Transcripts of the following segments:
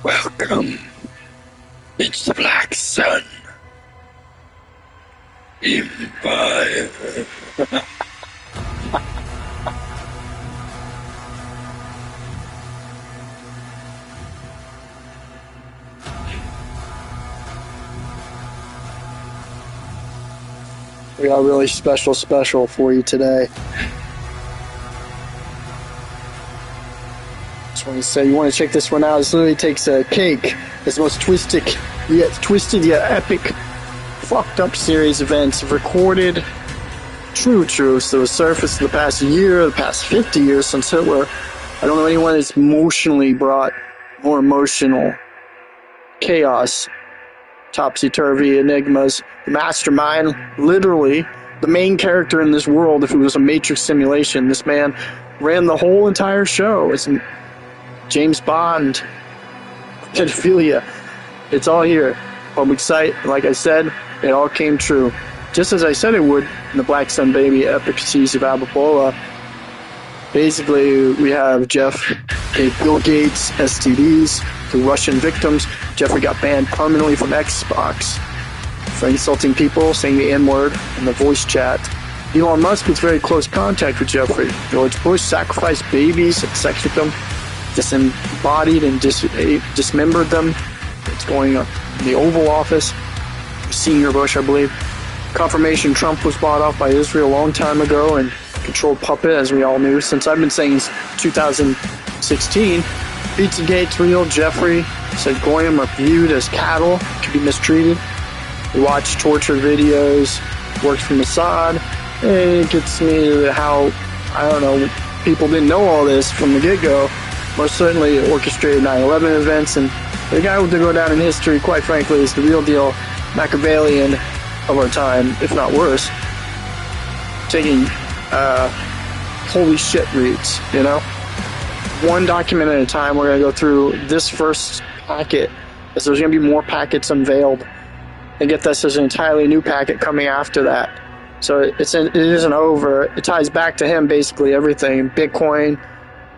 Welcome. It's the Black Sun. Empire. We got a really special for you today. Just want to say, you want to check this one out. This literally takes a cake. It's the most twisted yet epic, fucked up series of events recorded. True truths that was surfaced in the past year, the past 50 years since Hitler. I don't know anyone that's emotionally brought more emotional chaos, topsy-turvy enigmas. The mastermind, literally the main character in this world. If it was a Matrix simulation, this man ran the whole entire show. It's James Bond, pedophilia. It's all here. Public site, like I said, it all came true. Just as I said it would in the Black Sun Baby Epic Seas of Abapola. Basically, we have Jeff gave Bill Gates STDs to Russian victims. Jeffrey got banned permanently from Xbox for insulting people, saying the N-word in the voice chat. Elon Musk was very close contact with Jeffrey. George Bush sacrificed babies, had sex with them, disembodied and dismembered them. It's going on in the Oval Office. Senior Bush, I believe. Confirmation Trump was bought off by Israel a long time ago and controlled puppet, as we all knew. Since I've been saying since 2016, Pizzagate's real. Jeffrey said Goyim are viewed as cattle, could be mistreated. We watch torture videos, works for Mossad, and it gets me to how, I don't know, people didn't know all this from the get-go. Most certainly orchestrated 9/11 events, and the guy who will go down in history, quite frankly, is the real deal Machiavellian of our time, if not worse. Taking holy shit reads, you know? One document at a time. We're going to go through this first packet, as there's going to be more packets unveiled. And get this, there's an entirely new packet coming after that. So it isn't over. It ties back to him, basically, everything. Bitcoin,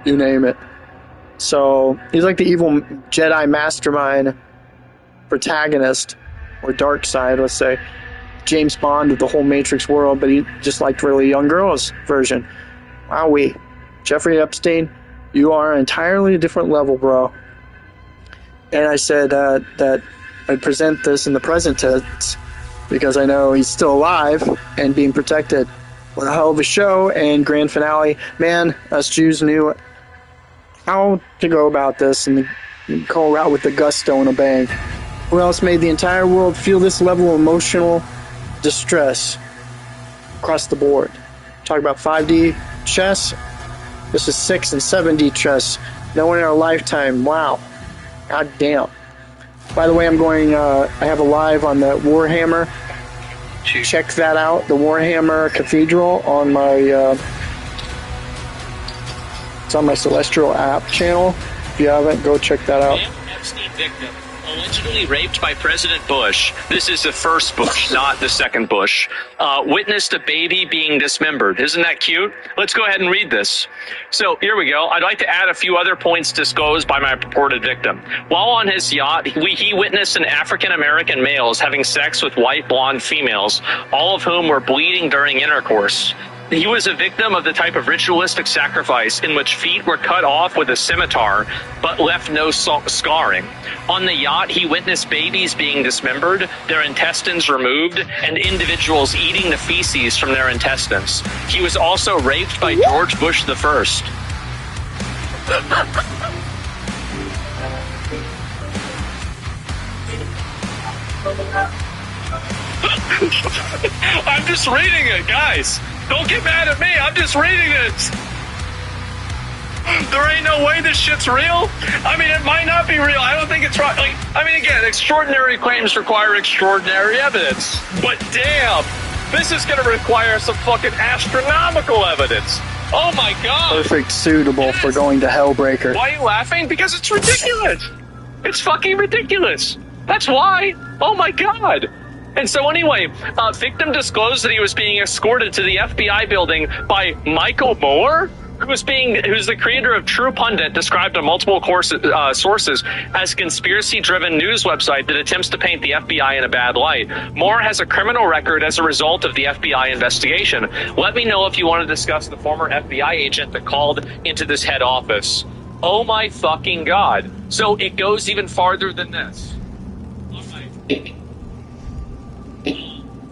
you name it. So he's like the evil Jedi mastermind protagonist, or dark side, let's say. James Bond of the whole Matrix world, but he just liked really young girls version. Wowee. Jeffrey Epstein, you are an entirely different level, bro. And I said that I'd present this in the present tense because I know he's still alive and being protected. What a hell of a show and grand finale. Man, us Jews knew how to go about this and go out with the gusto and a bang. Who else made the entire world feel this level of emotional distress across the board? Talk about 5D chess. This is 6 and 7D chess. No one in our lifetime. Wow. God damn. By the way, I'm going, I have a live on the Warhammer. Check that out. The Warhammer Cathedral on my, it's on my Celestial app channel. If you haven't, go check that out. Epstein victim. Allegedly raped by President Bush. This is the first Bush, not the second Bush. Witnessed a baby being dismembered. Isn't that cute? Let's go ahead and read this. So here we go. I'd like to add a few other points disclosed by my purported victim. While on his yacht, he witnessed an African-American males having sex with white blonde females, all of whom were bleeding during intercourse. He was a victim of the type of ritualistic sacrifice in which feet were cut off with a scimitar, but left no scarring. On the yacht, he witnessed babies being dismembered, their intestines removed, and individuals eating the feces from their intestines. He was also raped by George Bush the First. I'm just reading it, guys. Don't get mad at me. I'm just reading this. There ain't no way this shit's real. I mean, it might not be real. I don't think it's right. Like, I mean, again, extraordinary claims require extraordinary evidence. But damn, this is going to require some fucking astronomical evidence. Oh my God. Perfect, suitable for going to Hellbreaker. Why are you laughing? Because it's ridiculous. It's fucking ridiculous. That's why. Oh my God. And so anyway, victim disclosed that he was being escorted to the FBI building by Michael Moore, who's the creator of True Pundit, described on multiple sources as a conspiracy-driven news website that attempts to paint the FBI in a bad light. Moore has a criminal record as a result of the FBI investigation. Let me know if you want to discuss the former FBI agent that called into this head office. Oh my fucking God. So it goes even farther than this. All right.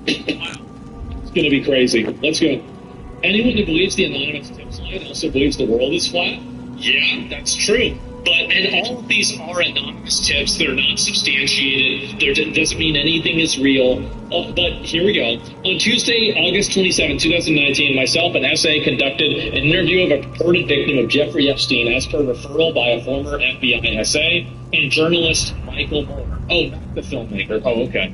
It's going to be crazy. Let's go. Anyone who believes the anonymous tip slide also believes the world is flat? Yeah, that's true. And all of these are anonymous tips. They're not substantiated. It doesn't mean anything is real. But here we go. On Tuesday, August 27, 2019, myself and SA conducted an interview of a purported victim of Jeffrey Epstein as per referral by a former FBI SA and journalist Michael Moore. Oh, not the filmmaker. Oh, okay.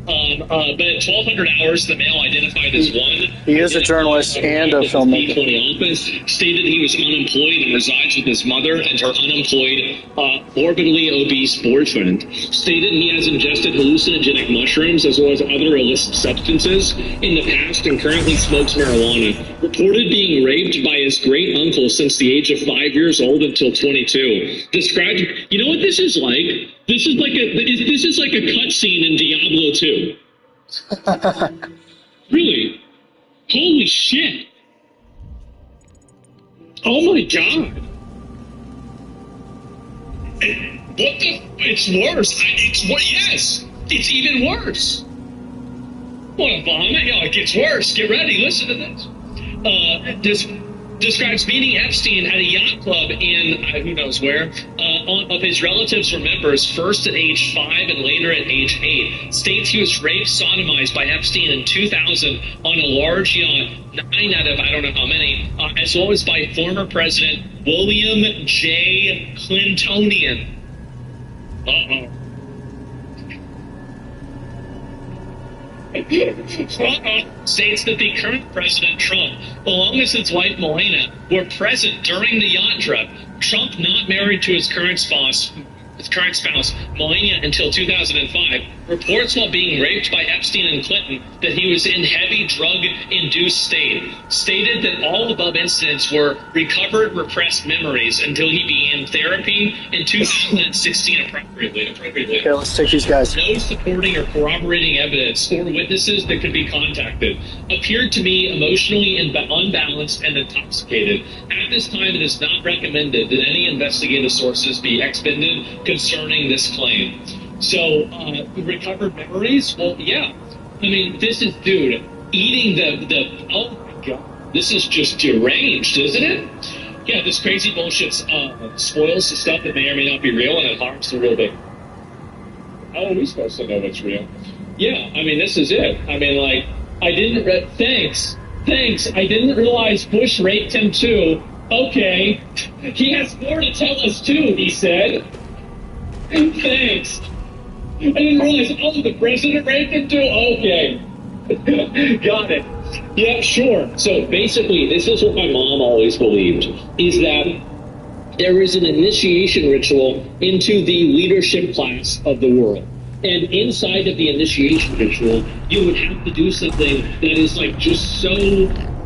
But at 1,200 hours, the male identified as one. He is a journalist and a filmmaker. Office stated he was unemployed and resides with his mother and her unemployed, morbidly obese boyfriend. Stated he has ingested hallucinogenic mushrooms as well as other illicit substances in the past and currently smokes marijuana. Reported being raped by his great uncle since the age of 5 years old until 22. Described, you know what this is like? This is like a cutscene in Diablo 2. Really? Holy shit! Oh my God! What the? It's worse. Yes, it's even worse. What a bomb! Yeah, it gets worse. Get ready. Listen to this. Describes meeting Epstein at a yacht club in who knows where, of his relatives or members, first at age 5 and later at age 8. States he was raped, sodomized by Epstein in 2000 on a large yacht, 9 out of I don't know how many, as well as by former President William J. Clintonian. Uh-oh. States that the current President Trump, along with his wife Melania, were present during the yacht trip. Trump not married to his current spouse, Melania, until 2005, reports while being raped by Epstein and Clinton that he was in heavy drug-induced state. Stated that all above incidents were recovered repressed memories until he began therapy in 2016 appropriately. Okay, let's take these guys. No supporting or corroborating evidence or witnesses that could be contacted. Appeared to be emotionally unbalanced and intoxicated. At this time, it is not recommended that any investigative sources be expended concerning this claim. So, recovered memories? Well, yeah. I mean, this is, dude, eating the oh my God. This is just deranged, isn't it? Yeah, this crazy bullshit spoils the stuff that may or may not be real, and it harms the real thing. How are we supposed to know what's real? Yeah, I mean, this is it. I mean, like, thanks. I didn't realize Bush raped him too. Okay. He has more to tell us too, he said. Thanks. I didn't realize, the president raped him too? Okay. Got it. Yeah, sure. So basically, this is what my mom always believed, is that there is an initiation ritual into the leadership class of the world. And inside of the initiation ritual, you would have to do something that is like just so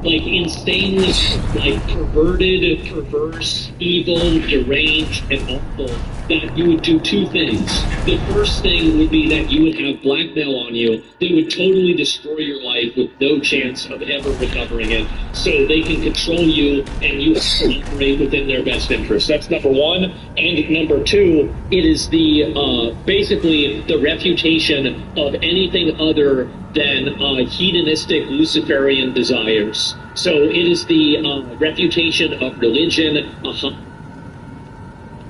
like insanely like perverted, perverse, evil, deranged, and awful that you would do two things. The first thing would be that you would have blackmail on you that would totally destroy your life with no chance of ever recovering it, so they can control you and you operate within their best interest. That's number one. And number two, it is the basically the refutation of anything other than hedonistic Luciferian desires. So it is the refutation of religion.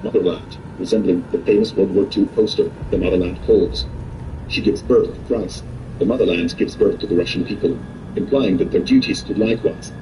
Motherland, resembling the famous World War II poster, The Motherland Calls. She gives birth to Christ. The Motherland gives birth to the Russian people, implying that their duties did likewise.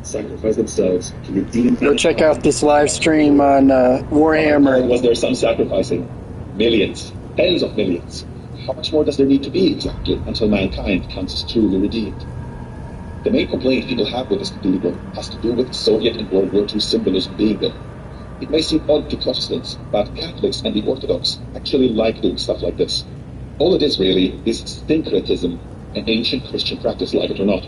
Sacrifice themselves to redeem. Go check out this live stream on Warhammer. Was there some sacrificing? Millions, tens of millions. How much more does there need to be exactly until mankind comes truly redeemed? The main complaint people have with this cathedral has to do with Soviet and World War II symbolism being there. It may seem odd to Protestants, but Catholics and the Orthodox actually like doing stuff like this. All it is really is syncretism, an ancient Christian practice, like it or not.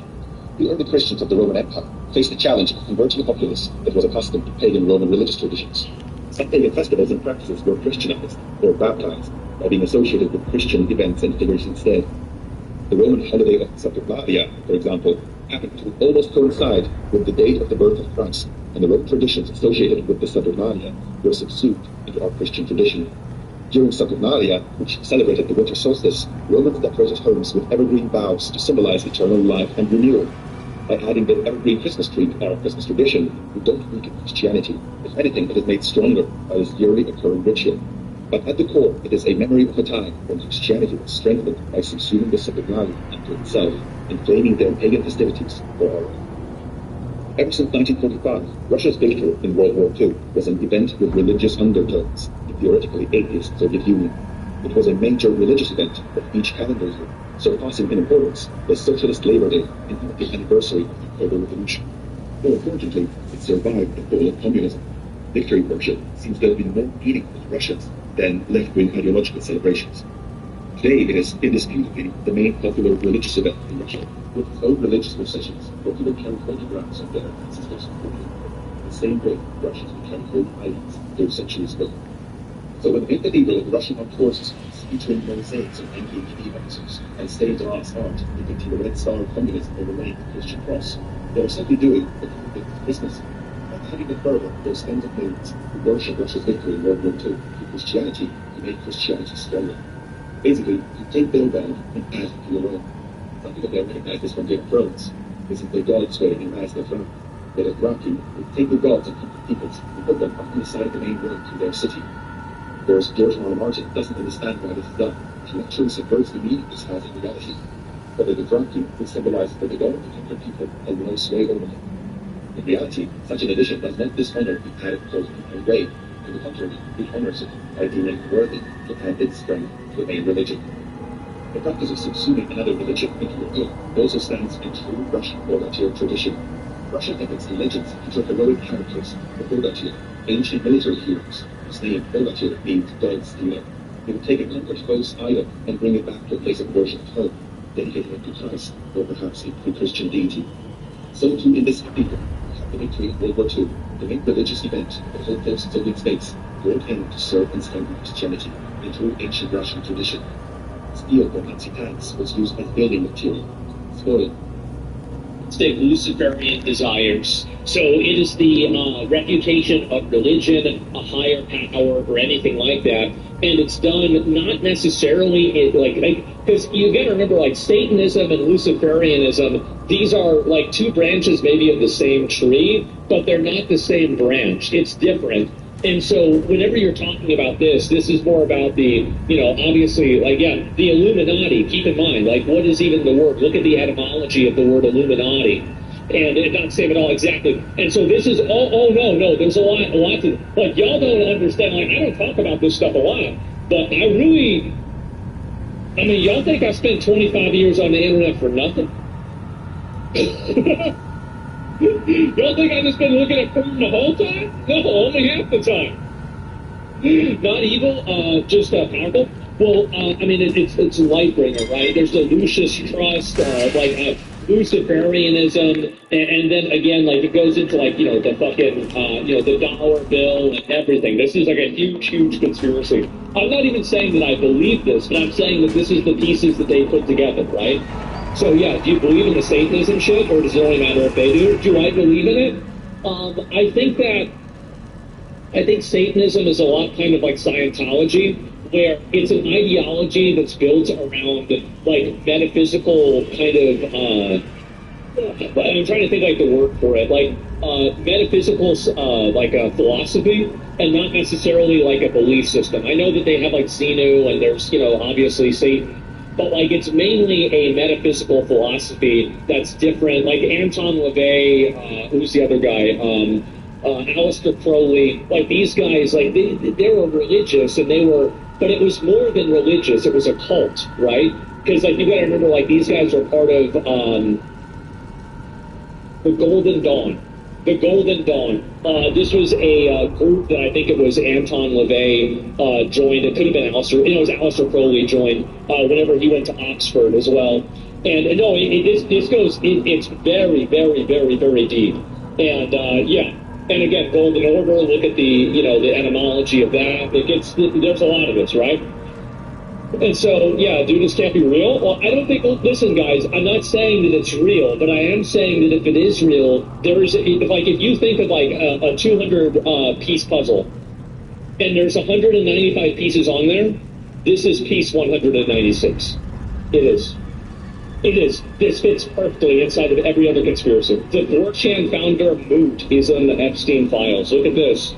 The early Christians of the Roman Empire faced the challenge of converting a populace that was accustomed to pagan Roman religious traditions. Some pagan festivals and practices were Christianized or baptized by being associated with Christian events and figures instead. The Roman holiday of Saturnalia, for example, happened to almost coincide with the date of the birth of Christ, and the Roman traditions associated with the Saturnalia were subsumed into our Christian tradition. During Saturnalia, which celebrated the winter solstice, Romans decorated homes with evergreen boughs to symbolize eternal life and renewal. By adding the evergreen Christmas tree to our Christmas tradition, we don't weaken Christianity. If anything, it is made stronger by this yearly occurring ritual. But at the core, it is a memory of a time when Christianity was strengthened by subsuming the Saturnalia into itself, inflaming their pagan festivities for our own. Ever since 1945, Russia's victory in World War II was an event with religious undertones, the theoretically atheist Soviet Union. It was a major religious event of each calendar year, surpassing in importance the Socialist Labor Day and the anniversary of the October Revolution. More importantly, it survived the fall of communism. Victory worship seems to have been more meaningful to Russians than left-wing ideological celebrations. Today, it is indisputably the main popular religious event in Russia, with its own religious processions, where people carry photographs of their ancestors the same way Russians would carry holy idols 3 centuries ago. So when the big cathedral of the Russian armed forces featuring mosaics of NKVD officers and stained glass art depicting the red star of communism overlaying the Christian cross, they are simply doing what they did for Christmas. By adding the fervor of those tens of millions who worship Russia's victory in World War II to Christianity to make Christianity stronger. Basically, you take their God and add it to your own. Some people there recognize this from Game of Thrones. This is the God swearing in Rise of the Throne. But at Rocky, they take the gods of different peoples and put them up on the side of the main road to their city. Of course, George R. R. Martin doesn't understand why this is done. He actually subverts the meaning this has in reality. But at Rocky, it symbolizes that the God of different people has no sway over them. In reality, such an addition does not dishonor the added cult in any way. To the contrary, it honors it by deeming it worthy to add its strength to the main religion. The practice of subsuming another religion into your own also stands in true Russian Bogatyr tradition. Russian epics and legends feature heroic characters, the Bogatyr, ancient military heroes, whose name Bogatyr means God stealer. They would take a conquered foe's idol and bring it back to a place of worship at home, dedicating it to Christ, or perhaps a Christian deity. So too in this cathedral, the victory of World War II, the main religious event of the whole post-Soviet states, brought in to serve and strengthen Christianity in true ancient Russian tradition. Steel from Nazi tanks was used as building material. Spoiled. State Luciferian desires. So it is the reputation of religion, a higher power, or anything like that. And it's done not necessarily because you got to remember, like Satanism and Luciferianism, these are like two branches maybe of the same tree, but they're not the same branch. It's different. And so whenever you're talking about this is more about the, obviously, the Illuminati. Keep in mind, what is even the word? Look at the etymology of the word Illuminati. And not same at all exactly. And so this is, no, there's a lot to, y'all don't understand, I don't talk about this stuff a lot, but y'all think I spent 25 years on the internet for nothing? Y'all think I've just been looking at porn the whole time? No, only half the time. Not evil, just powerful. Well, it's a light bringer, right? There's the Lucius Trust, Luciferianism, and then again, it goes into the fucking, the dollar bill and everything. This is a huge, huge conspiracy. I'm not even saying that I believe this, but I'm saying that this is the pieces that they put together, right? So yeah, do you believe in the Satanism shit, or does it only matter if they do? Do I believe in it? I think Satanism is a lot kind of like Scientology, where it's an ideology that's built around metaphysical kind of I'm trying to think the word for it, metaphysical philosophy, and not necessarily a belief system. I know that they have Xenu, and there's obviously Satan. But it's mainly a metaphysical philosophy that's different. Anton LaVey, who's the other guy? Aleister Crowley. These guys, they were religious, and they but it was more than religious. It was a cult, right? Because like you got to remember, like these guys are part of the Golden Dawn. The Golden Dawn. This was a group that I think it was Anton LaVey joined. It could have been Aleister. It was Aleister Crowley joined whenever he went to Oxford as well. And no, this goes. It's very, very, very, very deep. And yeah. And again, Golden Order. Look at the etymology of that. There's a lot of this, right? And so, yeah, dude, this can't be real. Well, I don't think. Listen, guys, I'm not saying that it's real, but I am saying that if it is real, if you think of like a 200 piece puzzle, and there's 195 pieces on there, this is piece 196. It is. It is. This fits perfectly inside of every other conspiracy. The 4chan founder Moot is in the Epstein files. Look at this.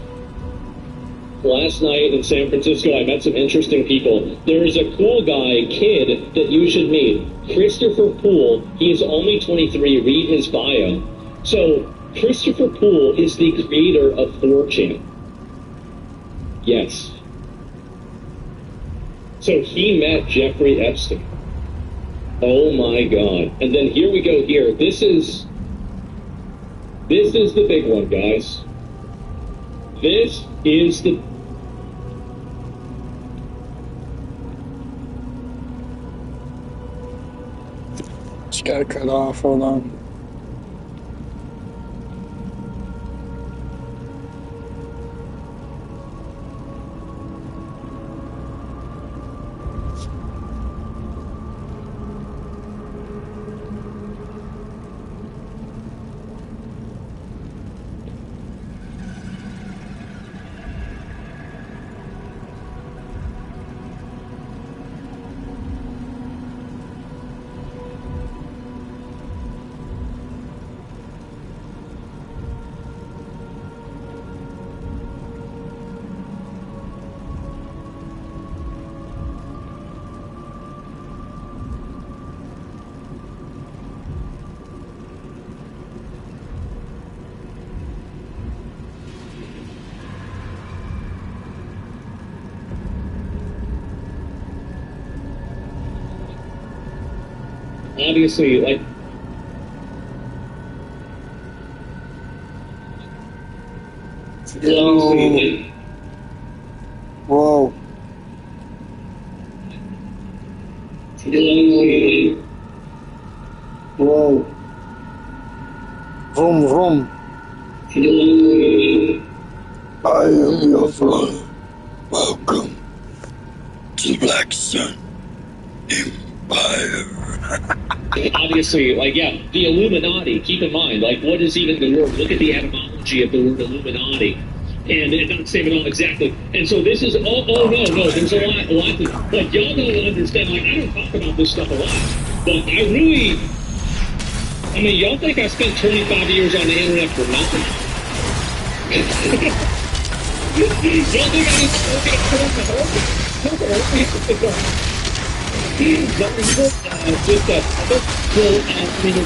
Last night in San Francisco, I met some interesting people. There is a cool kid that you should meet. Christopher Poole. He is only 23. Read his bio. So, Christopher Poole is the creator of 4chan. Yes. So he met Jeffrey Epstein. Oh my God. And then here we go here. This is the big one, guys. This is the... Just gotta cut off, hold on. Obviously, like... Yo. Whoa. Whoa. Vroom, vroom. I am your father. Welcome to Black Sun Empire. Obviously, like, yeah, the Illuminati, keep in mind, like, what is even the word? Look at the etymology of the word Illuminati. And it's not saying it all exactly. And so this is, no, there's a lot to, like, y'all don't understand, like, I don't talk about this stuff a lot, but I mean, y'all think I spent 25 years on the internet for nothing? Y'all think I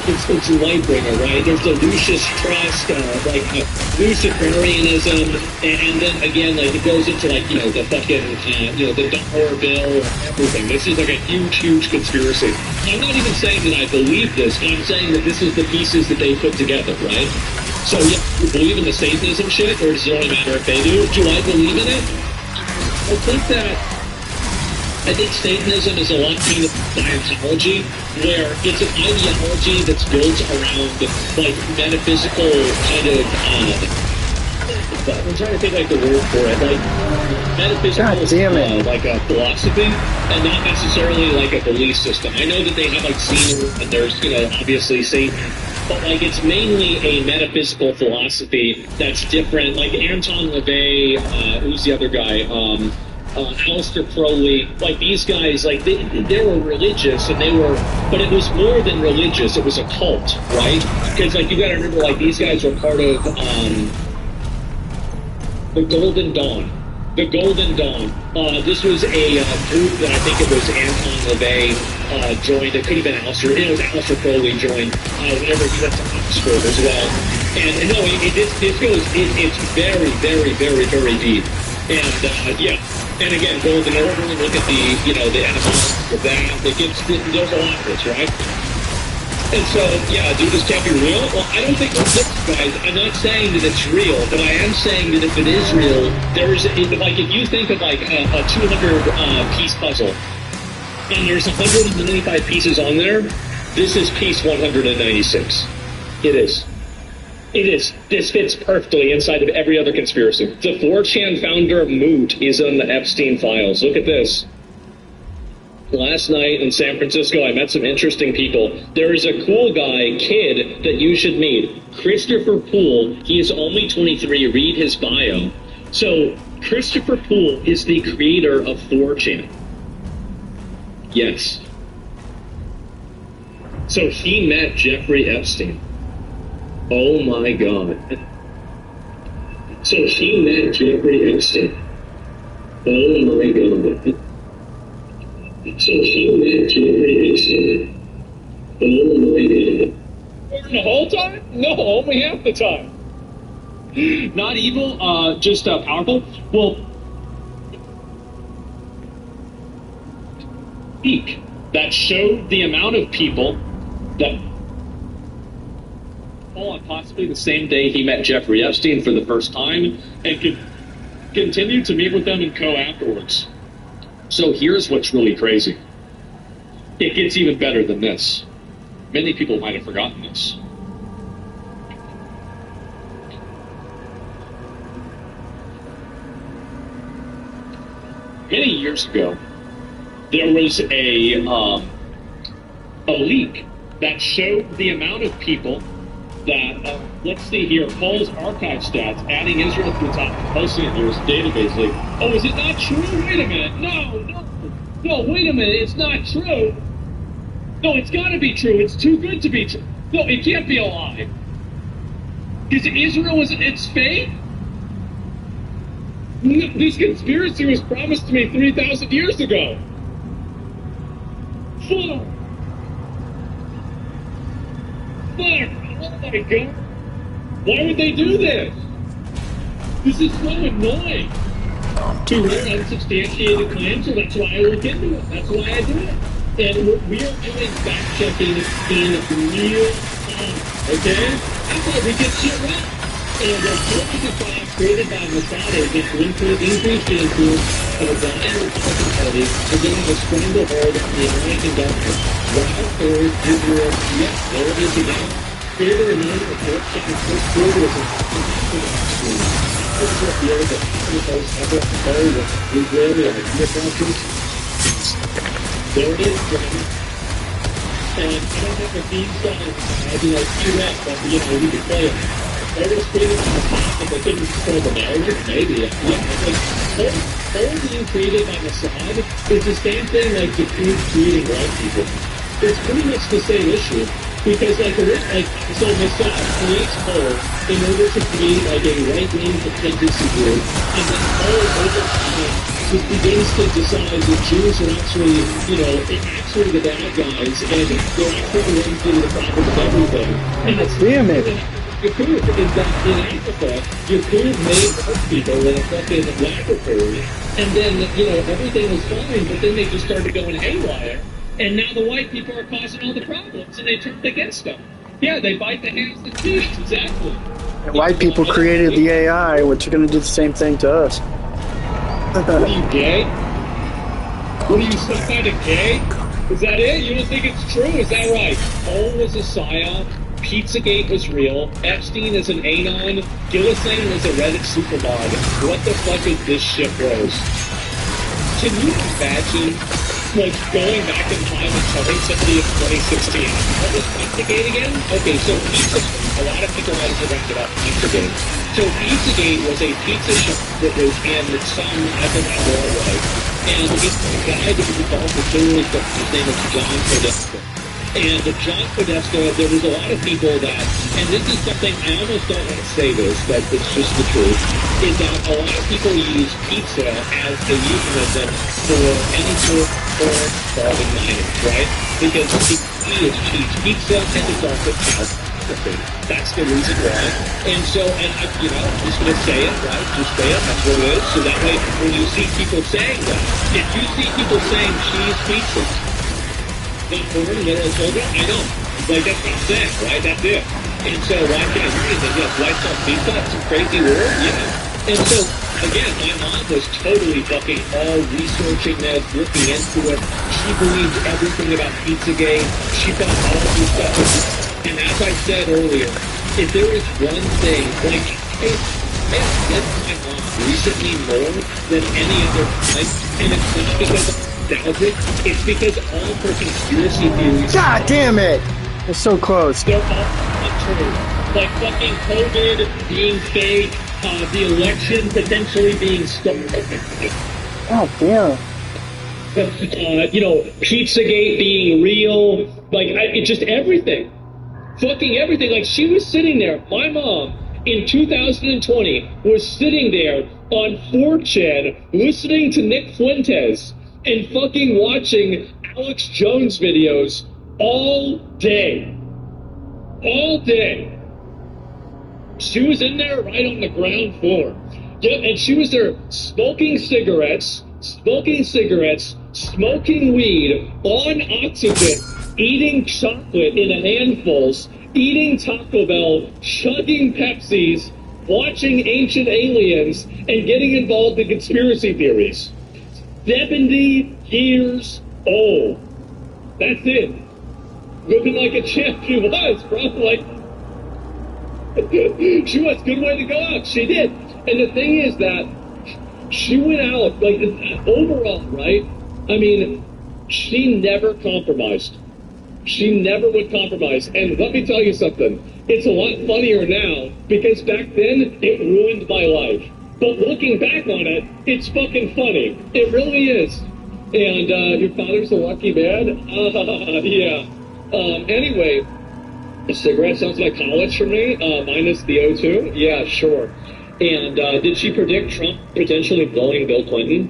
just it's Lightbringer, right? There's the Lucius Trust, Luciferianism, and then again, like, it goes into, like, the fucking, the dollar bill and everything. This is like a huge, huge conspiracy. I'm not even saying that I believe this, I'm saying that this is the pieces that they put together, right? So, yeah, you believe in the Satanism shit, or does it only matter if they do? Do I believe in it? I think Satanism is a lot kind of Scientology, where it's an ideology that's built around, like, metaphysical kind of, I'm trying to think, like, the word for it, like, metaphysical, like, a philosophy, and not necessarily, like, a belief system. I know that they have, like, Caesar, and there's, obviously Satan, but, like, it's mainly a metaphysical philosophy that's different. Like, Anton LaVey, who's the other guy, Aleister Crowley, like, these guys, like, they were religious, and but it was more than religious, it was a cult, right? Because, like, you gotta remember, like, these guys were part of, the Golden Dawn. The Golden Dawn. This was a group that I think it was Anton LaVey joined. It could have been Aleister. It was Aleister Crowley joined whenever he went to Oxford as well. And no, this goes. It's very, very, very, very deep. And yeah. And again, go in order and look at the enemies of that. There's a lot of this, right? And so, yeah, dude, this can't be real. Well, I don't think it's this, guys. I'm not saying that it's real, but I am saying that if it is real, if you think of like a 200 piece puzzle, and there's 195 pieces on there, this is piece 196. It is. It is. This fits perfectly inside of every other conspiracy. The 4chan founder, Moot, is on the Epstein files. Look at this. Last night in San Francisco, I met some interesting people. There is a cool kid that you should meet. Christopher Poole. He is only 23. Read his bio. So, Christopher Poole is the creator of 4chan. Yes. So he met Jeffrey Epstein. Oh my God. So he met Jeffrey Epstein. Oh my God. So he met Jeffrey Epstein. Oh my God. The whole time? No, only half the time. Not evil, just powerful. Well, peak that showed the amount of people that on possibly the same day he met Jeffrey Epstein for the first time and could continue to meet with them and co afterwards. So here's what's really crazy. It gets even better than this. Many people might have forgotten this. Many years ago, there was a leak that showed the amount of people that, let's see here, Paul's archive stats, adding Israel to the top, posting it in his database. Like, oh, is it not true? Wait a minute. No, wait a minute. It's not true. No, it's got to be true. It's too good to be true. No, it can't be a lie. Because Israel it's fake? This conspiracy was promised to me 3,000 years ago. Fuck. Oh my God. Why would they do this? This is so annoying. To hear unsubstantiated claims, so that's why I look into it. That's why I do it. And we are doing fact-checking in real time, okay? That's why we get shit right. And the political class created by Mossad agents to increase the influence of a violent Republican Party and getting a stranglehold on the American government. While third, Israel, yes, there it is again. Creator and name of the first quarter was a year that the most ever occurred with Israeli countries. There it is, John. And I don't have a theme song. I'd be like, too left, but we could play it. They were created on the top, but they couldn't control the narrative. Maybe. Whole being created by Mossad is the same thing like the creating white people. It's pretty much the same issue. Because so Mossad creates Whole in order to create like a right-wing dependency group, and then Whole over time just begins to decide that Jews are actually, actually the bad guys, and they're actually the ones that are the problem with everything. And it's Damn it. Yakup is that in Africa, Yakup made white people in a fucking laboratory, and then, everything was fine, but then they just started going haywire, and now the white people are causing all the problems, and they turned against them. Yeah, they bite the hands that feed us, exactly. And white people created the AI, which are going to do the same thing to us. What are you, gay? What are you, some kind of gay? Is that it? You don't think it's true? Is that right? Cole was a psyop. Pizzagate was real. Epstein is an anon. Gillisane was a Reddit supermod. What the fuck is this shit, bros? Can you imagine, going back in time and telling somebody in 2016, what was Pizzagate again? Okay, so Pizzagate, a lot of people might have forgotten about Pizzagate. So Pizzagate was a pizza shop that was in some, I think, Broadway. And it's a guy that was involved with terrorist, his name was John Podesta. And John Podesta, there was a lot of people that, and this is something, I almost don't want to say this, but it's just the truth, is that a lot of people use pizza as a euphemism for any sort of foreign solving minors, right? Because pizza is cheap pizza and it's also counterfeit. That's the reason why. And so, and I, you know, I'm just going to say it, right? Just say it. That's what it is. So that way, when you see people saying that, if you see people saying cheese pizzas, not born in little children, I know. Like, that's what I'm saying, right? That's it. And so, why can't I agree that, yes, white sauce pizza, it's a crazy word, yeah. And so, again, my mom was totally fucking all researching this, looking into it. She believed everything about Pizzagate. She thought all of this stuff was... And as I said earlier, if there is one thing, like, I met my mom recently more than any other time, and it's not because I'm nostalgic, it's because all of her conspiracy theories... God damn it! It's so close. They're all untrue. Like fucking COVID being fake, the election potentially being stolen. God damn. You know, Pizzagate being real, like, it just everything. Fucking everything. Like, she was sitting there, my mom, in 2020, was sitting there on 4chan, listening to Nick Fuentes, and fucking watching Alex Jones videos all day. All day. She was in there right on the ground floor. Yeah, and she was there smoking cigarettes, smoking weed, on oxygen, eating chocolate in handfuls, eating Taco Bell, chugging Pepsis, watching Ancient Aliens, and getting involved in conspiracy theories. 70 years old. That's it. Looking like a champ. She was, bro. Like, she was. Good way to go out. She did. And the thing is that she went out, like, overall, right? I mean, she never compromised. She never would compromise. And let me tell you something. It's a lot funnier now because back then it ruined my life. But looking back on it, it's fucking funny. It really is. And your father's a lucky man? Yeah. Anyway, a cigarette sounds like college for me, minus the O2. Yeah, sure. And did she predict Trump potentially blowing Bill Clinton?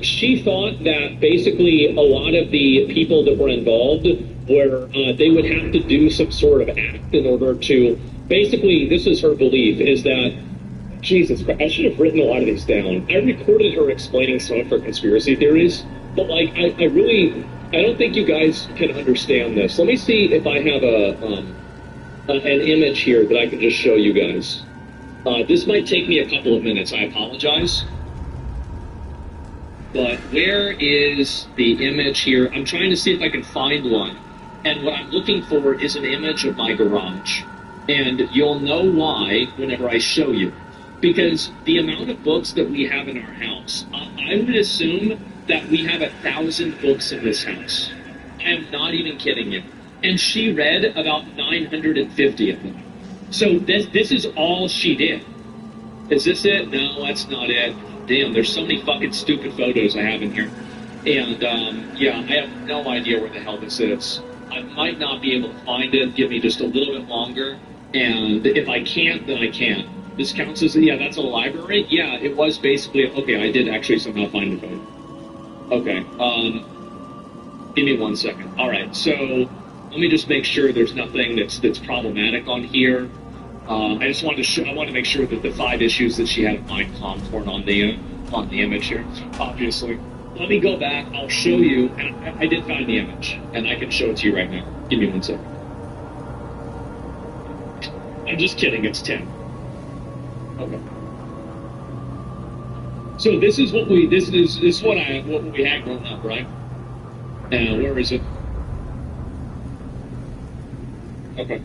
She thought that basically a lot of the people that were involved were, they would have to do some sort of act in order to, basically, this is her belief, is that, Jesus Christ, I should have written a lot of these down. I recorded her explaining some of her conspiracy theories, but like, I don't think you guys can understand this. Let me see if I have an image here that I can just show you guys. This might take me a couple of minutes. I apologize. But where is the image here? I'm trying to see if I can find one. And what I'm looking for is an image of my garage. And you'll know why whenever I show you. Because the amount of books that we have in our house, I would assume that we have 1,000 books in this house. I am not even kidding you. And she read about 950 of them. So this is all she did. Is this it? No, that's not it. Damn, there's so many fucking stupid photos I have in here. And, yeah, I have no idea where the hell this is. I might not be able to find it. Give me just a little bit longer. And if I can't, then I can't. This counts as, yeah, that's a library? Yeah, it was basically, okay, I did actually somehow find the photo. Okay, give me 1 second. All right, so let me just make sure there's nothing that's problematic on here. I just wanted to I want to make sure that the 5 issues that she had in mind conform on the image here. Obviously, let me go back. I'll show you, and I did find the image, and I can show it to you right now. Give me 1 second. I'm just kidding. It's 10. Okay. So this is what we what we had growing up, right? Where is it? Okay.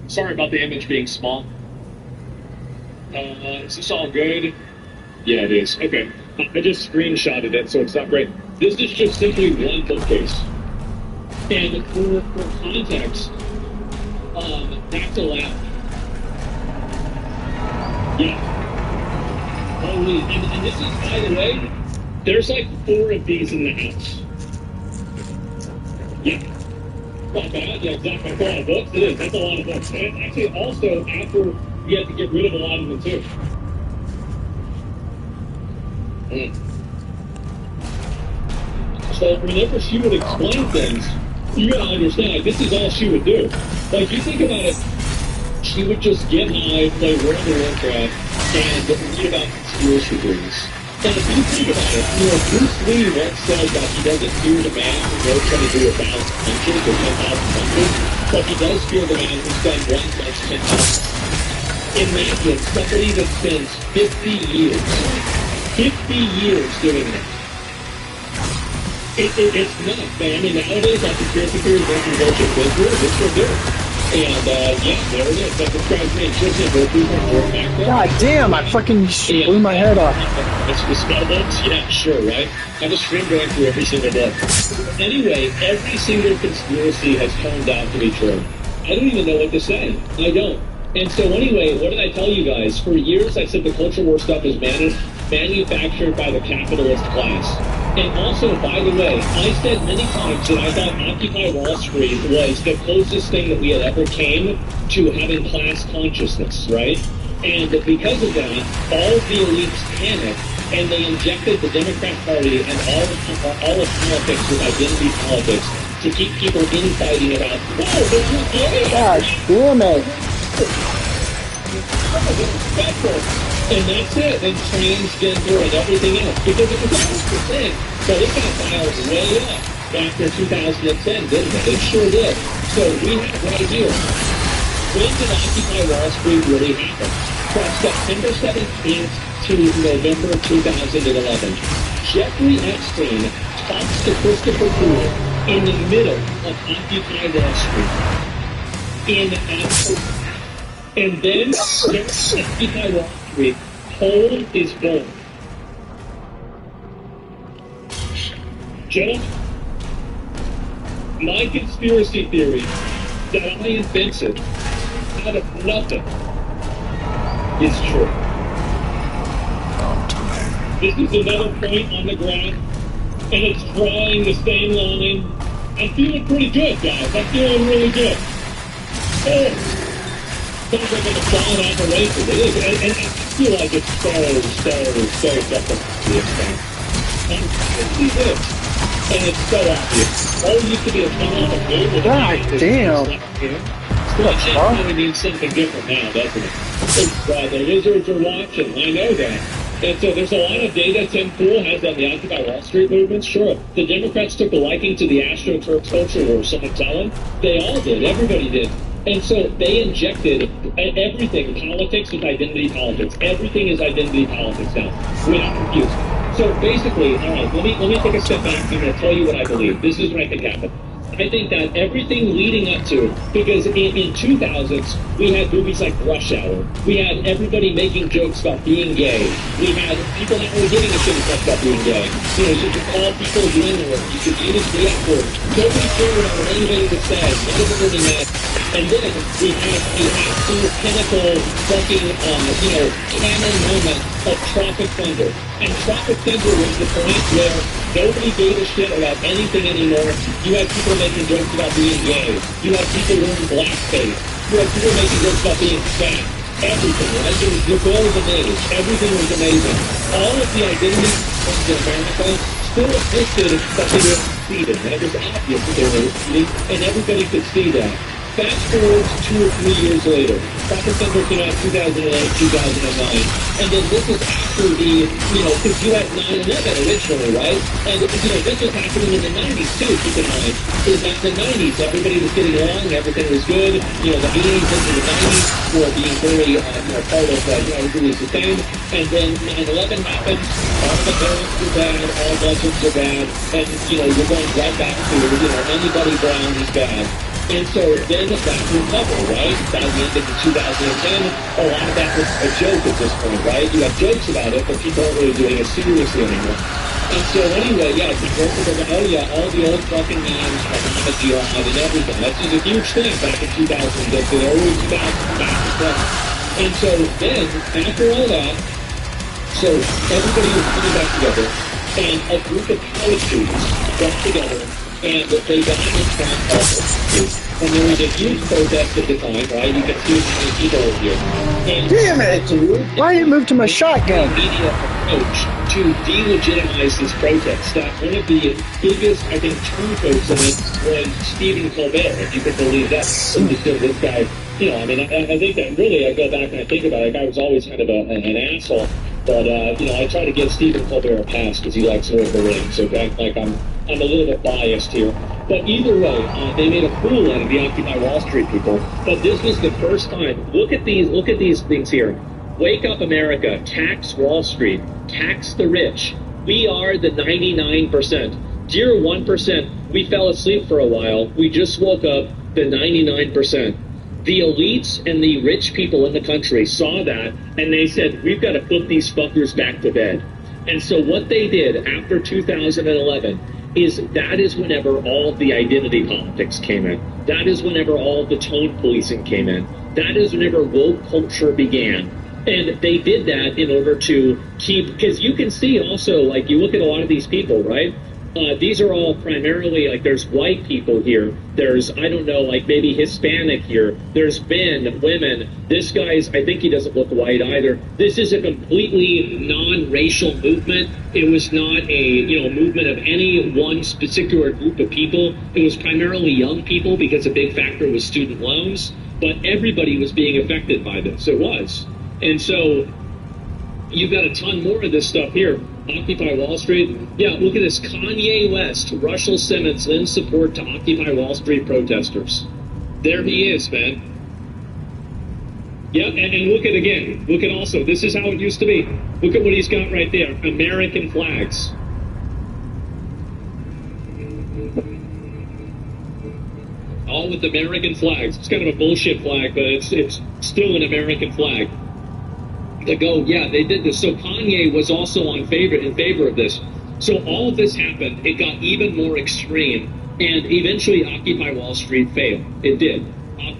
Sorry about the image being small. Is this all good? Yeah, it is. Okay. I just screenshotted it, so it's not great. This is just simply one bookcase. And for context, that's allowed. Yeah. Holy, and this is, by the way, there's like 4 of these in the house. Yeah. Not bad, yeah, exactly. That's a lot of books. It is, that's a lot of books. And actually, also, after, you have to get rid of a lot of them, too. So, whenever she would explain things, you gotta understand, like, this is all she would do. Like, you think about it, she would just get high, play World of Warcraft, and read about conspiracy theories. And if you think about it, Bruce Lee once said that he doesn't fear the man who knows how to do 1,000 punches or 10,000 punches, but he does fear the man who's done one punch 10,000. Imagine somebody that spends 50 years doing that. It's nuts, man. I mean, nowadays, that conspiracy theories don't do bullshit business. It's for good. And, yeah, there it is. That describes me. God damn, I fucking blew my head off. It's the spell books? Yeah, sure, right? I have a stream going through every single book. Anyway, every single conspiracy has turned out to be true. I don't even know what to say. I don't. And so anyway, what did I tell you guys? For years, I said the culture war stuff is manufactured by the capitalist class. And also, by the way, I said many times that I thought Occupy Wall Street was the closest thing that we had ever came to having class consciousness, right? And because of that, all of the elites panicked, and they injected the Democrat Party and all of politics with identity politics to keep people infighting about, whoa, they're not gay! God damn it! And that's it, and transgender and everything else, because it was always the thing. So it got dialed way up after 2010, didn't it? It sure did. So we have right here, when did Occupy Wall Street really happen? From September 17th to November 2011. Jeffrey Epstein talks to Christopher Poole in the middle of Occupy Wall Street. In October. And then, Occupy Wall Street, Poll is born. Gentlemen, my conspiracy theory that I invented out of nothing is true. This is another point on the graph, and it's drawing the same line. I'm feeling pretty good, guys. I'm feeling really good. Oh! Sounds like an applaud operation. It is, and I feel like it's so different. And see this, and it's so obvious. All used to be a tunnel of moon. God damn. It really means something different now, doesn't it? The lizards are watching. I know that. And so there's a lot of data Tim Pool has on the Occupy Wall Street movement. Sure, the Democrats took a liking to the AstroTurf culture war. Someone tell them? They all did. Everybody did. And so they injected everything. Politics is identity politics. Everything is identity politics now. We're not confused. So basically, all right, let me take a step back. I'm going to tell you what I believe. This is what I think happened. I think that everything leading up to, because in 2000s, we had movies like Rush Hour. We had everybody making jokes about being gay. We had people not really giving a shit about being gay. You could call people the N-word. You could use the F-word. Nobody cared what anybody would say. It doesn't really matter. And then we had the absolute pinnacle fucking, canon moment of Tropic Thunder. And Tropic Thunder was the point where nobody gave a shit about anything anymore. You had people making jokes about being gay. You had people wearing blackface. You had people making jokes about being fat. Everything, right? It was the golden age. Everything was amazing. All of the identity in America still existed, but they were exceeded. And it was obvious that they were exceeding, and everybody could see that. Fast forward 2 or 3 years later, Tropic Thunder came out 2008, 2009, and then this is after the, because you had 9/11 originally, right? And, this was happening in the 90s too, keep in mind. Is that the 90s, everybody was getting along, everything was good, the 80s into the 90s were being very, part of, everybody was the same, and then 9/11 happened, all the parents were bad, all legends are bad, and, you're going right back to, anybody brown is bad. And so then that recovered, right? By the end of 2010, a lot of that was a joke at this point, right? You have jokes about it, but people aren't really doing it seriously anymore. And so anyway, yeah, people were all the old fucking memes, like jihad and everything. That's just a huge thing back in 2000, the early 2000s, back and forth. And so then, after all that, so everybody was putting back together, and a group of college students got together, and they got in front of And there was a huge protest at the time, right? You can see how many people were here. And Damn it! Why did you move to my shotgun? Media approach to delegitimize this protest. One of the biggest, I think, turncoats in it was Stephen Colbert, if you could believe that. And just this guy, I mean, I think that really, I go back and I think about it, the guy was always kind of an asshole. But, I try to give Stephen Colbert a pass because he likes Lord of the Rings. So, I'm a little bit biased here. But either way, they made a fool out of the Occupy Wall Street people. But this was the first time. Look at these things here. Wake up America, tax Wall Street, tax the rich. We are the 99%. Dear 1%, we fell asleep for a while. We just woke up the 99%. The elites and the rich people in the country saw that, and they said, we've got to put these fuckers back to bed. And so what they did after 2011 is that is whenever all of the identity politics came in. That is whenever all of the tone policing came in. That is whenever woke culture began. And they did that in order to keep, because you can see also, like, you look at a lot of these people, right? These are all primarily, like, there's white people here. There's, I don't know, like, maybe Hispanic here. There's men, women. This guy's, I think he doesn't look white either. This is a completely non-racial movement. It was not a, movement of any one particular group of people. It was primarily young people because a big factor was student loans. But everybody was being affected by this. It was. And so you've got a ton more of this stuff here. Occupy Wall Street. Yeah, look at this. Kanye West, Russell Simmons lends support to Occupy Wall Street protesters. There he is, man. Yeah, and look at again. Look at also, this is how it used to be. Look at what he's got right there. American flags. All with American flags. It's kind of a bullshit flag, but it's still an American flag. To go, yeah, they did this. So Kanye was also in favor of this. So all of this happened. It got even more extreme, and eventually Occupy Wall Street failed. It did.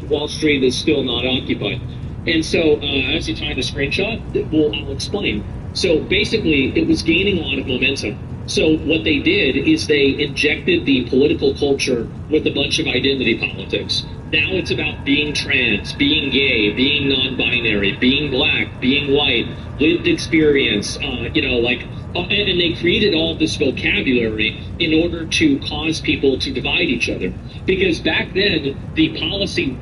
Wall Street is still not occupied. And so, as you find the screenshot, I'll explain. So basically, it was gaining a lot of momentum. So what they did is they injected the political culture with a bunch of identity politics. Now it's about being trans, being gay, being non-binary, being black, being white, lived experience, and they created all this vocabulary in order to cause people to divide each other. Because back then, the policy...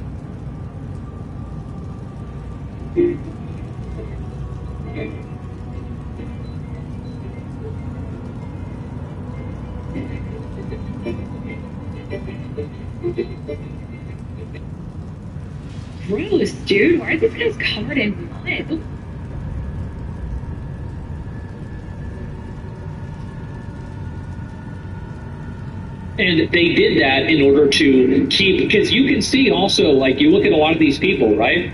Gross, dude. Why are these guys covered in mud? And they did that in order to keep, because you can see also, like, you look at a lot of these people, right?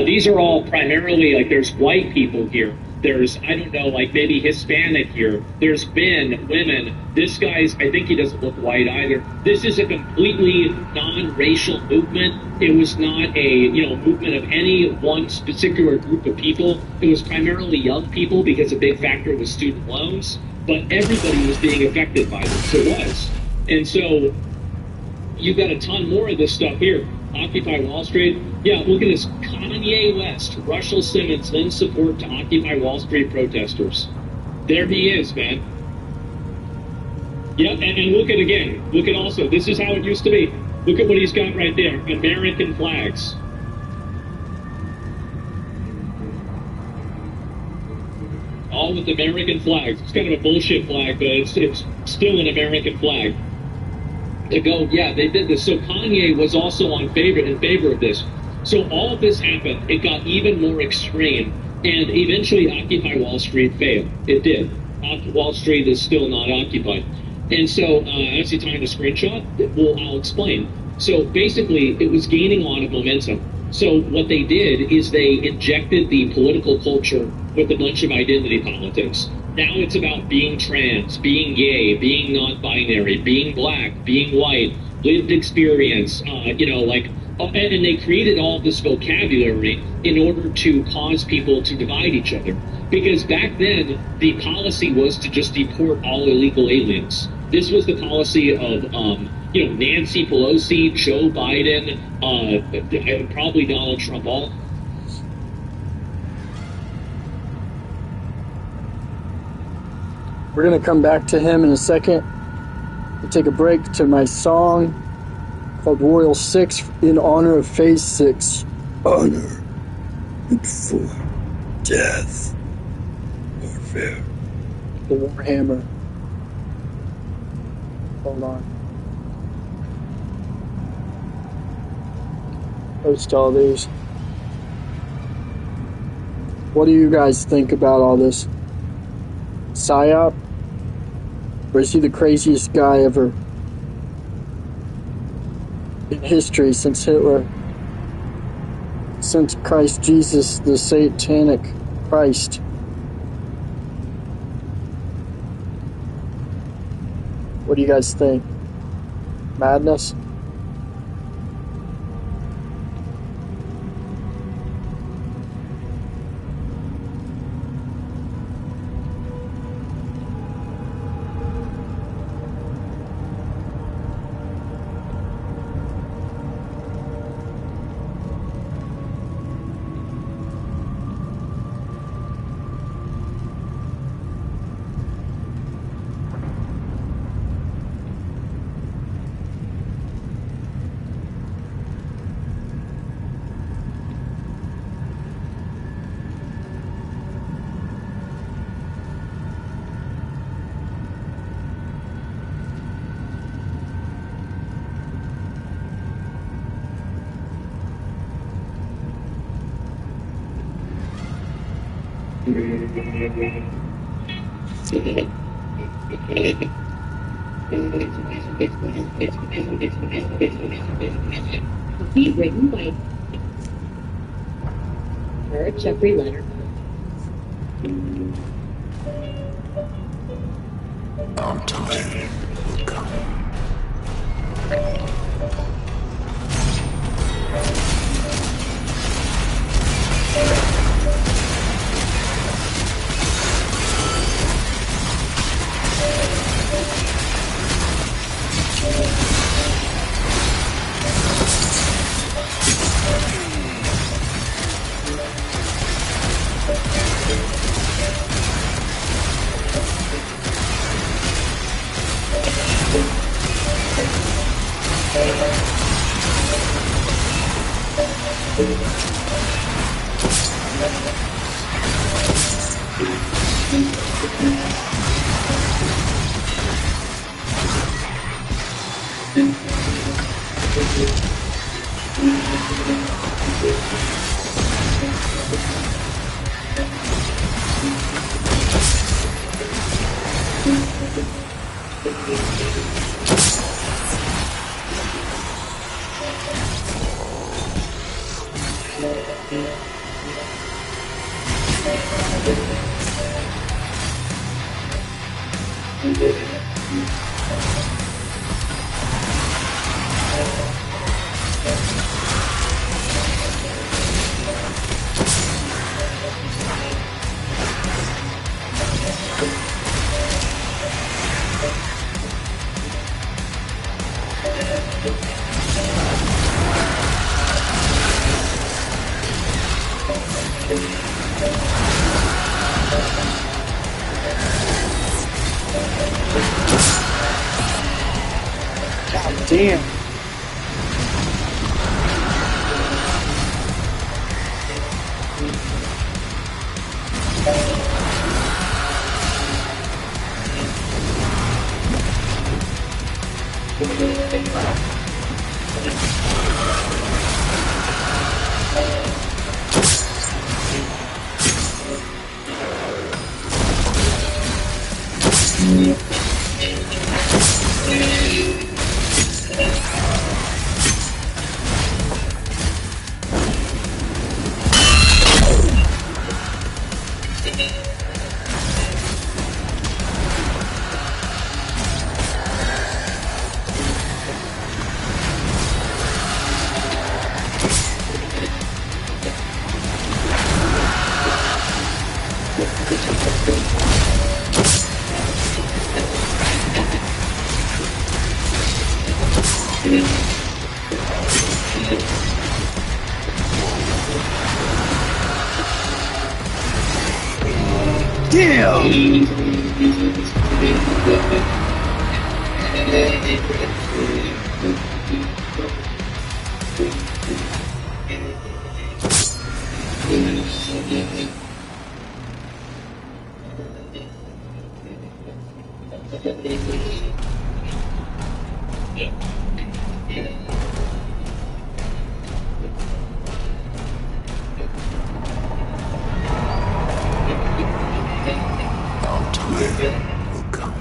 These are all primarily, like, there's white people here. There's, I don't know, like maybe Hispanic here. There's men, women. This guy's, I think he doesn't look white either. This is a completely non-racial movement. It was not a, movement of any one particular group of people. It was primarily young people because a big factor was student loans. But everybody was being affected by this. It was. And so you've got a ton more of this stuff here. Occupy Wall Street. Yeah, look at this. Kanye West, Russell Simmons lends support to Occupy Wall Street protesters. There he is, man. Yeah, and look at again. Look at also, this is how it used to be. Look at what he's got right there. American flags. All with American flags. It's kind of a bullshit flag, but it's still an American flag. To go, yeah, they did this. So Kanye was also in favor of this. So all of this happened. It got even more extreme, and eventually Occupy Wall Street failed. It did. Wall Street is still not occupied. And so, as you find the screenshot, I'll explain. So basically, it was gaining a lot of momentum. So what they did is they injected the political culture with a bunch of identity politics. Now it's about being trans, being gay, being non-binary, being black, being white, lived experience, and they created all this vocabulary in order to cause people to divide each other. Because back then, the policy was to just deport all illegal aliens. This was the policy of Nancy Pelosi, Joe Biden, probably Donald Trump, all. We're going to come back to him in a second. We'll take a break to my song called Royal 6 in honor of Phase 6. Honor before death. Warfare. The Warhammer. Hold on. Post all these. What do you guys think about all this? PSYOP? Or is he the craziest guy ever in history since Hitler? Since Christ Jesus, the satanic Christ? What do you guys think? Madness? Copy written by Sir Jeffrey Leonard. Our time will come. God damn. Damn! Our time will come.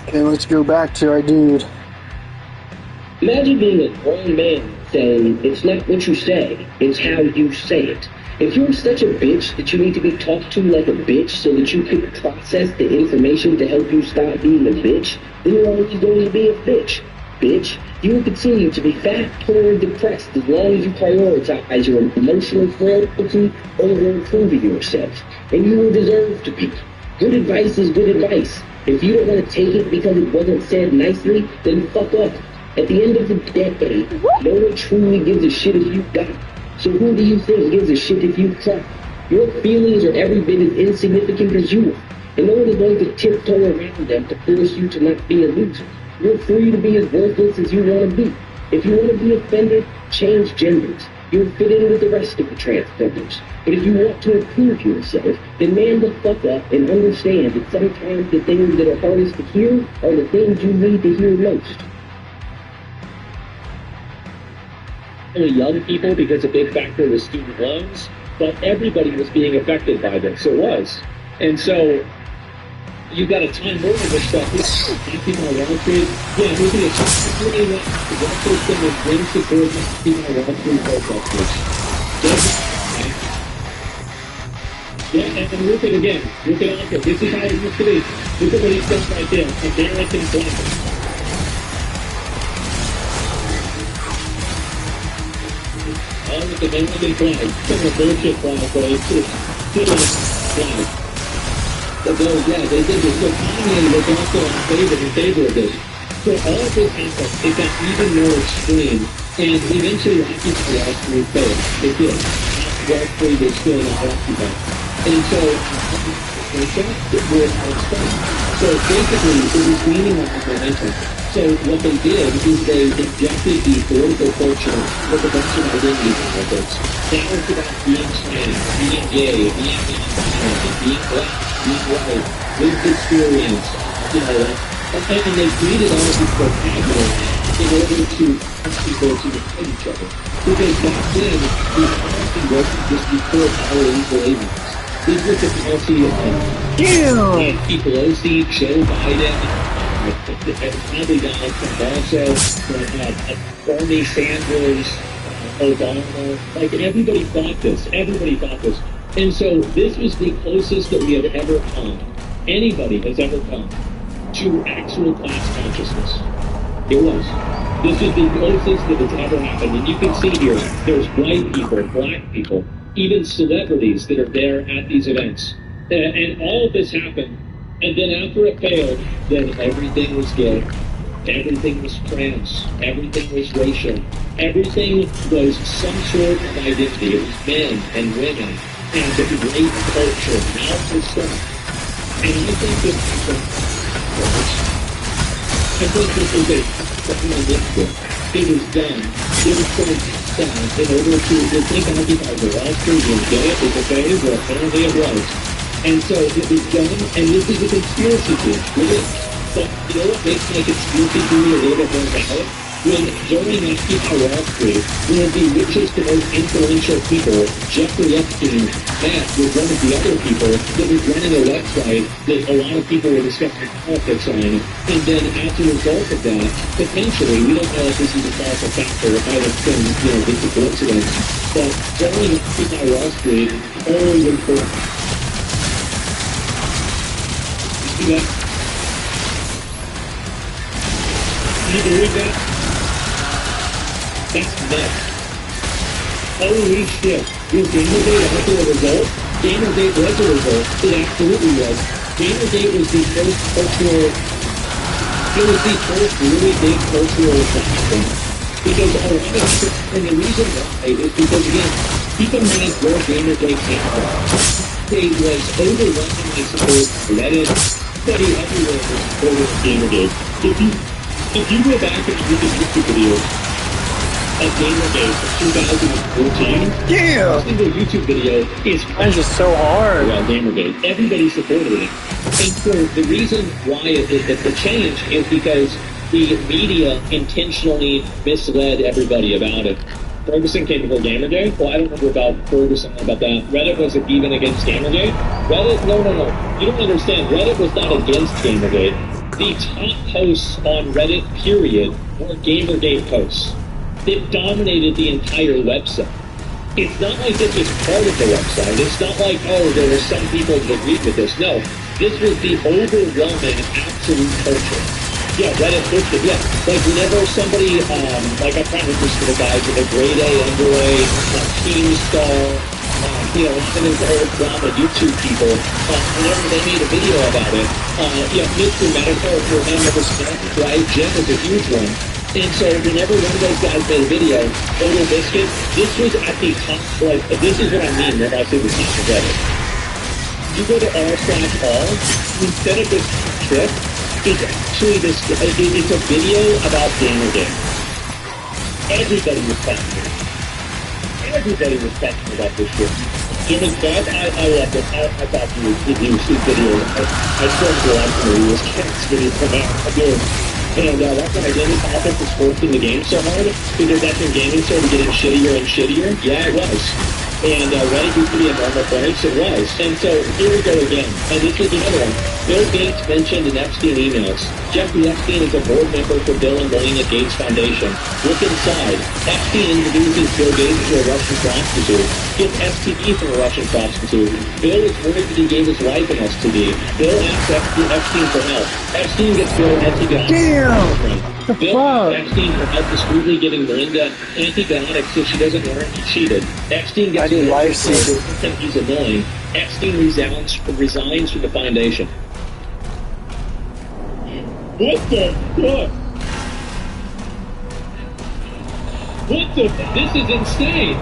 Okay, let's go back to our dude. Imagine being a grown man saying, it's not what you say, it's how you say it. If you're such a bitch that you need to be talked to like a bitch so that you can process the information to help you stop being a bitch, then you're always going to be a bitch. Bitch, you will continue to be fat, poor, and depressed as long as you prioritize your emotional frailty over improving yourself. And you will deserve to be. Good advice is good advice. If you don't want to take it because it wasn't said nicely, then fuck up. At the end of the decade, no one truly gives a shit if you die. So who do you think gives a shit if you cry? Your feelings are every bit as insignificant as you are, and no one is going to tiptoe around them to force you to not be a loser. You're free to be as worthless as you want to be. If you want to be offended, change genders. You'll fit in with the rest of the transgenders. But if you want to improve yourself, then man the fuck up and understand that sometimes the things that are hardest to hear are the things you need to hear most. Young people, because a big factor was student loans, but everybody was being affected by this. It was. And so you've got a ton more of this stuff. People on Wall Street, yeah, who's going to talk to Wall Street's going to bring support to people on Wall Street protesters. Yeah, and look at again. Look at Alka. This is how it used to be. Look at what he says right there. American flag. All with the American flag. Some of the bullshit flag, but it's still a flag. Yeah, they did this. So Kanye was also in favor of this. So all of this happened. It got even more extreme. And eventually Wall Street failed. It did. Wall Street is still not occupied. And so So basically, it was meaning like momentum. So what they did is they injected the political culture with a bunch of identity politics. Now it's about being trans, being gay, being black, being white, lived experience, and they created all of this vocabulary in order to ask people to defend each other. Because back then, the policy wasn't just before our legal aliens. This was the policy of Nancy Pelosi, Joe Biden, probably Donald Trump also, Bernie Sanders, Obama. Like, everybody thought this. Everybody thought this. And so this was the closest that we have ever come, anybody has ever come, to actual class consciousness. It was. This is the closest that it's ever happened. And you can see here, there's white people, black people, even celebrities that are there at these events. And all of this happened. And then after it failed, then everything was gay. Everything was trans. Everything was racial. Everything was some sort of identity. It was men and women and the great culture and all this stuff. And I think this was a it was done. It was done. staff in order to think occupy the Wall Street and get it is okay, but apparently it was. And so it was done, and this is a conspiracy theory, really. But you know what makes my conspiracy theory a little bit more valid? When during Occupy Wall Street, one of the richest and most influential people, Jeffrey Epstein, Matt, was one of the other people that was running a website that a lot of people were discussing politics on. And then as a result of that, potentially, we don't know if this is a causal factor, if I have been, it's a coincidence, but during Occupy Wall Street, all were you see that? Can you believe that? That's nuts. Holy shit. Was Gamergate also a result? Gamergate was a result. It absolutely was. Gamergate was the first cultural... It was the first really big cultural flashpoint. Because a lot of... And the reason why is because, again, keep in mind where Gamergate came from. It was overwhelmingly supported Reddit. Everybody everywhere was supported Gamergate. If you go back and look at YouTube videos, of Gamergate from 2014. Yeah! Every single YouTube video is That's just so hard. around Gamergate. Everybody supported it. And so the reason why the change is because the media intentionally misled everybody about it. Ferguson came before Gamergate? Well, I don't remember about Ferguson, about that. Reddit was even against Gamergate? Reddit? No. You don't understand. Reddit was not against Gamergate. The top posts on Reddit, period, were Gamergate posts. It dominated the entire website. It's not like this was part of the website. It's not like, oh, there were some people that agreed with this. No, this was the overwhelming absolute culture. Yeah, Reddit pushed it, yeah. Like whenever somebody, like I'm trying to listen to the guys with a grade A underway, Keemstar, some of these old drama YouTube people, whenever they made a video about it, Mr. Medical, for example, right, Jim was a huge one. And so whenever one of those guys made a video, Total Biscuit, this was at the top, like, this is what I mean when I say the top of Reddit. You go to r/all, instead of this trip, it's actually this, it's a video about Gamergate. Everybody was passionate. Everybody was passionate about this shit. Jimmy Scott, I loved it. I thought he was video. I still feel like he was Kent's video from out. I do. And that's when I didn't topic was forcing the game so hard, because that's when gaming started getting shittier and shittier. Yeah, it was. And Reddit used to be a normal place. It was. And so here we go again. And this is another one. Bill Gates mentioned in Epstein emails. Jeffrey Epstein is a board member for Bill and Melinda Gates Foundation. Look inside. Epstein introduces Bill Gates to a Russian prostitute. Gets STD from a Russian prostitute. Bill is worried that he gave his wife an STD. Bill asks Epstein for help. Epstein gets Bill antibiotics. Damn! The Bill fuck? asks Epstein for help discreetly getting Melinda antibiotics so she doesn't learn he cheated. Epstein gets I need life saving. think he's annoying. Epstein resigns from the foundation. What the fuck? What the? This is insane.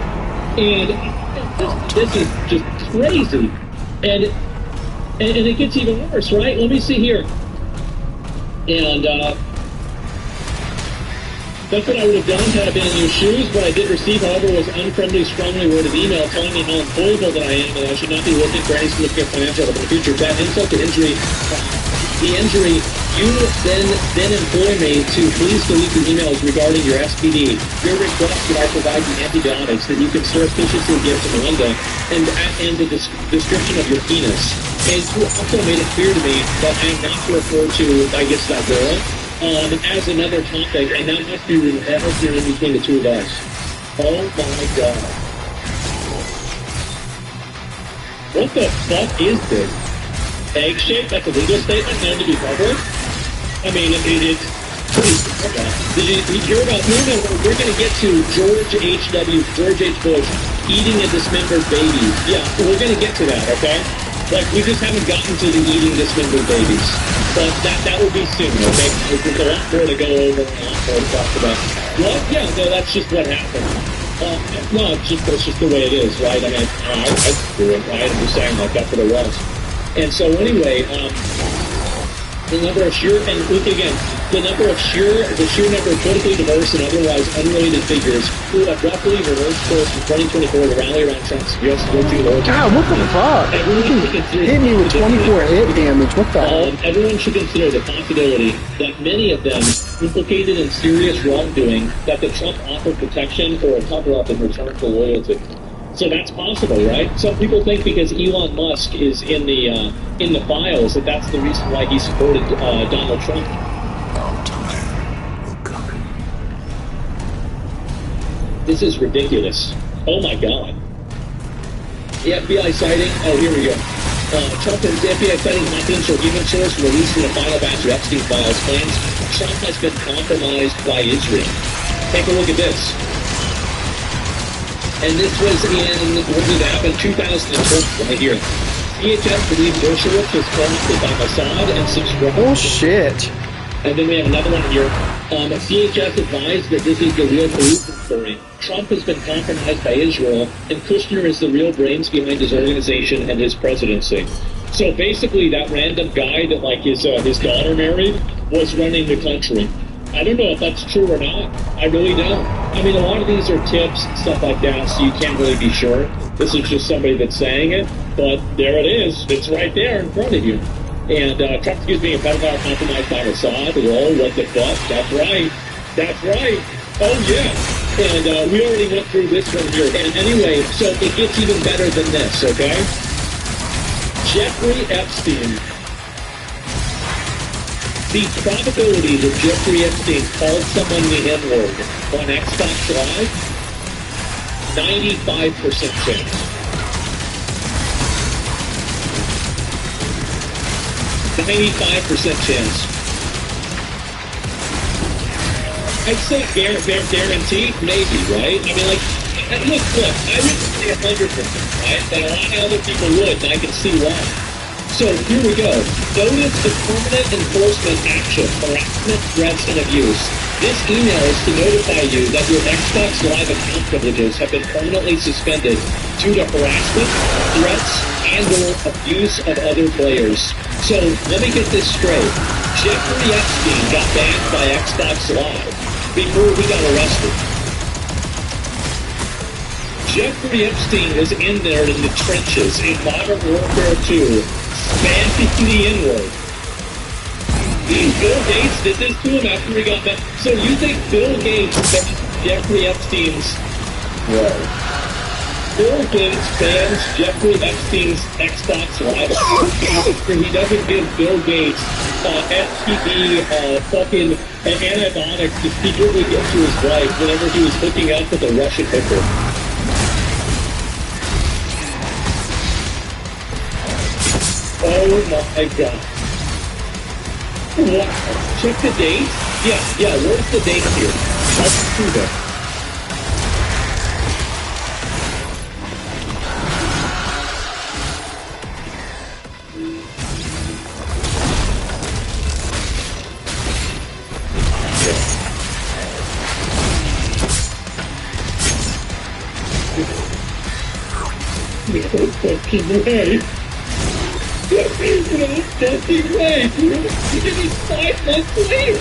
And this is just crazy. And it gets even worse, right? Let me see here. And that's what I would have done had I been in your shoes. What I did receive, however, was unfriendly, strongly worded email telling me how employable that I am and I should not be looking for any significant financial help in the future. Bad insult to injury. The injury, you then employ me to please delete the emails regarding your SPD. Your request that I provide you antibiotics that you can surreptitiously give to Melinda and the description of your penis. And you also made it clear to me that I am not to refer to, I guess, that girl. As another topic, and that must be the in between the two of us. Oh my god. What the fuck is this? Egg shape? That's a legal statement known to be public? I mean, it's pretty... Did you hear about... No, we're going to get to George H. Bush eating a dismembered baby. Yeah, we're going to get to that, okay? Like, we just haven't gotten to the eating dismembered babies. But that will be soon, okay? There's a lot more to go over and a lot more to talk about. Well, yeah, no, that's just what happened. No, it's just the way it is, right? I mean, I do it, right? I'm just saying, like, that's what it was. And so anyway, another sure, and look again, the sheer number of politically diverse and otherwise unrelated figures who have roughly reversed course from 2024 to rally around Trump's U.S. virtue Lord. God, what the fuck? Everyone should consider Hit me with 24 hit damage. What the hell? everyone should consider the possibility that many of them implicated in serious wrongdoing that the Trump offered protection or a cover-up in return for loyalty. So that's possible, right? Some people think because Elon Musk is in the files that that's the reason why he supported Donald Trump. Our time will come. This is ridiculous. Oh my God. The FBI citing. Oh, here we go. Trump and the FBI citing confidential human source releasing the final batch of Epstein files claims Trump has been compromised by Israel. Take a look at this. And this was in, when did it happen? 2012, right here. DHS believes Dershowitz was corrupted by Mossad and subscribed. Oh shit. And then we have another one here. CHS advised that this is the real Peruvian story. Trump has been compromised by Israel, and Kushner is the real brains behind his organization and his presidency. So basically, that random guy that like his daughter married was running the country. I don't know if that's true or not. I really don't. I mean, a lot of these are tips and stuff like that, so you can't really be sure. This is just somebody that's saying it, but there it is. It's right there in front of you. And Trump accused being a pedophile compromised by Mossad. Whoa, what the fuck? That's right. That's right. Oh, yeah. And we already went through this one here. And anyway, so it gets even better than this, okay? Jeffrey Epstein. The probability that Jeffrey Epstein called someone the N-word on Xbox Live, 95% chance. 95% chance. I'd say guaranteed, maybe, right? I mean, like, look, I wouldn't say 100%, right? But a lot of other people would, and I can see why. So here we go. Notice the permanent enforcement action, harassment, threats, and abuse. This email is to notify you that your Xbox Live account privileges have been permanently suspended due to harassment, threats, and/or abuse of other players. So let me get this straight. Jeffrey Epstein got banned by Xbox Live before he got arrested. Jeffrey Epstein was in there in the trenches in Modern Warfare 2, spamming the N-word. Bill Gates did this to him after he got back. So you think Bill Gates banned Jeffrey Epstein's... Whoa. Bill Gates bans Jeffrey Epstein's Xbox Live. He doesn't give Bill Gates STD fucking antibiotics to secretly get to his wife whenever he was hooking up with a Russian hooker. Oh my God. Wow. Check the date. Yeah, where's the date here? Let's do that. No fucking way. No fucking way, dude. You did it 5 months later.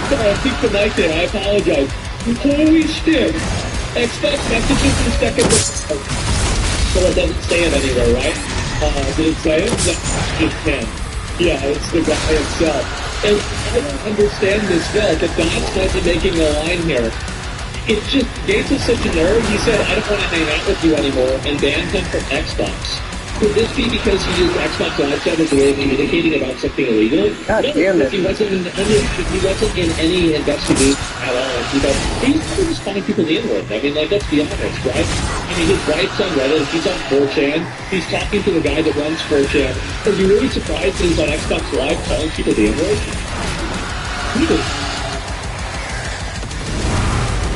Sorry, I think the mic there. I apologize. Holy shit. Xbox messages in second. So it doesn't say it anywhere, right? Did it say it? No, it can. Yeah, it's the guy himself. And I don't understand this though. The God's wasn't making a line here. It's just, Gates is such a nerd, he said, I don't want to hang out with you anymore, and banned him from Xbox. Could this be because he used Xbox Live Chat as a way of communicating about something illegal? God damn it. He wasn't in any investigation at all. He's just calling people the N-word. I mean, like, let's be honest, right? I mean, his wife's on Reddit, he's on 4chan, he's talking to the guy that runs 4chan. Are you really surprised that he's on Xbox Live calling people the N-word? Really?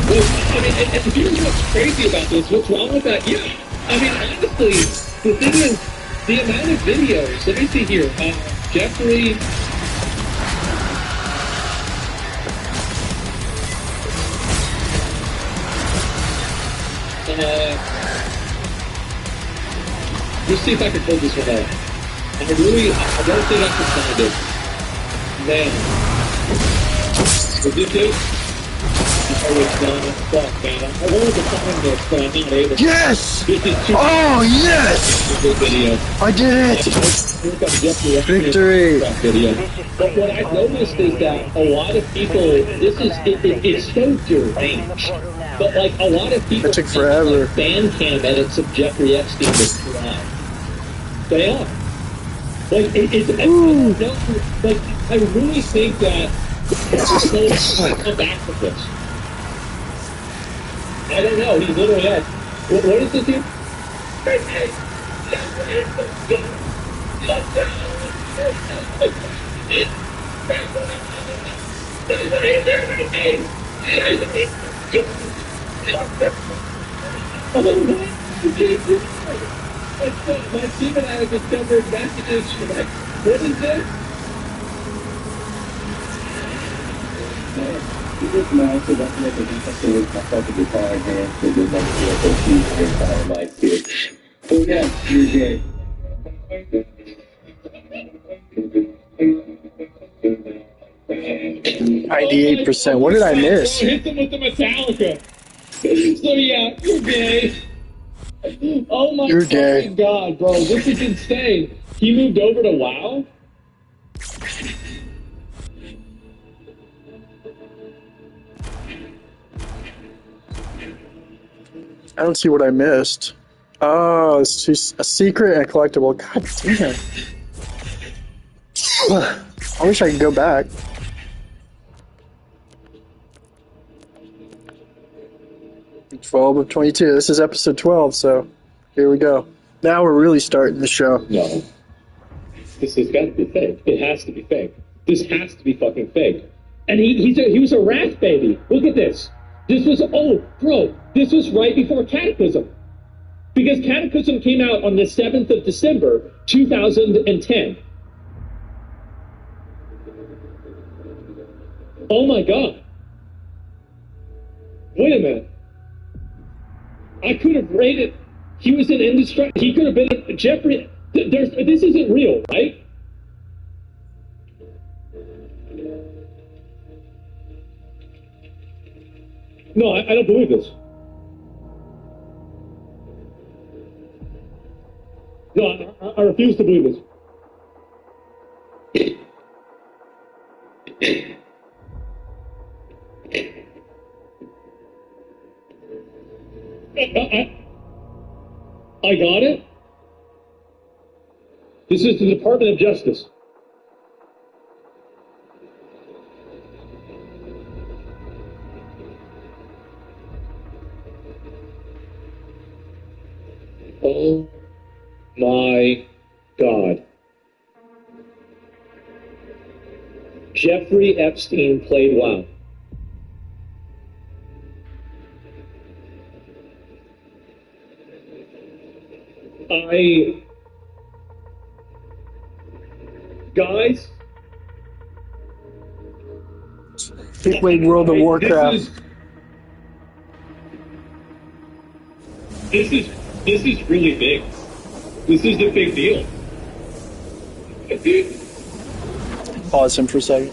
Well, I mean, and here's what's crazy about this. What's wrong with that? Yeah. I mean, honestly, the thing is, the amount of videos. Let me see here. Jeffrey. Let's see if I can pull this one out. I don't think I can find it. Man. Is this it? Oh, it's not. Fuck, man. I wanted to find this, but I'm not able to. Yes! This is too Oh, yes! good video. I did it! Look up Jeffrey Epstein Victory! video. But what I've noticed is that a lot of people, it's so deranged. But like a lot of people That took forever. like Bandcamp edits of Jeffrey Epstein was live. They are. Like like I really think that they'll come back from this. I don't know. He's literally at. What is this here? My team and I have discovered messages from like, what is this? This nice to document the details of myself to be far here, so there's like a huge entire life here. So yeah, you're gay. 98%. What did I miss? Hit them with the Metallica. So yeah, you're gay. Oh my You're gay. God, bro, this is insane. He moved over to WoW? I don't see what I missed. Oh, it's just a secret and a collectible. God damn. I wish I could go back. "12 of 22. This is episode 12, so here we go. Now we're really starting the show. No. This has got to be fake. It has to be fake. This has to be fucking fake. And he was a rat baby. Look at this. This was, this was right before Cataclysm. Because Cataclysm came out on the 7th of December, 2010. Oh my God. Wait a minute. I could have rated, he was an indestructible, he could have been, Jeffrey, this isn't real, right? No, I don't believe this. No, I refuse to believe this. I got it. This is the Department of Justice. Oh my God. Jeffrey Epstein played WoW. Guys, He played World of Warcraft. This is really big. This is a big deal. Pause him for a second.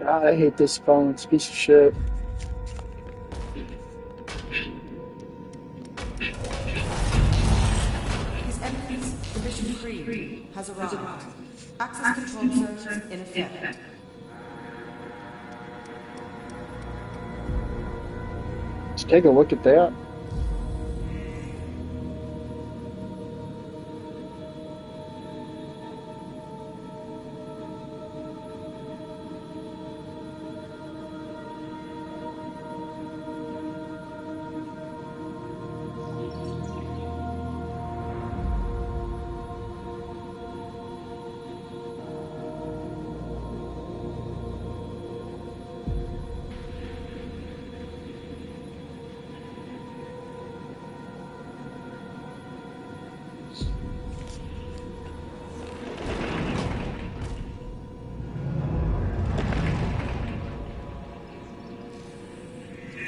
God, I hate this phone. It's a piece of shit. His Eminence, Division 3, has arrived. Access control zone in effect. Let's take a look at that.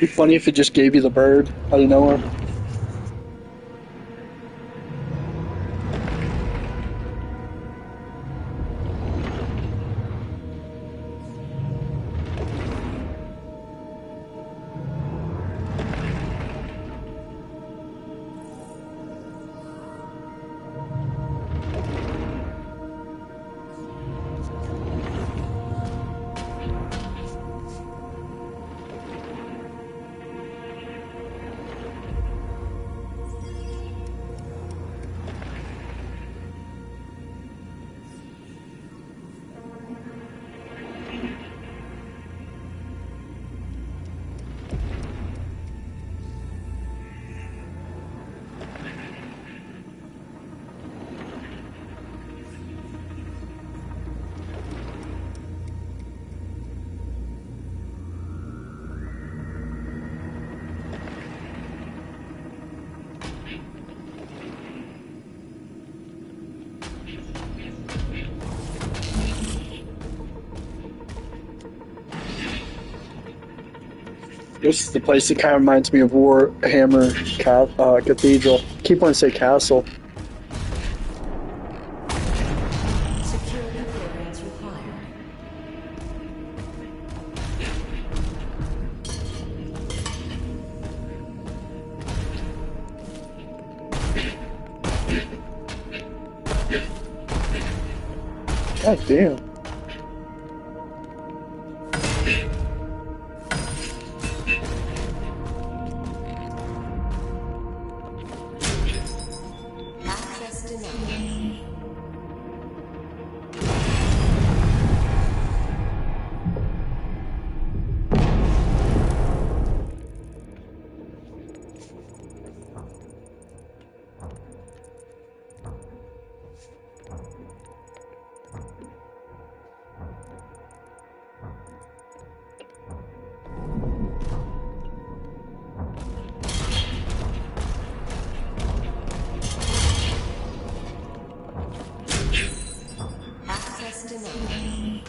be funny if it just gave you the bird out of nowhere. This is the place that kind of reminds me of Warhammer Cathedral. Keep on saying castle. Security clearance required. God damn. Access denied. Access denied.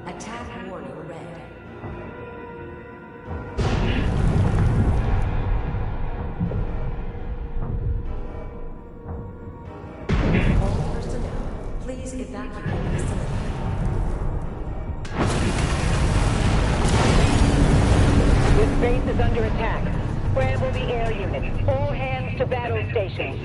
Attack warning red. All personnel, please evacuate the facility. This base is under attack. Scramble the air units. All hands to battle stations.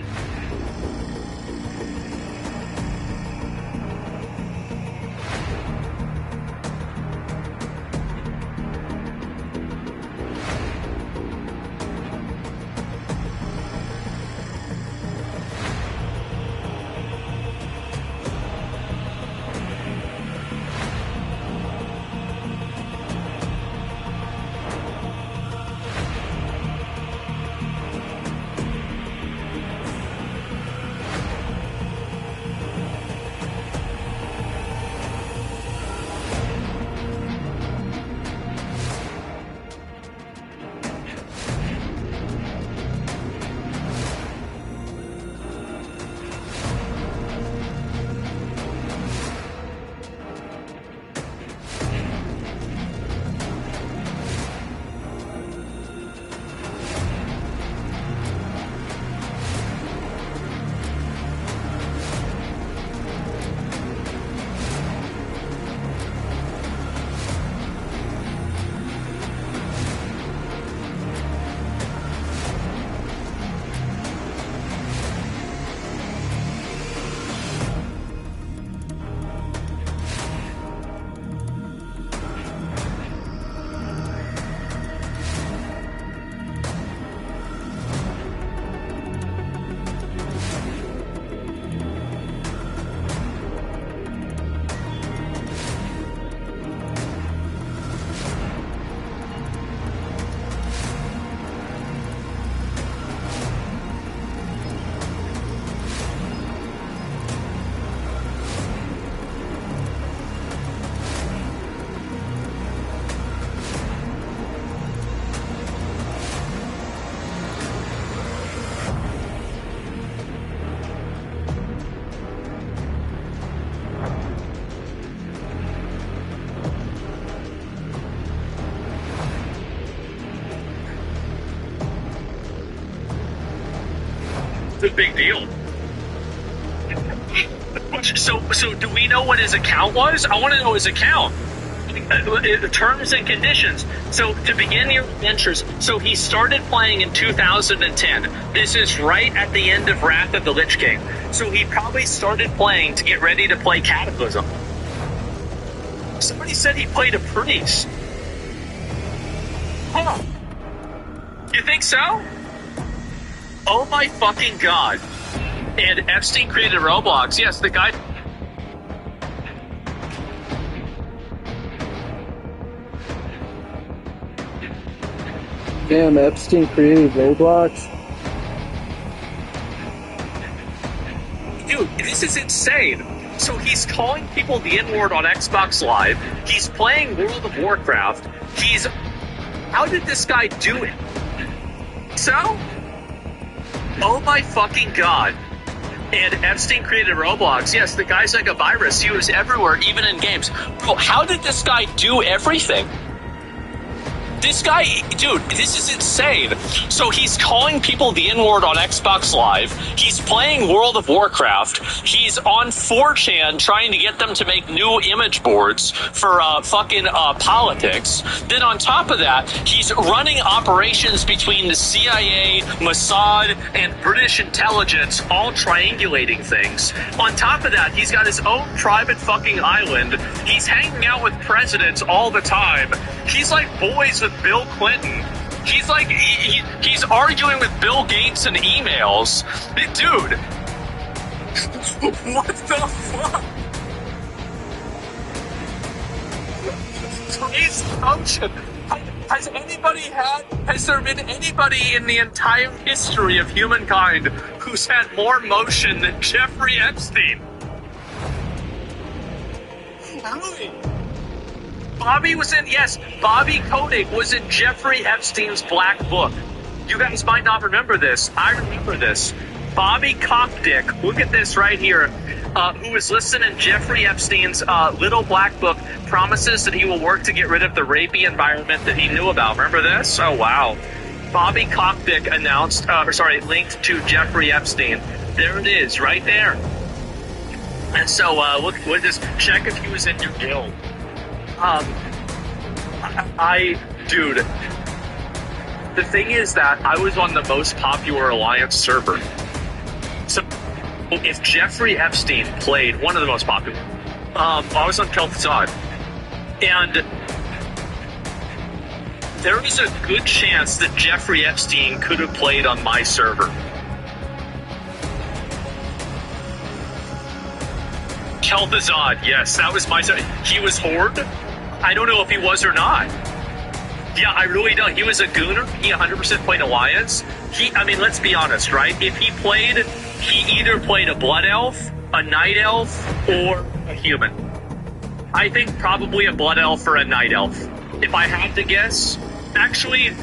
a big deal. So do we know what his account was? I want to know his account. The terms and conditions. So to begin your adventures, so he started playing in 2010. This is right at the end of Wrath of the Lich King. So he probably started playing to get ready to play Cataclysm. Somebody said he played a priest. Huh. You think so? Oh my fucking god. And Epstein created Roblox. Yes, the guy... Damn, Epstein created Roblox? Dude, this is insane. So he's calling people the N-word on Xbox Live. He's playing World of Warcraft. He's... How did this guy do it? So? Oh my fucking god. And Epstein created Roblox. Yes, the guy's like a virus. He was everywhere, even in games. Bro, how did this guy do everything? This guy, dude, this is insane. So he's calling people the N-word on Xbox Live. He's playing World of Warcraft. He's on 4chan trying to get them to make new image boards for fucking politics. Then on top of that, he's running operations between the CIA, Mossad, and British intelligence, all triangulating things. On top of that, he's got his own private fucking island. He's hanging out with presidents all the time. He's like boys with Bill Clinton. He's like, he's arguing with Bill Gates in emails. Dude, what the fuck? Please, function. Has there been anybody in the entire history of humankind who's had more motion than Jeffrey Epstein? Really? Bobby Kotick was in Jeffrey Epstein's Black Book. You guys might not remember this. I remember this. Bobby Kotick, look at this right here, who was listed in Jeffrey Epstein's Little Black Book, promises that he will work to get rid of the rapey environment that he knew about. Remember this? Oh, wow. Bobby Kotick announced, linked to Jeffrey Epstein. There it is, right there. And so, look, we'll just check if he was in your guild. Dude, the thing is that I was on the most popular Alliance server. So, if Jeffrey Epstein played one of the most popular, I was on Kel'Thuzad, and there is a good chance that Jeffrey Epstein could have played on my server. Kel'Thuzad, yes, that was my server. He was Horde. I don't know if he was or not. Yeah, I really don't. He was a gooner. He 100% played Alliance. Let's be honest, right? If he played, he either played a Blood Elf, a Night Elf, or a human. I think probably a Blood Elf or a Night Elf. If I had to guess, actually,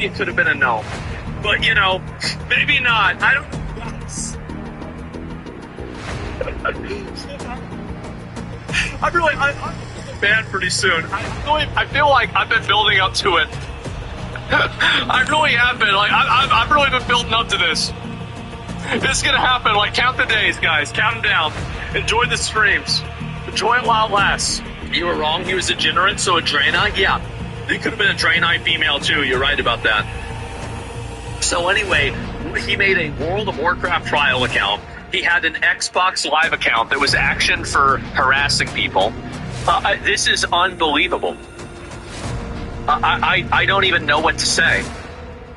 it could have been a gnome. But, maybe not. I don't know. I'm banned pretty soon. I feel like I've been building up to it. I really have been. I've really been building up to this. This is gonna happen. Count the days, guys. Count them down. Enjoy the streams. Enjoy it while it lasts. You were wrong. He was a degenerate, so a Draenei? Yeah. He could have been a Draenei female, too. You're right about that. So anyway, he made a World of Warcraft trial account. He had an Xbox Live account that was actioned for harassing people. This is unbelievable. I don't even know what to say.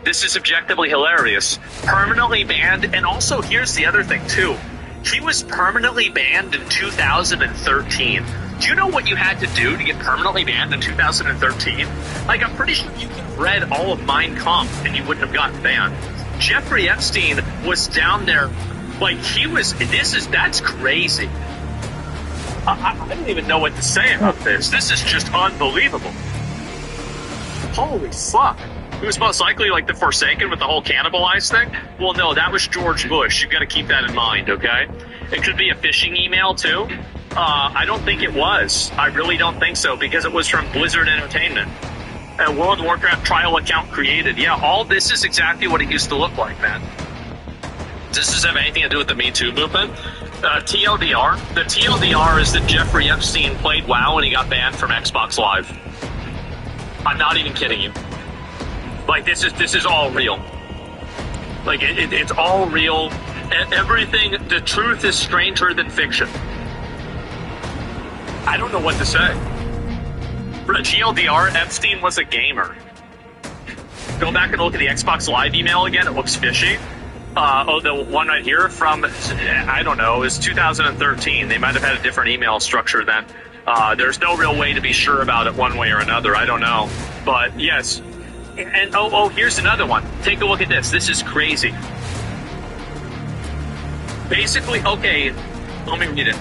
This is objectively hilarious. Permanently banned, and also here's the other thing too. He was permanently banned in 2013. Do you know what you had to do to get permanently banned in 2013? I'm pretty sure you could have read all of Mein Kampf and you wouldn't have gotten banned. Jeffrey Epstein was down there. That's crazy. I don't even know what to say about this. This is just unbelievable. Holy fuck. Who's most likely the Forsaken with the whole cannibalized thing? Well, no, that was George Bush. You gotta keep that in mind, okay? It could be a phishing email, too. I don't think it was. I really don't think so, because it was from Blizzard Entertainment. A World of Warcraft trial account created. Yeah, all this is exactly what it used to look like, man. Does this have anything to do with the Me Too movement? TLDR. The TLDR is that Jeffrey Epstein played WoW and he got banned from Xbox Live. I'm not even kidding you. Like, this is all real. Like, it's all real. Everything, the truth is stranger than fiction. I don't know what to say. For TLDR, Epstein was a gamer. Go back and look at the Xbox Live email again. It looks fishy. The one right here from, I don't know, is 2013. They might have had a different email structure then. There's no real way to be sure about it one way or another. I don't know. But yes. And here's another one. Take a look at this. This is crazy. Basically, okay, let me read it.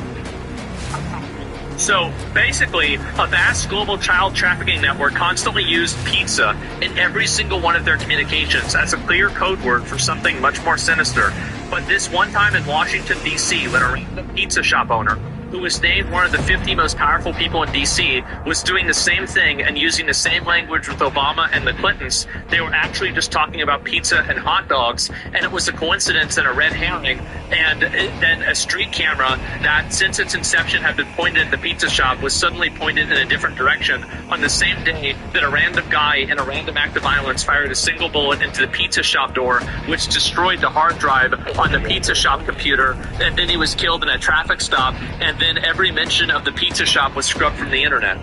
So basically, a vast global child trafficking network constantly used pizza in every single one of their communications as a clear code word for something much more sinister. But this one time in Washington, D.C., when a random pizza shop owner, who was named one of the 50 most powerful people in D.C., was doing the same thing and using the same language with Obama and the Clintons, they were actually just talking about pizza and hot dogs, and it was a coincidence and a red herring, and then a street camera that, since its inception, had been pointed at the pizza shop was suddenly pointed in a different direction on the same day that a random guy in a random act of violence fired a single bullet into the pizza shop door, which destroyed the hard drive on the pizza shop computer, and then he was killed in a traffic stop, and then every mention of the pizza shop was scrubbed from the internet.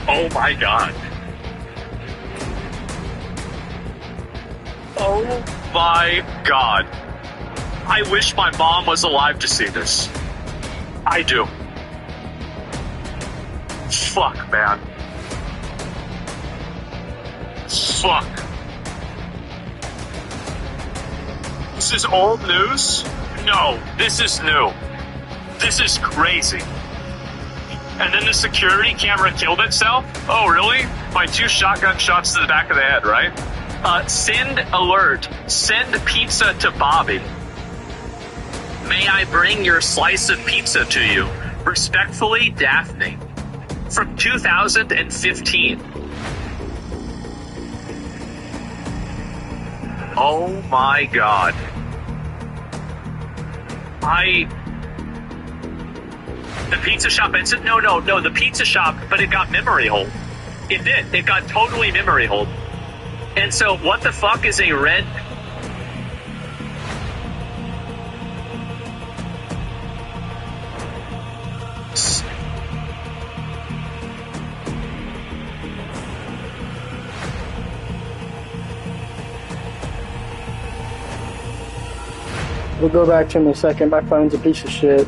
Oh my god. Oh my god. I wish my mom was alive to see this. I do. Fuck, man. Fuck. This is old news? No, this is new. This is crazy. And then the security camera killed itself? Oh, really? By 2 shotgun shots to the back of the head, right? Send alert. Send pizza to Bobby. May I bring your slice of pizza to you? Respectfully, Daphne. From 2015. Oh my god. The pizza shop incident? No, the pizza shop, but it got memory hold. It did. It got totally memory hold. And so, what the fuck is a red... We'll go back to him in a second. My phone's a piece of shit.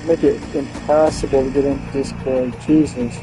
Make it impossible to get into Discord. Jesus.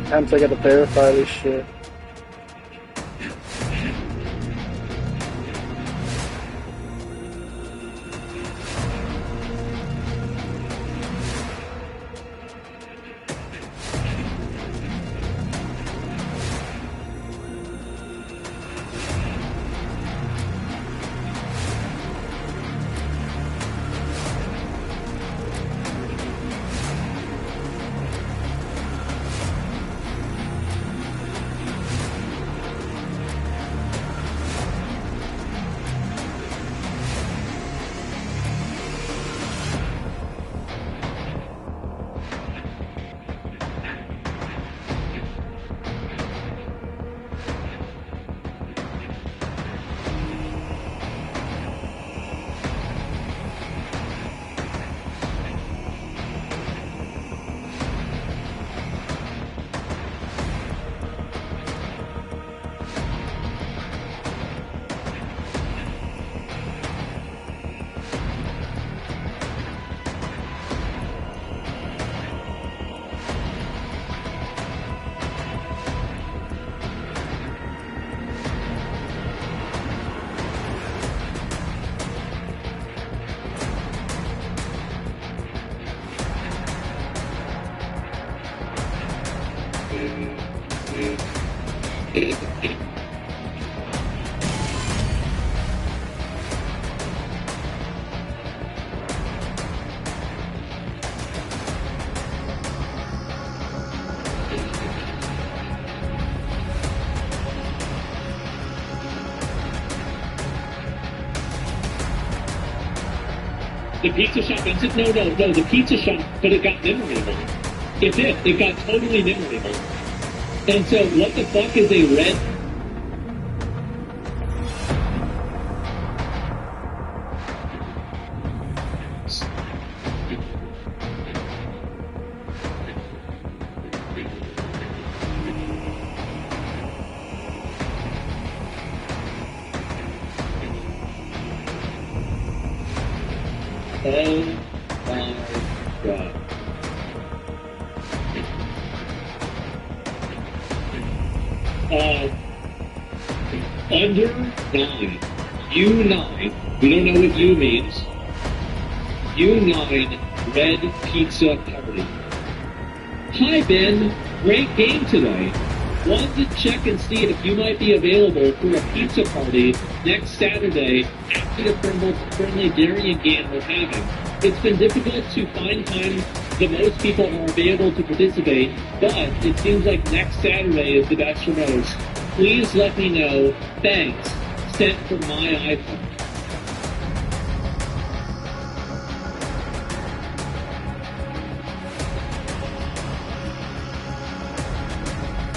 Times I gotta verify this shit. The pizza shop incident? No, the pizza shop, but it got memory hold. It did. It got totally memory hold. And so, what the fuck is a red? Oh my god. Under 9. U9. We don't know what U means. U9 Red Pizza Party. Hi Ben, great game today. Wanted to check and see if you might be available for a pizza party next Saturday after the friendly Darien game we're having. It's been difficult to find time that most people are available to participate, but it seems like next Saturday is the best for most. Please let me know. Thanks. Sent from my iPhone.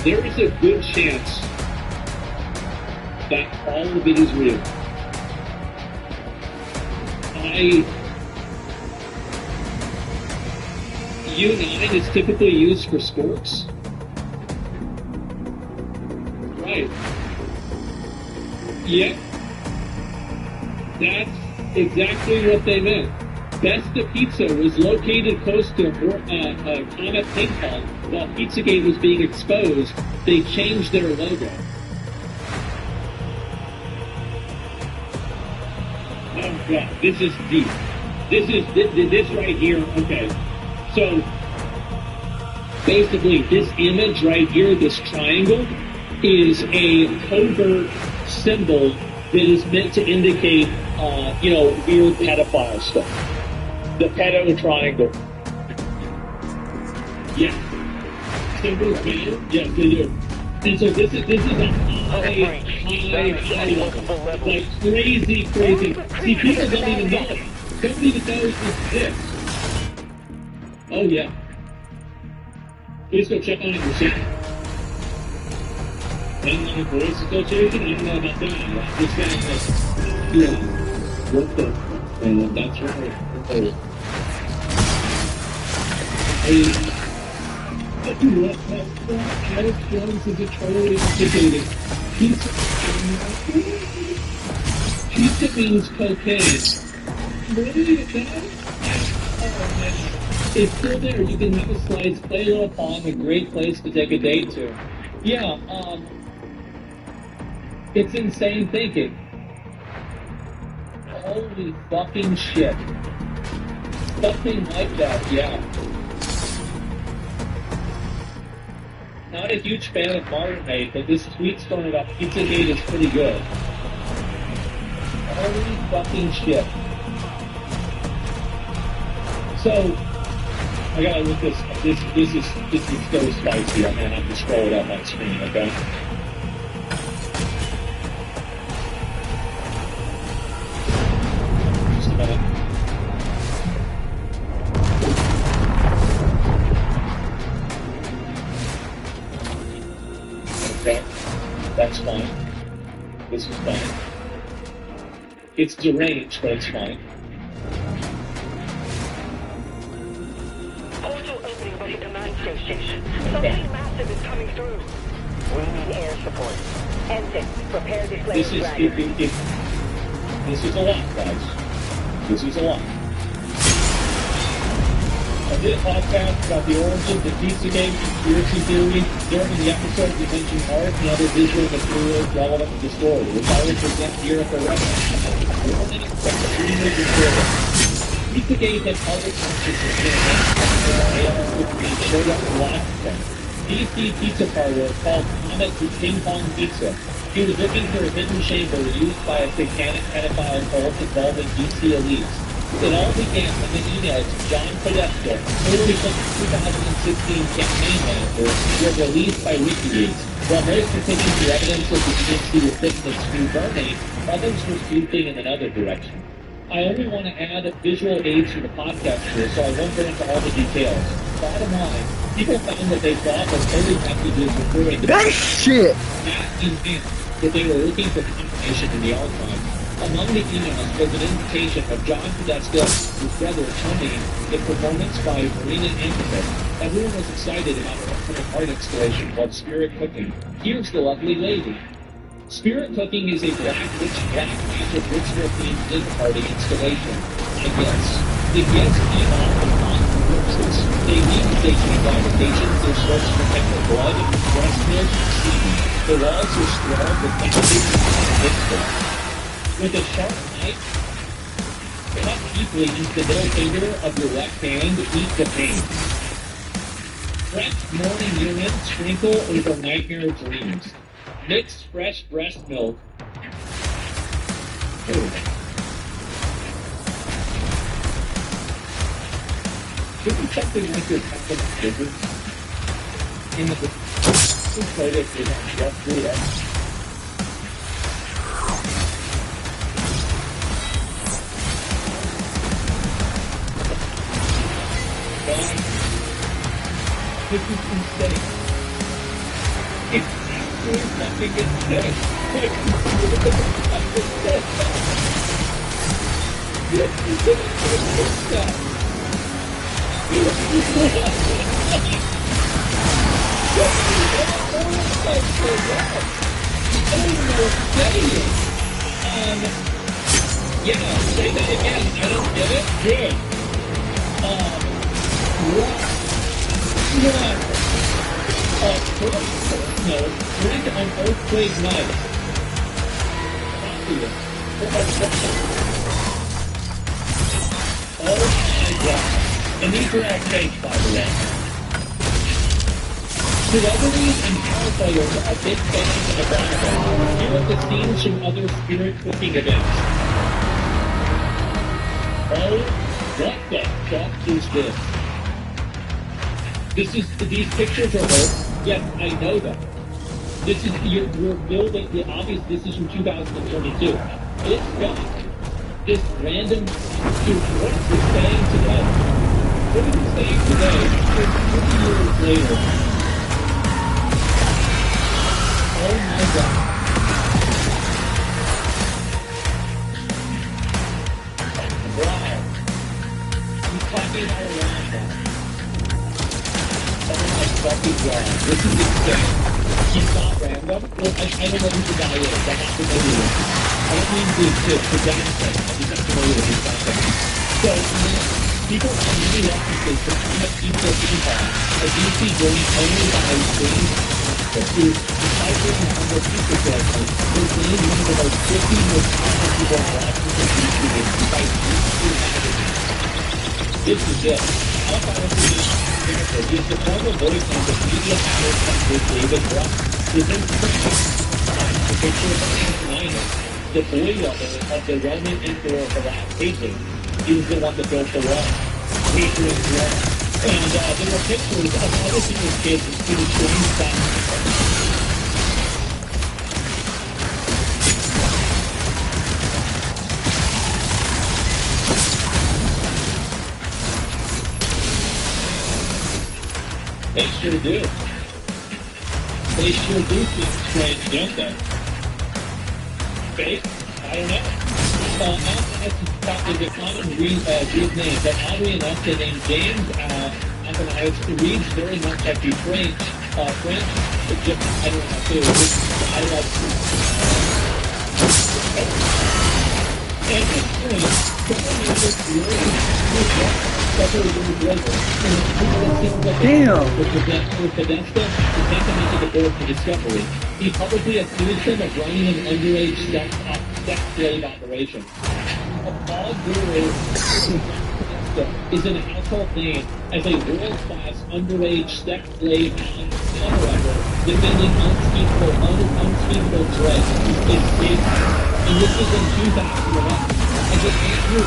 There is a good chance that all of it is real. U9 is typically used for sports. Right. Yep. That's exactly what they meant. Besta Pizza was located close to Comet Ping Pong. While Pizzagate was being exposed, they changed their logo. Oh god, this is deep. This right here, okay. So, basically, this image right here, this triangle, is a covert symbol that is meant to indicate, weird pedophile stuff. The pedo triangle. Yeah. Symbols, man? Yes, they do. And so this is a high level. Like crazy. See, people don't even know it. Don't even know this exists. Oh, yeah. Please go check on it yourself. And my voice is still changing? I don't know about that. This guy's like, yeah. What the? And that's right. Okay. Alex Jones is a totally indicated. Pizza means cocaine. Really? It's still there. You can have a slice, play a little pong, a great place to take a date to. Yeah, it's insane thinking. Holy fucking shit. Something like that, yeah. Not a huge fan of Modern Mate, but this tweet story about Pizzagate is pretty good. Holy fucking shit. So, I gotta look this is so spicy. I'm gonna have to scroll it up on screen, okay? Just a minute. Okay, that's fine. This is fine. It's deranged, but it's fine. Command station. Something massive is coming through. We need air support. Ensign, prepare the This is a lot, guys. This is a lot. I did a podcast about the origins of Pizzagate conspiracy theory. During the episode, we mentioned art and other visual materials relevant to the story, which I will present here at the reference. Pizzagate had other functions which showed up in Washington. DC Pizza Parlor called Comet Ping Pong Pizza. He was looking for a hidden chamber used by a satanic pedophile cult involving DC elites. It all began with an email to John Podesta, early 2016 campaign manager, was released by WikiLeaks. While most continued the evidence of the DNC was thinking of Stu Burney, others were sweeping in another direction. I only want to add visual aids to the podcast here, so I won't go into all the details. Bottom line, people found that they thought that early messages referring to That shit! that they were looking for information in the archive. Among the emails was an invitation of John Podesta's brother Tony in performance by Marina Amethyst. Everyone was excited about an upcoming art installation called Spirit Cooking. Here's the lovely lady. Spirit Cooking is a black magic ritual themed dinner party installation. I guess. The guests came off the constant purposes. They need station invitations, their source to protect their blood, breast milk, and semen. The walls are scrawled with magic and with a sharp knife, cut deeply into the middle finger of your left hand, eat the pain. Fresh morning urine sprinkle over nightmare dreams. Mixed fresh breast milk. Ooh. Should be something like your company business. In the product is on just through that. This is insane. It's nothing insane. Yeah, say that again. I don't get it. Good. No, drink an earthquake night. Oh my god. And these are all fake, by the way. Celebrities and power players are big fans of the Bible. Here are the scenes from other spirit cooking events. Oh, what the fuck is this? These pictures are old. Yes, I know that. This is, you're building, this is from 2022. It's got this random, dude, what is it saying today? What is it saying today? 50 years later. Oh my god. Wow. He's talking about a lot now. Oh my fucking god. This is insane. He's not random. Well, I don't know who the guy is. I have to know who he is. I don't mean to downplay. I just have to know who his content is. So, people have many references to how much people impact a DC joint only by James who deciphering the number of people collection was named one of the most 50 most powerful people in Washington, D.C. despite this is it. Alpha he is the former voice of the media outlet with David Ruff. His inscription the picture of Linus, the boy of the Roman emperor of the last ages, is the one that built the wall. Hadrian's Wall. And there were pictures of other people's kids in strange spots. They sure do. They sure do seem strange, don't they? Fake? I don't know. Is a common Greek name, but oddly enough, the name James Athanaeus reads very much like the French, Egypt, I don't know, too. I don't know. And it's Damn. With Podesta, the second to the board for discovery, he publicly accused him of running an underage sex slave operation. Paul Guru is an household name as a world-class underage sex slave however, defending unspeakable dread. And this was in 2011. And just Andrew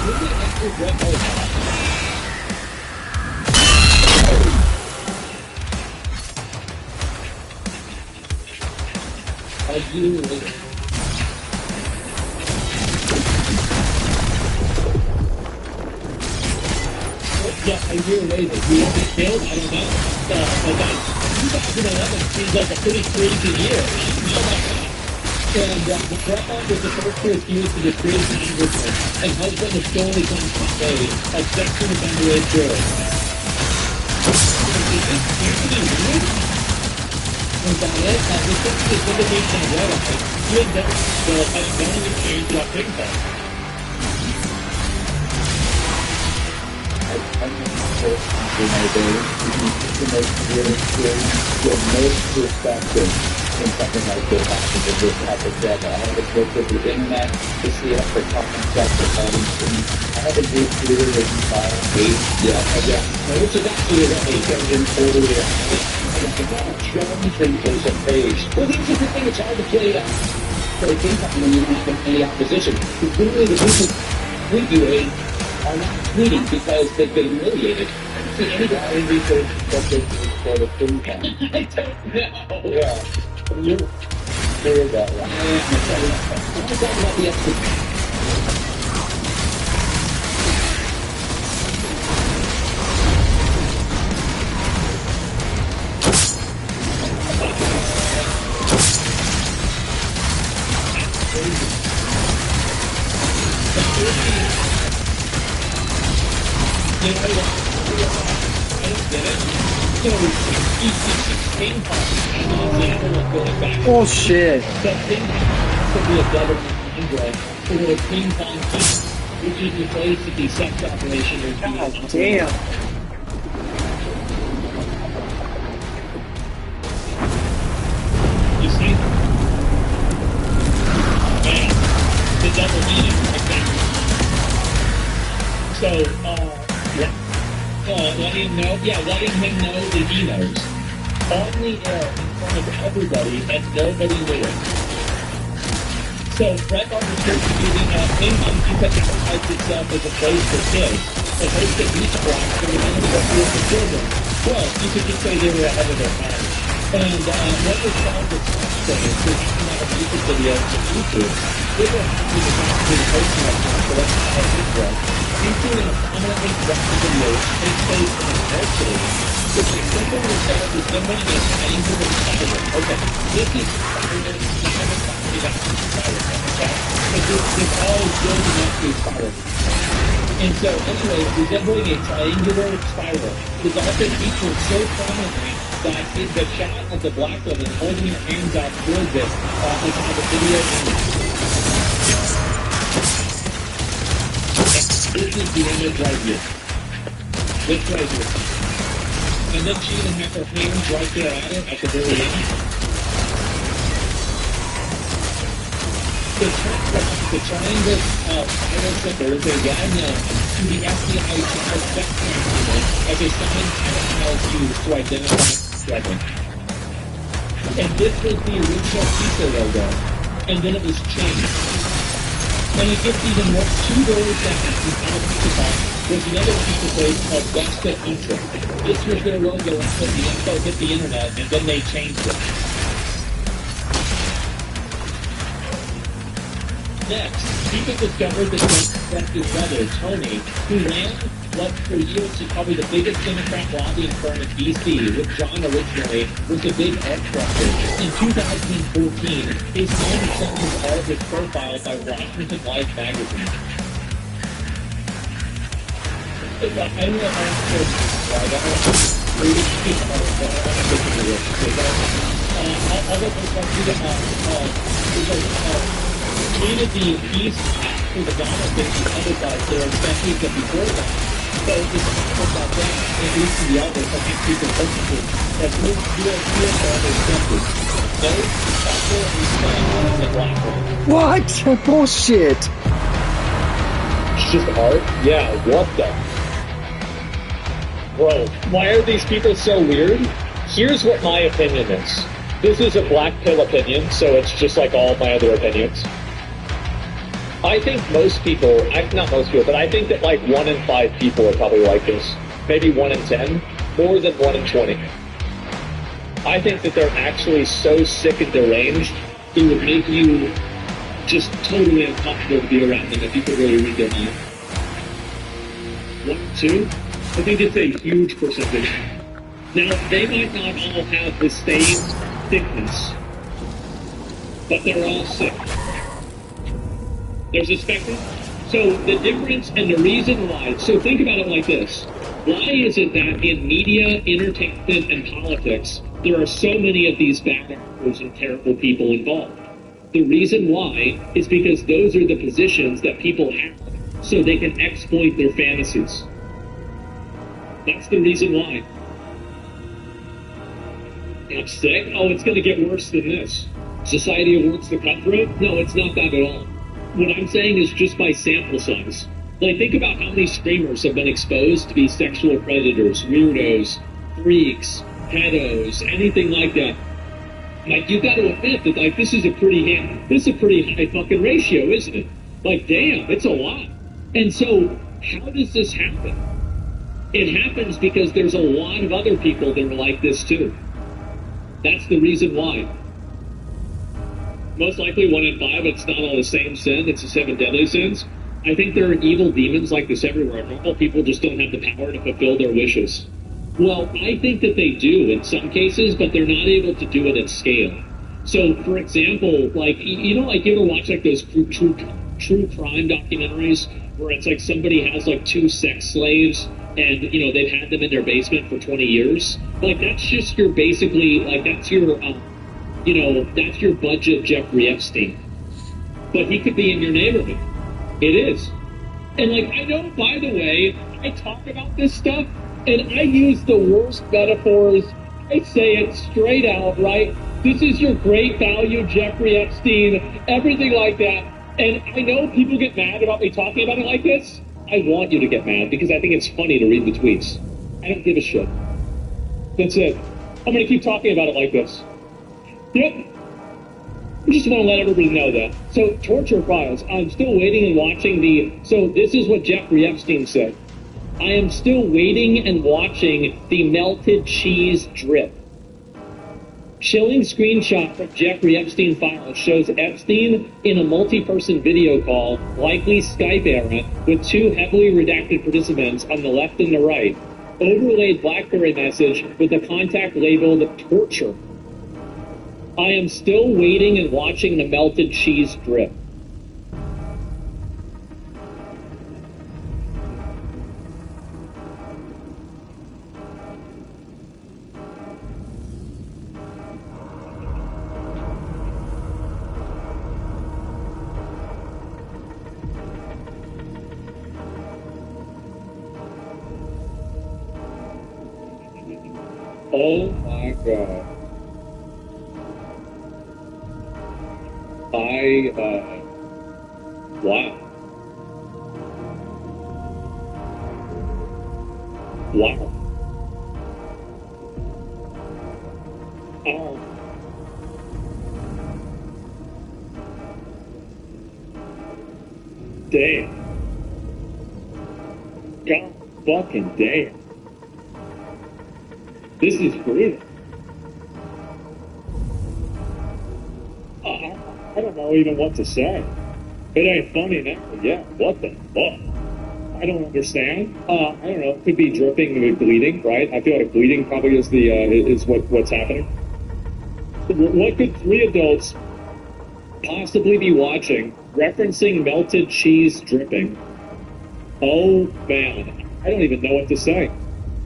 Brett Yeah, a year later, he was killed. I don't know. But that 2011 seems like a pretty crazy year. Oh my God. And the grandma was the first to refuse to decree congressman, and husband of Stormy Constantine, a sexual underage girl. Was that it? The sexual vindication of Red Eye, he had done even changed that ping pong. I'm not sure in my day, the most really good, the most perspective in something like this happens in this epic drama. I haven't looked at the internet to see if the common stuff is having things. I haven't looked through the entire page yet. Which is actually a Totally. There's a page. well, this is the thing, it's hard to play for a ping pong when you don't have any opposition. Because literally the people tweet you are not tweeting because they've been humiliated. I don't see any guy in research for the ping pong. I don't know. Yeah. You hear that, right? I'm talking about the episode. You know, I don't get it. So, ping pong as an example of going back. Oh shit. That ping pong could be a government contract for a ping pong team, which is the place that the sex operation is being. God damn. You see? Man, the double meaning right there. So, letting him know that he knows. On the air, in front of everybody, and nobody knew it. So, Brett on the church using ping pong because it advertised itself as a place for kids. A place that beach blocks for the men for children. Well, you could just say they were ahead of their time. And what was found with Snapchat, so you can have a music video on YouTube, they were happy to go to the posting account for that's how it was. Including a prominently directed video which takes place in an air station, which is simple to tell is somebody is trying to siren. Okay, this is siren, not a copy that's siren, okay? It's all building up to siren. And so, anyway, resembling a triangular spiral, is also featured so prominently that the shot of the black woman holding her hands out towards it is how the video ends. This is the image right here. This right here. And then she even has her hands right there at it at the very end. The triangle spiral symbol is a well-known to the FBI child sex trafficking as a sign pedophiles use to identify children. And this was the original pizza logo, and then it was changed. And it gets even more. 2 doors down from our pizza box was another pizza place called Western Pizza. This was their logo until the info hit the internet, and then they changed it. Next, people discovered that Trump's brother, Tony, who ran what for years is probably the biggest Democrat lobbying firm in D.C., with John originally, was a big art collector. In 2014, his name was sent as all of his profile by Washington Life magazine. I don't know how to read it, speak about it, but I don't know if I'll go created the piece for the Donald things and other guys that are especially that before that. So it's about that, at least to the others, I think people listen to that real accepted. No, software is playing the black one. What? Bullshit. It's just art? Yeah, what the? Bro, why are these people so weird? Here's what my opinion is. This is a black pill opinion, so it's just like all my other opinions. I think most people, not most people, but I think that like 1 in 5 people are probably like this. Maybe 1 in 10, more than 1 in 20. I think that they're actually so sick and deranged, it would make you just totally uncomfortable to be around them if you could really read their mind. 1, 2, I think it's a huge percentage. Now, they might not all have the same sickness, but they're all sick. There's a spectrum. So the difference and the reason why, so think about it like this. Why is it that in media, entertainment, and politics, there are so many of these bad actors and terrible people involved? The reason why is because those are the positions that people have so they can exploit their fantasies. That's the reason why. I'm sick? Oh, it's going to get worse than this. Society awards the cutthroat? No, it's not that at all. What I'm saying is just by sample size. Like, think about how many streamers have been exposed to be sexual predators, weirdos, freaks, pedos, anything like that. Like, you got to admit that, like, this is a pretty high fucking ratio, isn't it? Like, damn, it's a lot. And so, how does this happen? It happens because there's a lot of other people that are like this too. That's the reason why. Most likely 1 in 5, it's not all the same sin, it's the 7 deadly sins. I think there are evil demons like this everywhere. Normal people just don't have the power to fulfill their wishes. Well, I think that they do in some cases, but they're not able to do it at scale. So, for example, like, you know, like, you ever watch, like, those true crime documentaries where it's like somebody has, like, 2 sex slaves and, you know, they've had them in their basement for 20 years? Like, that's just your, basically, like, that's your, you know, that's your budget Jeffrey Epstein. But he could be in your neighborhood. It is. And, like, I know, by the way, I talk about this stuff, and I use the worst metaphors. I say it straight out, right? This is your great value Jeffrey Epstein, everything like that. And I know people get mad about me talking about it like this. I want you to get mad because I think it's funny to read the tweets. I don't give a shit. That's it. I'm going to keep talking about it like this. Yep. I just want to let everybody know that. So, torture files. I'm still waiting and watching so this is what Jeffrey Epstein said. I am still waiting and watching the melted cheese drip. Chilling screenshot from Jeffrey Epstein files shows Epstein in a multi-person video call, likely Skype era, with 2 heavily redacted participants on the left and the right. Overlaid BlackBerry message with a contact labeled torture. I am still waiting and watching the melted cheese drip. Oh my God. Wow. Wow. Damn. God fucking damn. This is brutal. I don't know even what to say. It ain't funny now. Yeah, what the fuck? I don't understand. I don't know. It could be dripping, maybe bleeding, right? I feel like bleeding probably is what's happening. What could 3 adults possibly be watching referencing melted cheese dripping? Oh man, I don't even know what to say.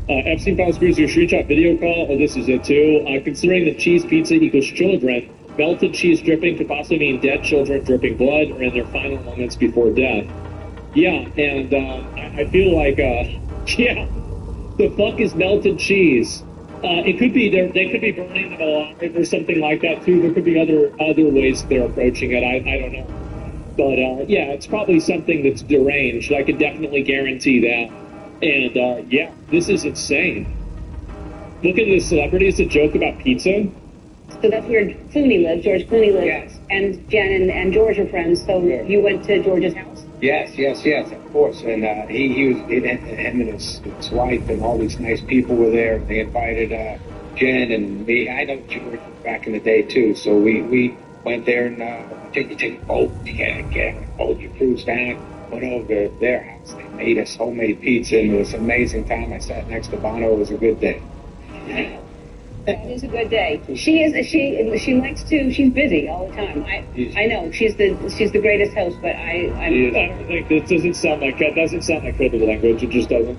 Epstein files agrees to your screenshot video call. Oh, this is it too. Considering that cheese pizza equals children, melted cheese dripping could possibly mean dead children dripping blood or in their final moments before death. Yeah, and I feel like, yeah, the fuck is melted cheese? It could be they could be burning them alive or something like that too. There could be other ways they're approaching it. I don't know, but yeah, it's probably something that's deranged. I can definitely guarantee that. And yeah, this is insane. Look at this celebrity. It's a joke about pizza. So that's where Clooney lives, George Clooney lives. Yes. And Jen and George are friends, so you went to George's house? Yes, of course. And him and his wife and all these nice people were there. They invited Jen and me. I know George back in the day too, so we went there and take a boat. You get a boat, you cruise down. went over to their house. They made us homemade pizza, and it was an amazing time. I sat next to Bono. It was a good day. That is a good day. She likes to. She's busy all the time. I know she's the greatest host, but I don't think this doesn't sound like credible language. It just doesn't.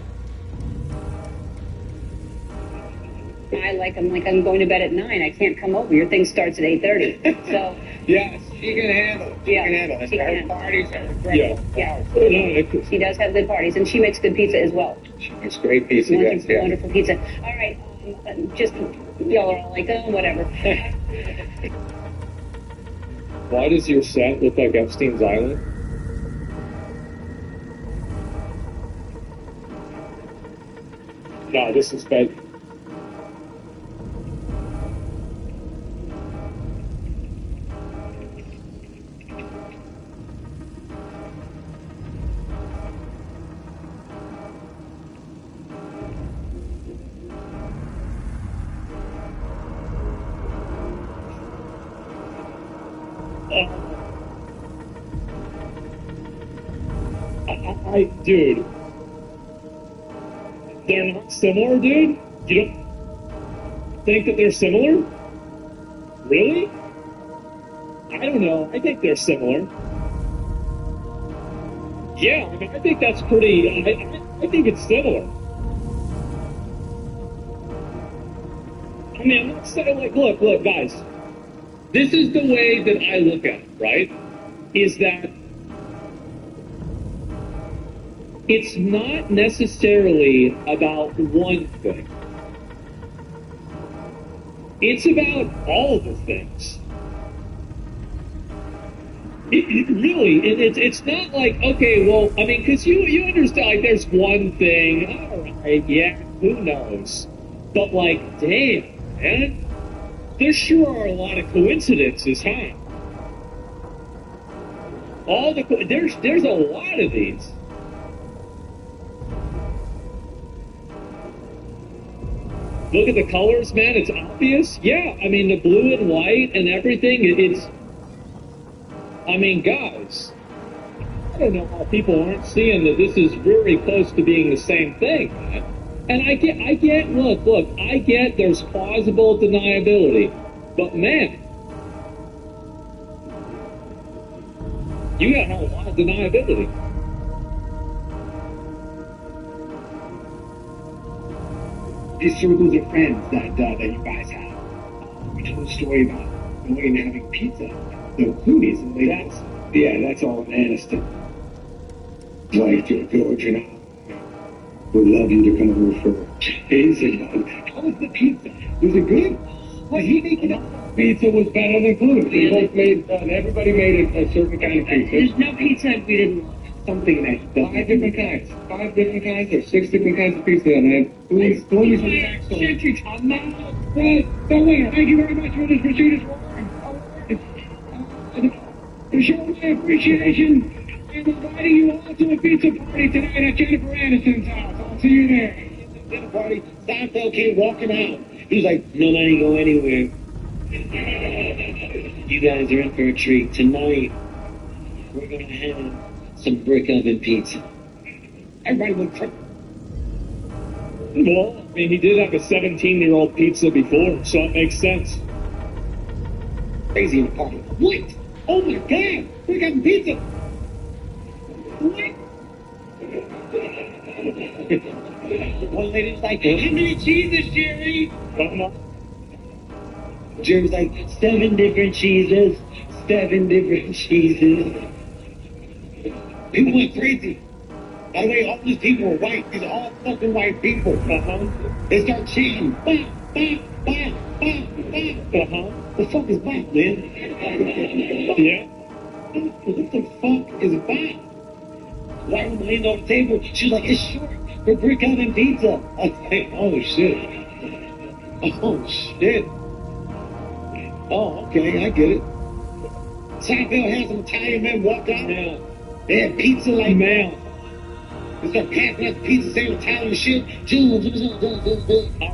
I'm going to bed at 9. I can't come over. Your thing starts at 8:30. So yeah, she can handle it. She can handle it. Her parties are incredible. Yeah. She does have good parties, and she makes good pizza as well. She makes great pizza. Wonderful pizza. All right, just y'all are all like, oh, whatever. Why does your set look like Epstein's Island? No, this is fake. Dude, they're not similar, dude? You don't think that they're similar? Really? I don't know. I think they're similar. Yeah, I mean, I think that's pretty... I think it's similar. I mean, I'm not saying, like, look, guys. This is the way that I look at it, right? Is that it's not necessarily about one thing. It's about all the things. It really, it's not like, okay, well, I mean, because you understand, like, there's one thing, all right, yeah, who knows? But, like, damn, man, there sure are a lot of coincidences, huh? There's a lot of these. Look at the colors, man. It's obvious. Yeah, I mean, the blue and white and everything, it's... I mean, guys, I don't know how people aren't seeing that this is very close to being the same thing, man. And I get, look, I get there's plausible deniability. But, man, you got a lot of deniability. These circles of friends that you guys have. We told a story about going and having pizza. The Clooney's and that's all Aniston. Like George and I would love you to come over for pizza. How was the pizza? Was it good? Well, he making up pizza was better than Clooney's. They both made everybody made a certain kind of pizza. There's no pizza we didn't love. Something that 5 different kinds or 6 different kinds of pizza, man. Clooney's was excellent. Don't worry. Thank you very much for this pursuit as well. To show my appreciation, I'm inviting you all to a pizza party tonight at Jennifer Aniston's house. I'll see you there. Dinner party. Seinfeld came walking out. He was like, nobody go anywhere. You guys are in for a treat. Tonight, we're going to have some brick oven pizza. Everybody went crazy. Well, I mean, he did have a 17-year-old pizza before, so it makes sense. Crazy in the party. What? Oh my God! We got pizza! What? One lady was like, how many cheeses, Jerry? Jerry was like, 7 different cheeses. 7 different cheeses. People went crazy. By the way, all these people were white. These are all fucking white people. They start chanting, bah, bah, bah, bah, bah. The fuck is back, man? Yeah. What the fuck is back? White woman leaned on the table. She was like, it's short for brick oven pizza. I was like, oh shit. Oh shit. Oh, okay, I get it. Seinfeld had some Italian men walk out. Yeah. They had pizza like man. They start passing out pizza, saying Italian shit. I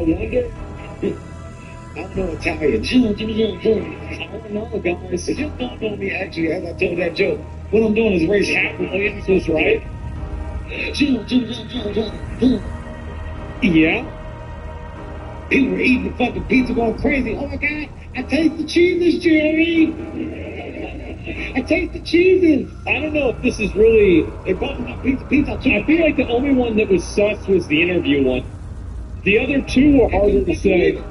wonder. I don't know Italian. I don't know, guys. It just dawned on me, actually, as I told that joke. What I'm doing is raise half a million, so it's right. Yeah. People were eating the fucking pizza going crazy. Oh my God, I taste the cheeses, Jerry. I taste the cheeses. I don't know if this is really. They're bumping up pizza. I feel like the only one that was sus was the interview one. The other two were harder to say.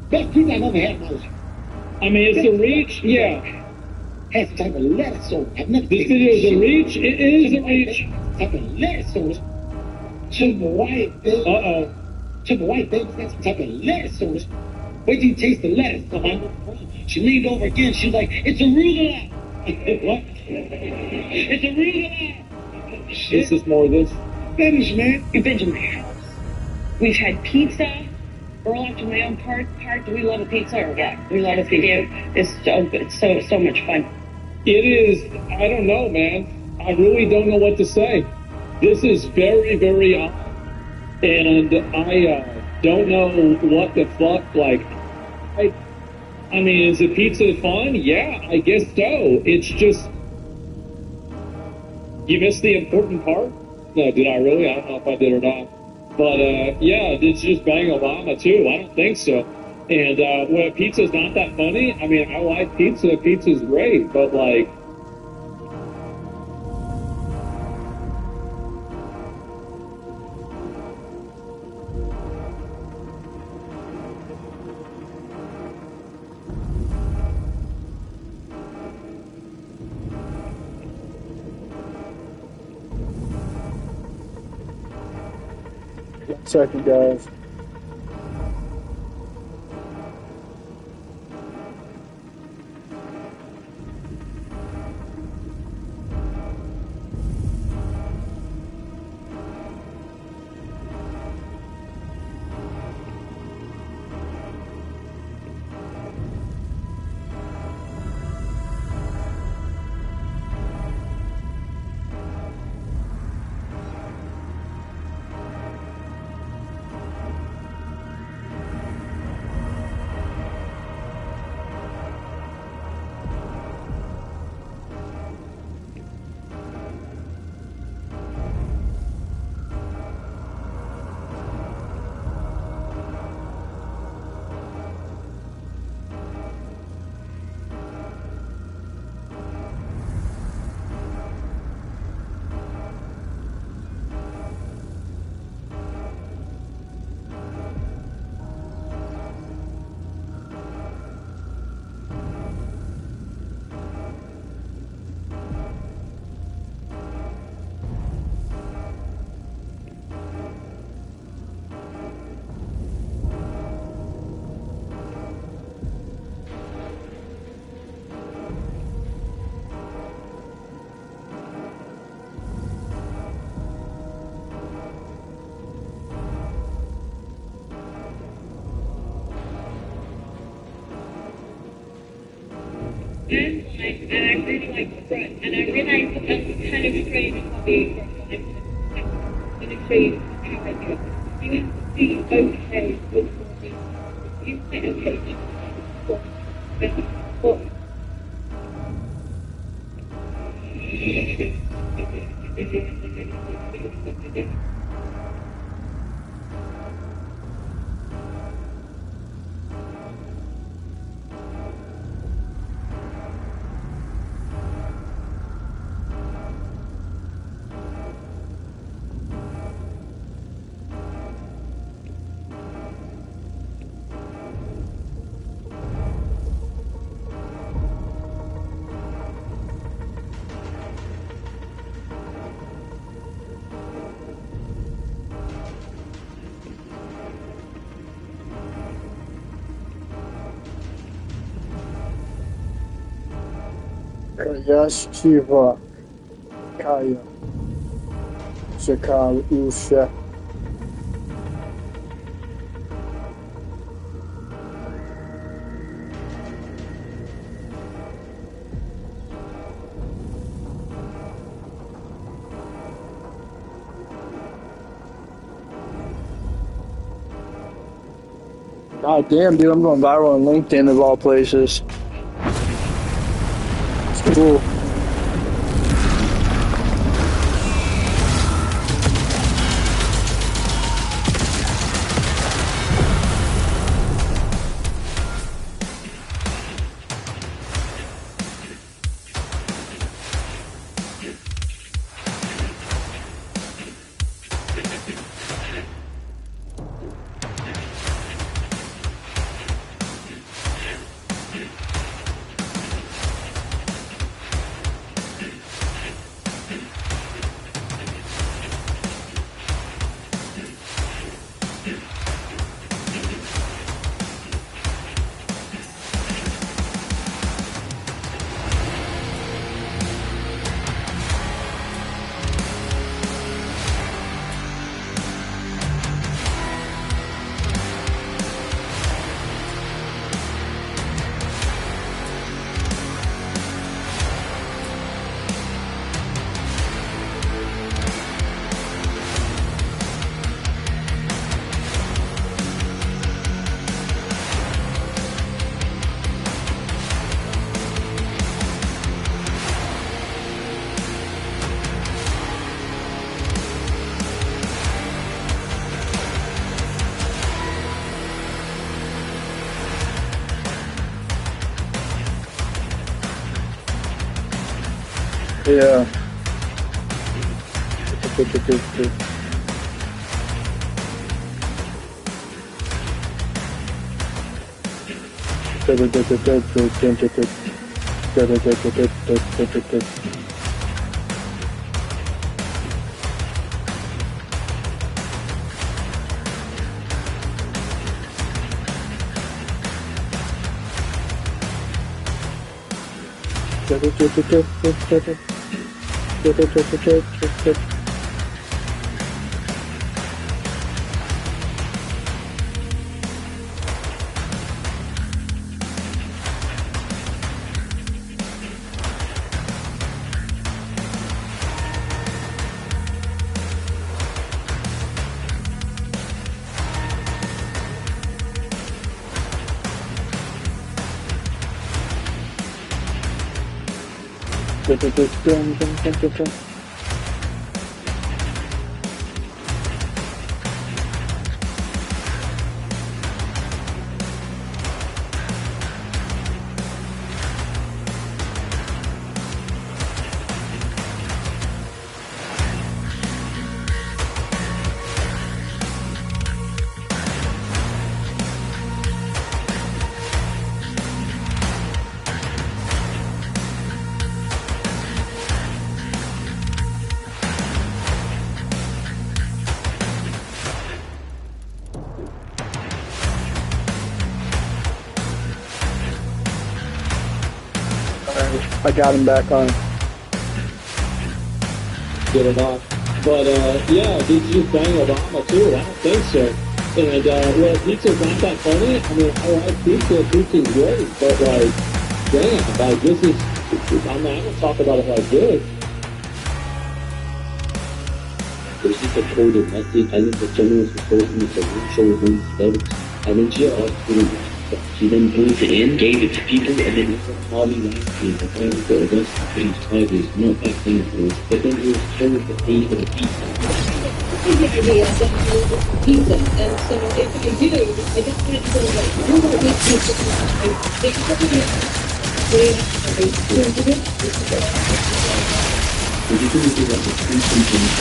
Best pizza I've ever had in my life. I mean, it's a reach, yeah. Has some type of lettuce on it. This video is a reach. It is a reach. Type of lettuce on it. Sugar white. Sugar white, baby. That's some type of lettuce on it. Wait till you taste the lettuce. She leaned over again. She's like, "It's arugula." What? It's arugula. This is more of this. Finish, man. You've been to my house. We've had pizza. Earl, after my own part, do we love a pizza or what? We love a pizza. It's so good. So much fun. It is. I don't know, man. I really don't know what to say. This is very, very odd. And I don't know what the fuck, like, I mean, is the pizza fun? Yeah, I guess so. It's just, you missed the important part? No, did I really? I don't know if I did or not. But, yeah, it's just bang Obama, too. I don't think so. And, well, pizza's not that funny. I mean, I like pizza. Pizza's great. But, like, Second, guys. And I really like the front. And I realized that that's kind of strange for me. I'm going to show you how I do it. You have to see okay with me. You say okay. Well, Yashiva Kaya Shakal Usha. God damn, dude, I'm going viral on LinkedIn of all places. It's cool. Yeah. I got him back on. Get him off. But, yeah, did you bang Obama too? I don't think so. And, well, pizza's not that funny. I mean, I like pizza. Pizza's great. But, like, damn, like, this is, I'm not going to talk about it like this. There's just a coded message. I think the journalist was supposed to be the show his own I mean, she also, she then put it in, gave it to people, and then it was all these people. The thing that against the page charges, not that thing for us. But then he was told to pay for the pizza. The idea that pizza, and so if I do, I don't want to go like, you're going to make pizza. They can put it in. Would you think about the three people in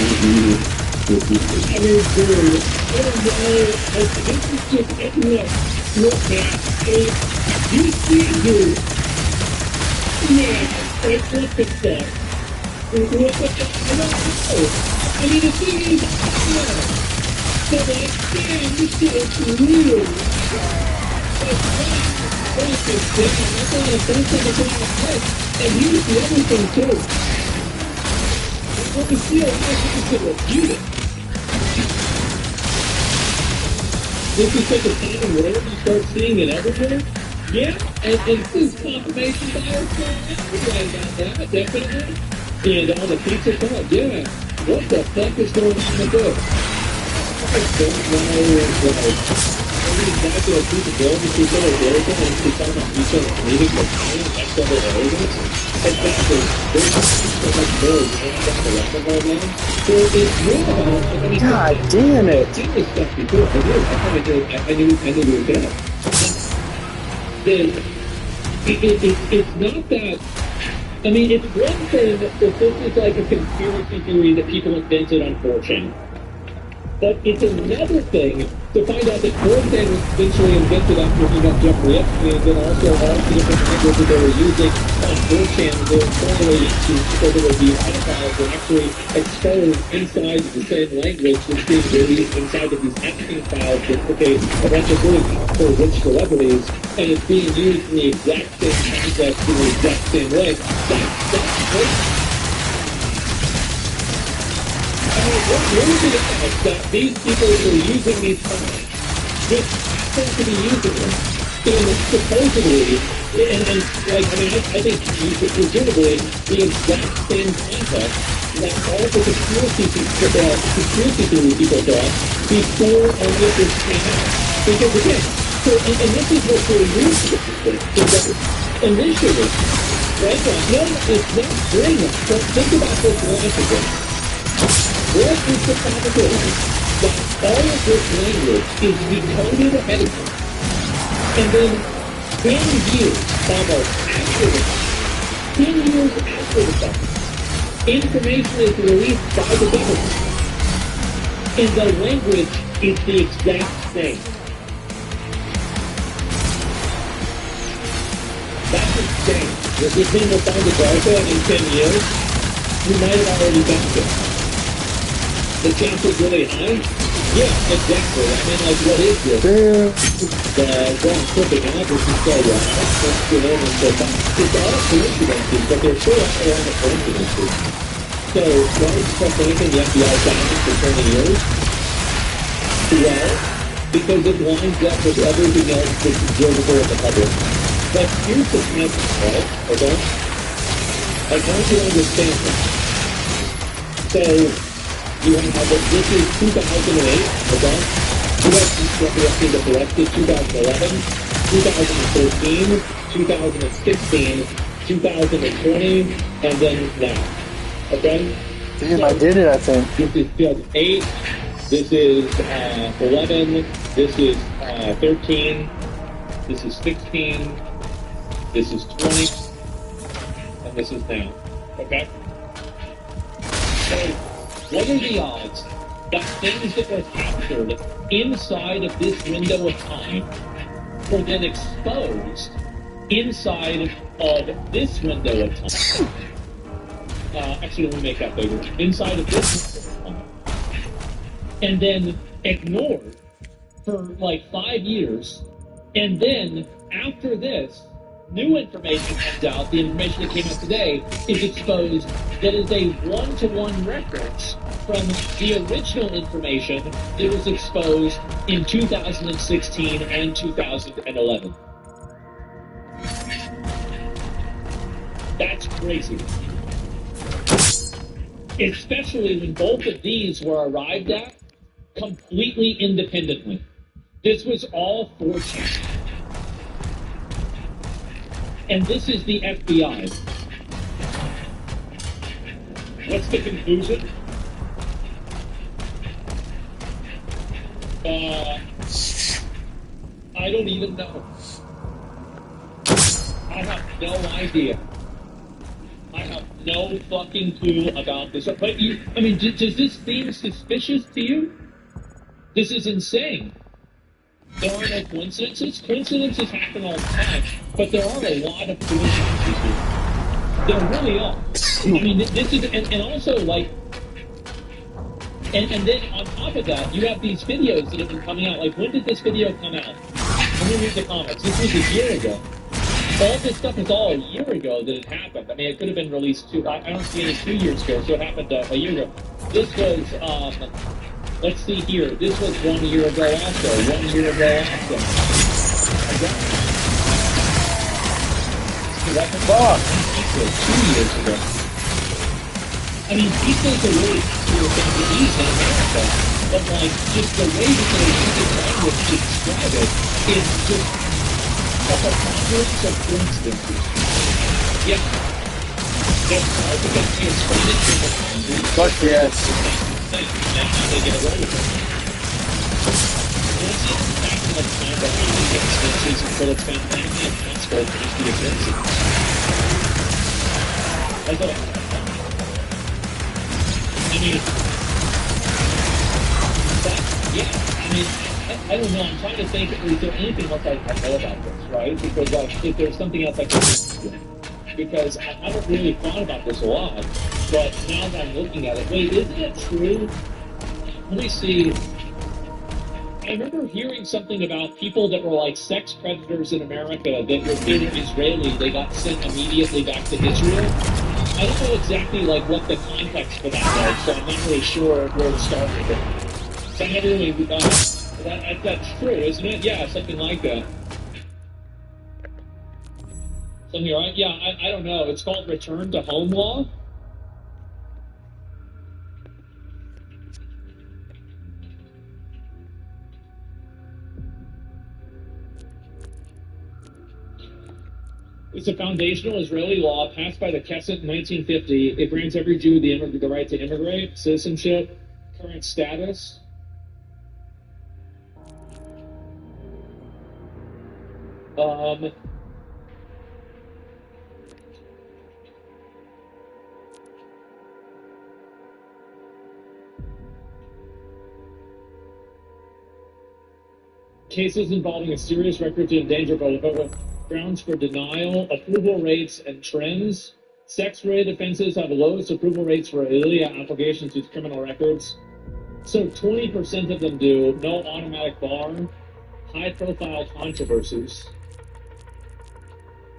the pizza? And it's good. This is just admit. Look at it. You see you. Yeah, that's what it says. Look at the, I don't know. I mean, the thing is, yeah. So like, damn, this shit is real. That's right. And here's the other thing too. What we feel is to refute it. This is such a common word, you start seeing it everywhere. Yeah, and this is confirmation bias right about that, definitely. And all the pizza thought, yeah, what the fuck is going on with this? I don't know, like, exactly what people do, because they're arrogant, and they talk about each other's meetings, like, that's what they're arrogant. Exactly. There's so much more, you know, that's the lesson right now. So it's more about, I mean, God damn it. I've seen this stuff before, I knew it was bad. Then, it's not that, I mean, it's one thing if this is like a conspiracy theory that people invented on 4chan. But it's another thing to find out that 4chan was eventually invented after he got Jeffrey Epstein, and then also all the different languages that they were using on 4chan, they were correlated to people that would be pedophiles were actually exposed inside the same language that's being released inside of these Epstein files that implicate a bunch of really powerful rich celebrities, and it's being used in the exact same context in the exact same way. That's great. What rules it is that these people who are using these files just happen to be using them in supposedly, and like, I mean, I think presumably the exact same context that all the conspiracy theory people thought before all of this came out. Because again, so, and this is what they're used to, is that initially, right now, no, it's not doing that, but think about this logically. What is the probability that all of this language is decoded ahead of time, and then 10 years, almost after the fact, 10 years after the fact, Information is released by the government. And the language is the exact same. That's insane. If this thing will find a DARPA in 10 years, we might have already done it. The chance is really high? Yeah, exactly. I mean, like, what is this? Going flipping out, this is so wild. It's all coincidences, but there's still a lot of coincidences. So, why is trust anything the FBI found for 20 years? Well, because it lines up with everything else that's observable in the public. But here's the problem, right? Okay? I want you to understand this. So, you have this is 2008, okay? You have collected 2011, 2013, 2016, 2020, and then now. Okay? Damn, I did it, I think. This is 2008, this is 11, this is 13, this is 16, this is 20, and this is now. Okay? So, what are the odds that things that were captured inside of this window of time were then exposed inside of this window of time? Actually, let me make that bigger. Inside of this window of time. And then ignored for like 5 years. And then after this, new information comes out. The information that came out today is exposed that is a one-to-one reference from the original information that was exposed in 2016 and 2011. That's crazy. Especially when both of these were arrived at completely independently. This was all 4chan. And this is the FBI. What's the conclusion? I don't even know. I have no idea. I have no fucking clue about this. But does this seem suspicious to you? This is insane. There are no coincidences. Coincidences happen all the time, but there are a lot of coincidences here. There really are. I mean, this is, and also, like, and then on top of that, you have these videos that have been coming out. Like, when did this video come out? Let me read the comments. This was a year ago. All this stuff is all a year ago that it happened. I mean, it could have been released I don't see any 2 years ago, so it happened a year ago. This was, let's see here. This was 1 year ago also. 1 year ago also. What the fuck? 2 years ago. I mean, these things are really cool things to use in America, but like, just the way that they're using language to describe it is just a preponderance of coincidences. Yeah. That's hard to get to explain it to the Fuck yes. That's how they get away with it. It's the fact that it's not that really coincidences until it's found likely and possible to just be a coincidence. That's what I mean, I don't know. I'm trying to think, is there anything else I know about this, right? Because, like, if there's something else I can do, because I haven't really thought about this a lot, but now that I'm looking at it, wait, isn't it true? Let me see. I remember hearing something about people that were, like, sex predators in America that were Israeli, they got sent immediately back to Israel. I don't know exactly, like, what the context for that was, so I'm not really sure where to start with it. So I'm not really, that's true, isn't it? Yeah, something like that. Something, right? Yeah, I don't know. It's called Return to Home Law. It's a foundational Israeli law passed by the Knesset in 1950. It grants every Jew the right to immigrate, citizenship, current status. cases involving a serious record to endanger but with grounds for denial, approval rates, and trends. Sex-related offenses have the lowest approval rates for ILIA applications with criminal records. So 20% of them do. No automatic bar. High-profile controversies.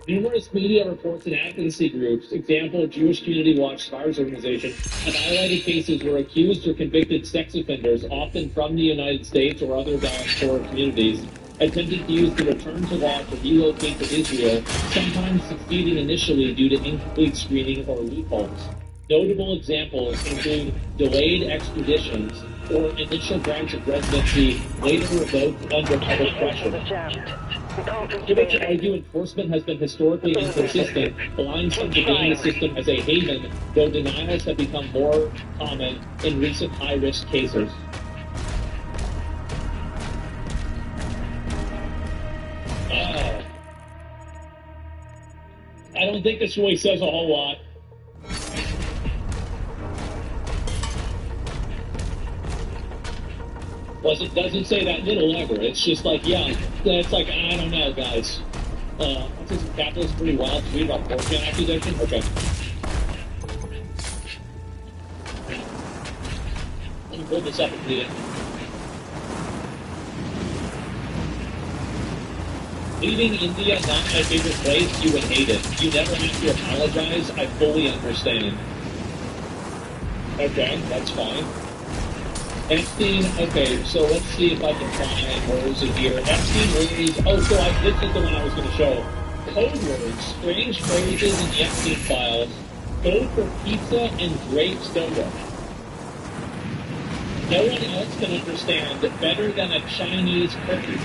Numerous media reports and advocacy groups, example Jewish Community Watch Survivors Organization, have highlighted cases where accused or convicted sex offenders, often from the United States or other diaspora communities, attempted to use the return to law to relocate to Israel, sometimes succeeding initially due to incomplete screening or loopholes. Notable examples include delayed extraditions or initial grants of residency later revoked under public pressure. Critics argue enforcement has been historically inconsistent, allowing some to gain the system as a haven, though denials have become more common in recent high-risk cases. I don't think this really says a whole lot. Plus, it doesn't say that little ever. It's just like, yeah, it's like, I don't know, guys. What's this? Capitalist pretty wild to read about 4chan accusation? Okay. Let me pull this up and read it. Leaving India, not my favorite place, you would hate it. You never have to apologize, I fully understand. Okay, that's fine. Epstein, okay, so let's see if I can find, where is it here? Epstein reads, this is the one I was going to show. Code words, strange phrases in the Epstein files, go for pizza and grape soda. No one else can understand better than a Chinese cookie.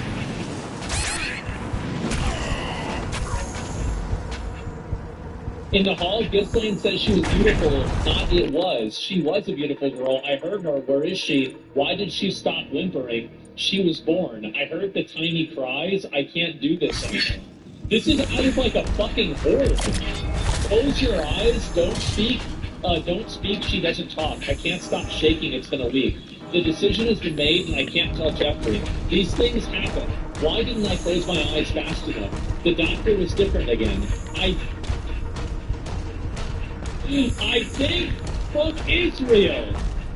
In the hall, Ghislaine says she was beautiful. Not it was. She was a beautiful girl. I heard her. Where is she? Why did she stop whimpering? She was born. I heard the tiny cries. I can't do this anymore. This is out of like a fucking horror. Close your eyes. Don't speak. Don't speak. She doesn't talk. I can't stop shaking. It's been a week. The decision has been made and I can't tell Jeffrey. These things happen. Why didn't I close my eyes fast enough? The doctor was different again. I think, fuck Israel.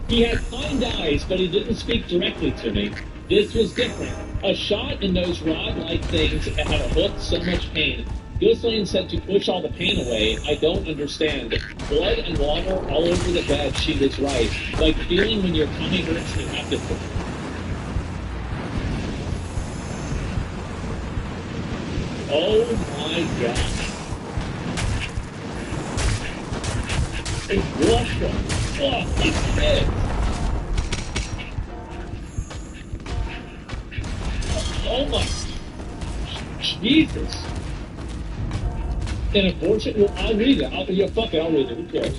He had kind eyes, but he didn't speak directly to me. This was different. A shot in those rod-like things had a hook, so much pain. Ghislaine said to push all the pain away. I don't understand. Blood and water all over the bed. She was right. Like feeling when your tummy hurts and you have to... Oh my God. It's Russia. Oh, it's dead. Oh my. Jesus. An abortion? Well, I'll read it. I'll read it. Who cares?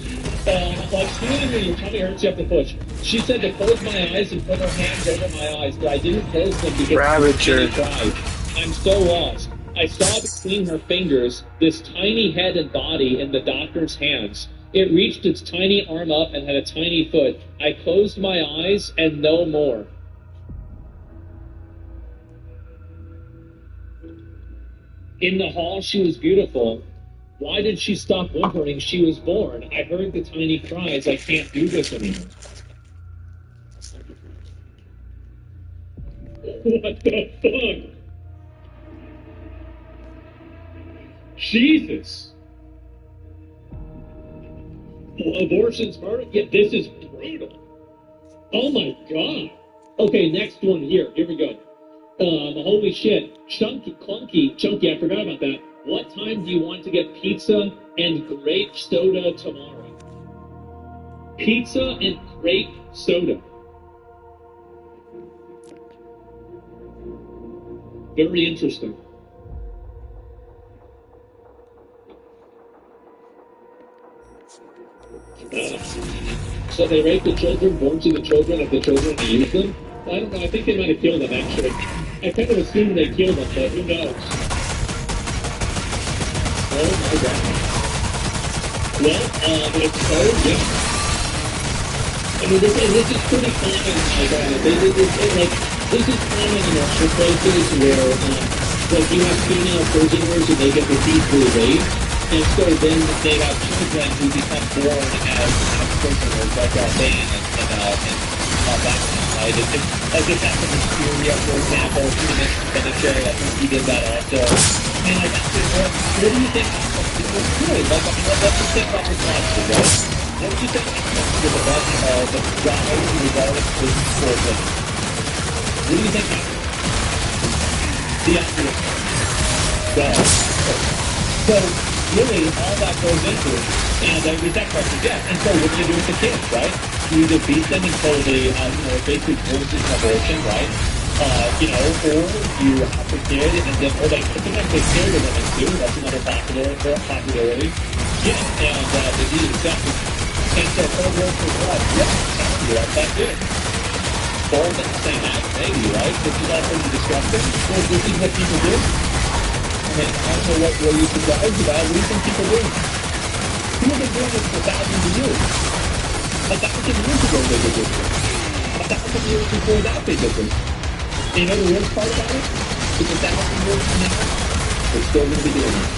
Like feeling when your tummy hurts, you have to push. She said to close my eyes and put her hands over my eyes, but I didn't close them because she cried. I'm so lost. I saw between her fingers this tiny head and body in the doctor's hands. It reached its tiny arm up and had a tiny foot. I closed my eyes and no more. In the hall, she was beautiful. Why did she stop whimpering? She was born. I heard the tiny cries. I can't do this anymore. What the fuck? Jesus. Abortion's murder? Yeah, this is brutal. Oh my God. Okay, next one here. Here we go. Holy shit. Chunky, I forgot about that. What time do you want to get pizza and grape soda tomorrow? Pizza and grape soda. Very interesting. So they rape the children, born to the children of the children, and use them? I don't know, I think they might have killed them, actually. I kind of assumed they killed them, but who knows? Oh my God. Well, it's code, yeah. I mean, this is pretty common, like, this is common in other places where, like, you have female prisoners and they get repeatedly raped, and so then they have children who become born as prisoners, like Dan and that right? Like this happened in Syria, for example, he mentioned Venezuela, I think he did that also. And like, what do you think it was good? Like, I mean, let's just think about this monster, right? What do you think happened to the bunch of the guy who was always prison for them? What do you think happened? The answer is God. So, really, all that goes into it. And we talk about the death. And so, what do you do with the kids, right? You either beat them until they, basically force an abortion, right? Or you have the kid, and then, sometimes they kill the women too. That's another popularity. Yeah, and they do exactly. And so, third world for what? Yeah, that's it. Bold at the same time, maybe, right? This is all pretty disgusting. Well, this is what people do. I mean, I don't know what you're surprised about. What do you think people do? People have been doing this for thousands of years. 1,000 years ago they did this. 1,000 years before that they did this. And you know the worst part about it? It's 1,000 years from now, they're still going to be doing it.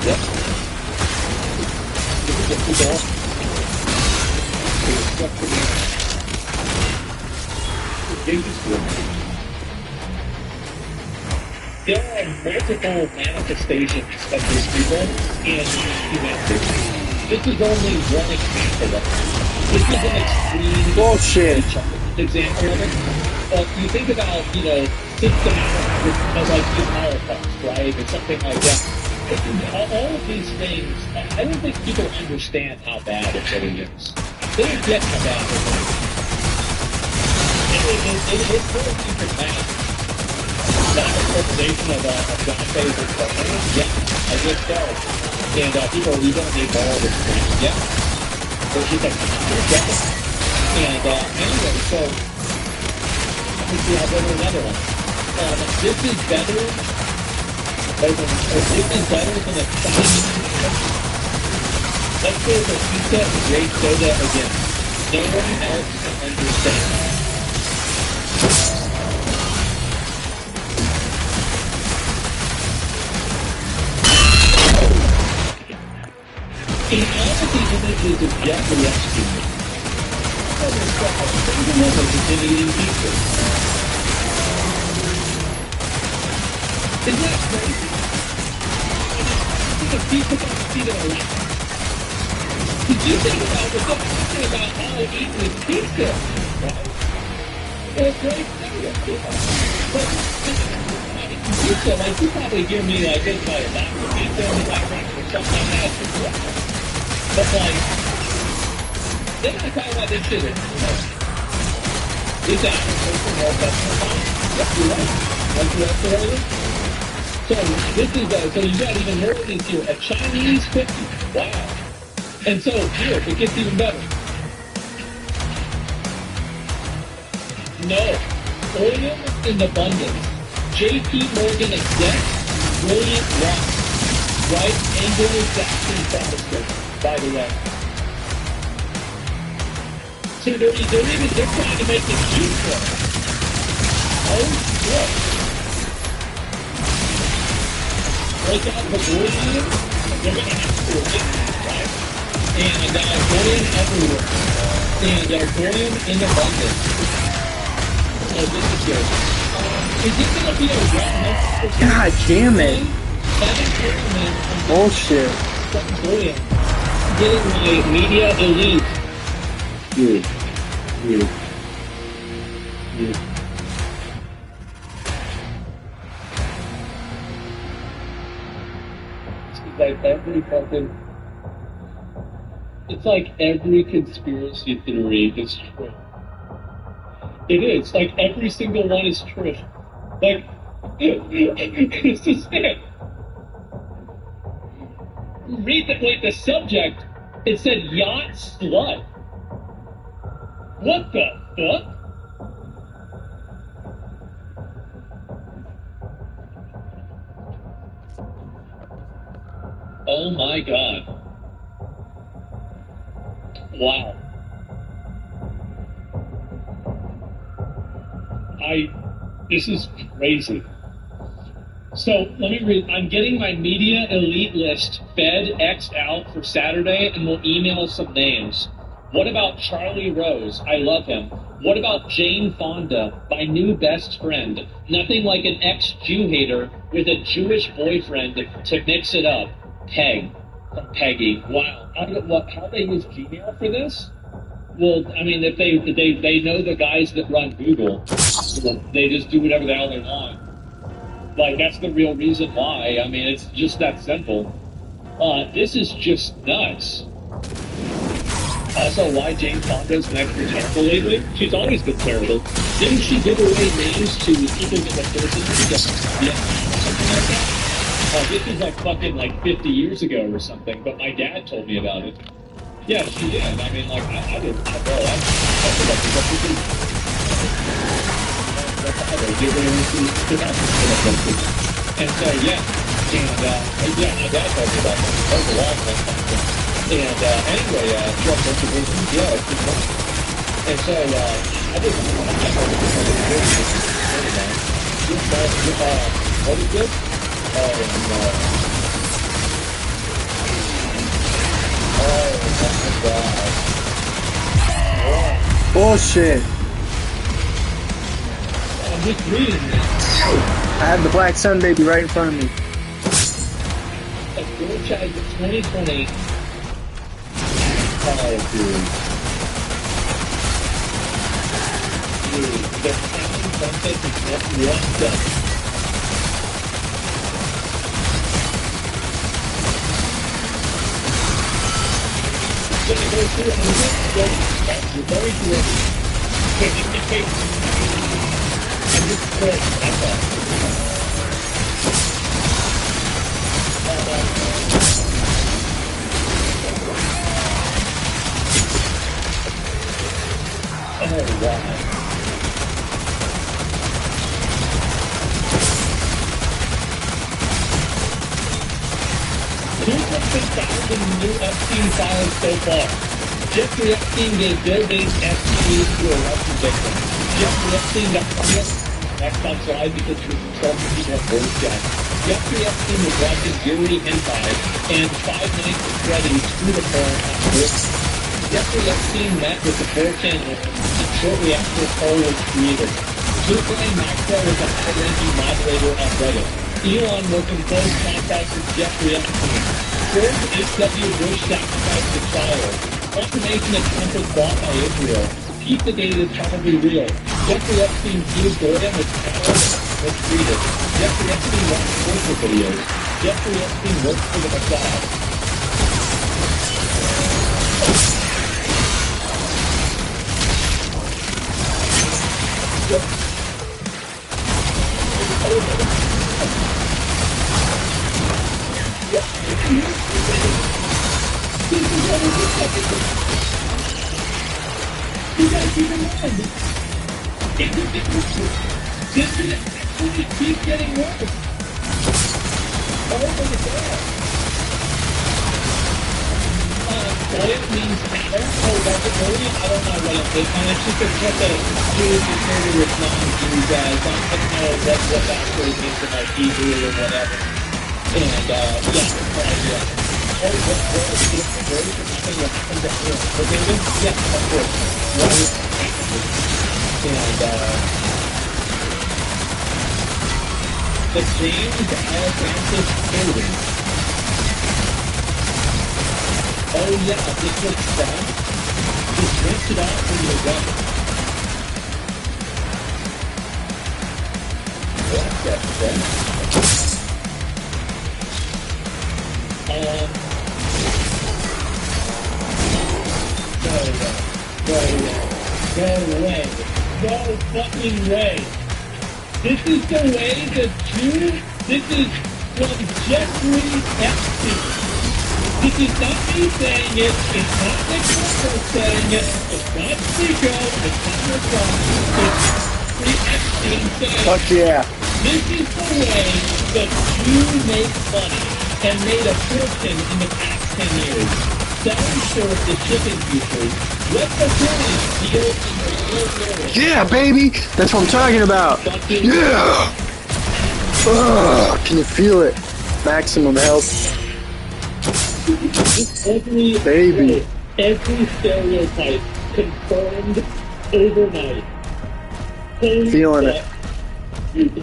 Yep. This is what people are. There are multiple manifestations of these people in humanity. This is only one example of it. This is an extreme bullshit example of it. You think about, systematic, like the Holocaust, right, or something like that. All of these things, I don't think people understand how bad it really is. They don't get how bad it is. It's really super bad. That interpretation of Dante is yeah, I guess so. And people, you don't need all this thing. Yeah. So she's like, and anyway, so let me see, I'll go to another one. This is better than a Chinese. Let's go with a pizza and grape soda again. No one else can understand. In all of these images of Jeffrey Epstein, there's a woman who's been eating pizza. Isn't that crazy? It's a pizza company that I like. Did you think about the talking about how eating is pizza? Right? Well, great soda. But pizza, like, you probably hear me like this, like, back to pizza in the background or something like that. But, like, they're not talking about this shit anymore. These apples are more customer time. Yep, you're right. Like you have to earlier. So, this is, so you got even more things here. A Chinese cookie. Wow. And so, here, it gets even better. No. Oil in abundance. J.P. Morgan exec, brilliant rock. Right? Anglo-Saxon Protestant. By the way. So they're trying to make it useful. Oh, look. Break out the bullion, they're going to have to win, right? And bullion everywhere. And bullion in abundance. Oh, this is good. Is this going to be a one? God damn it. Bullshit. Bullion. Getting my media elite. Dude. It's like every conspiracy theory is true. It is. Like every single one is true. Like, it's just it. Read the subject. It said yacht slut. What the fuck? Oh my god. Wow. This is crazy. So let me read. I'm getting my media elite list FedEx out for Saturday, and we'll email some names. What about Charlie Rose? I love him. What about Jane Fonda, my new best friend? Nothing like an ex-Jew hater with a Jewish boyfriend to mix it up. Peg. From Peggy. Wow. How do they use Gmail for this? Well, I mean, if they know the guys that run Google, they just do whatever the hell they want. Like, that's the real reason why. I mean, it's just that simple. This is just nuts. Also, why Jane Fonda's been extra terrible lately? She's always been terrible. Didn't she give away names to people in the person? Yeah, something like that? This is like fucking like 50 years ago or something, but my dad told me about it. Yeah, she did. I mean, like, I didn't know. That's and so, yeah. And, yeah, my dad told me about that. That was a long time. And, anyway, Trump mentioned, yeah, it's been fun. And so, I didn't know. What is this? Oh, my God. Bullshit. I'm just reading this. I have the Black Sun baby right in front of me. A franchise of 2020. Oh, dude. Dude, the passion concept is not what does. You're very good. I'm just great. That's all. Oh, wow. 200,000 new Epstein files so far. Jeffrey Epstein gave Bill Gates FTE to a Russian victim. Jeffrey Epstein got punished. Next on slide because he was in trouble with people at World Jack. Jeffrey Epstein was watching Yuri Hentai and 5 nights of Freddy's through the phone on World. Jeffrey Epstein met with the 4chan and shortly after the poll was created. Superman Maxwell was a high-ranking moderator on Reddit. Elon was in close contact with Jeffrey Epstein. First, H.W. Bush sacrificed a child. Confirmation that Trump was bought by Israel. Pizzagate is probably real. Jeffrey Epstein's new Goya was treated. Jeffrey Epstein watched torture videos. Jeffrey Epstein worked for the Mossad. You gotta keep in mind, this keeps getting worse. Oh my God. Goya means matter. Oh, that's a Goya? I don't know what it is. And it's just a what the Jews refer to as non-Jews as. I don't know what that word means in like Hebrew or whatever. And, yeah. Oh, what is this? Where is it? What happened to him? Okay, yeah, of course. What is and, the James L. Francis building. Oh, yeah, this looks fun. Just rinse it off when you're done. What's that thing? Go away. No fucking way. This is the way the Jew, this is from Jeffrey Epstein. This is not me saying it, it's not Nick Russell saying it, it's not Nico, it's not your son, it's Jeffrey Epstein saying it. Fuck yeah. This is the way the Jew makes money and made a fortune in the past 10 years. selling short the shipping futures. Let the coins deal in the real world. Yeah, baby! That's what I'm talking about! Yeah! Can you feel it? Maximum health. Baby. Every stereotype confirmed overnight. Holy Feeling it.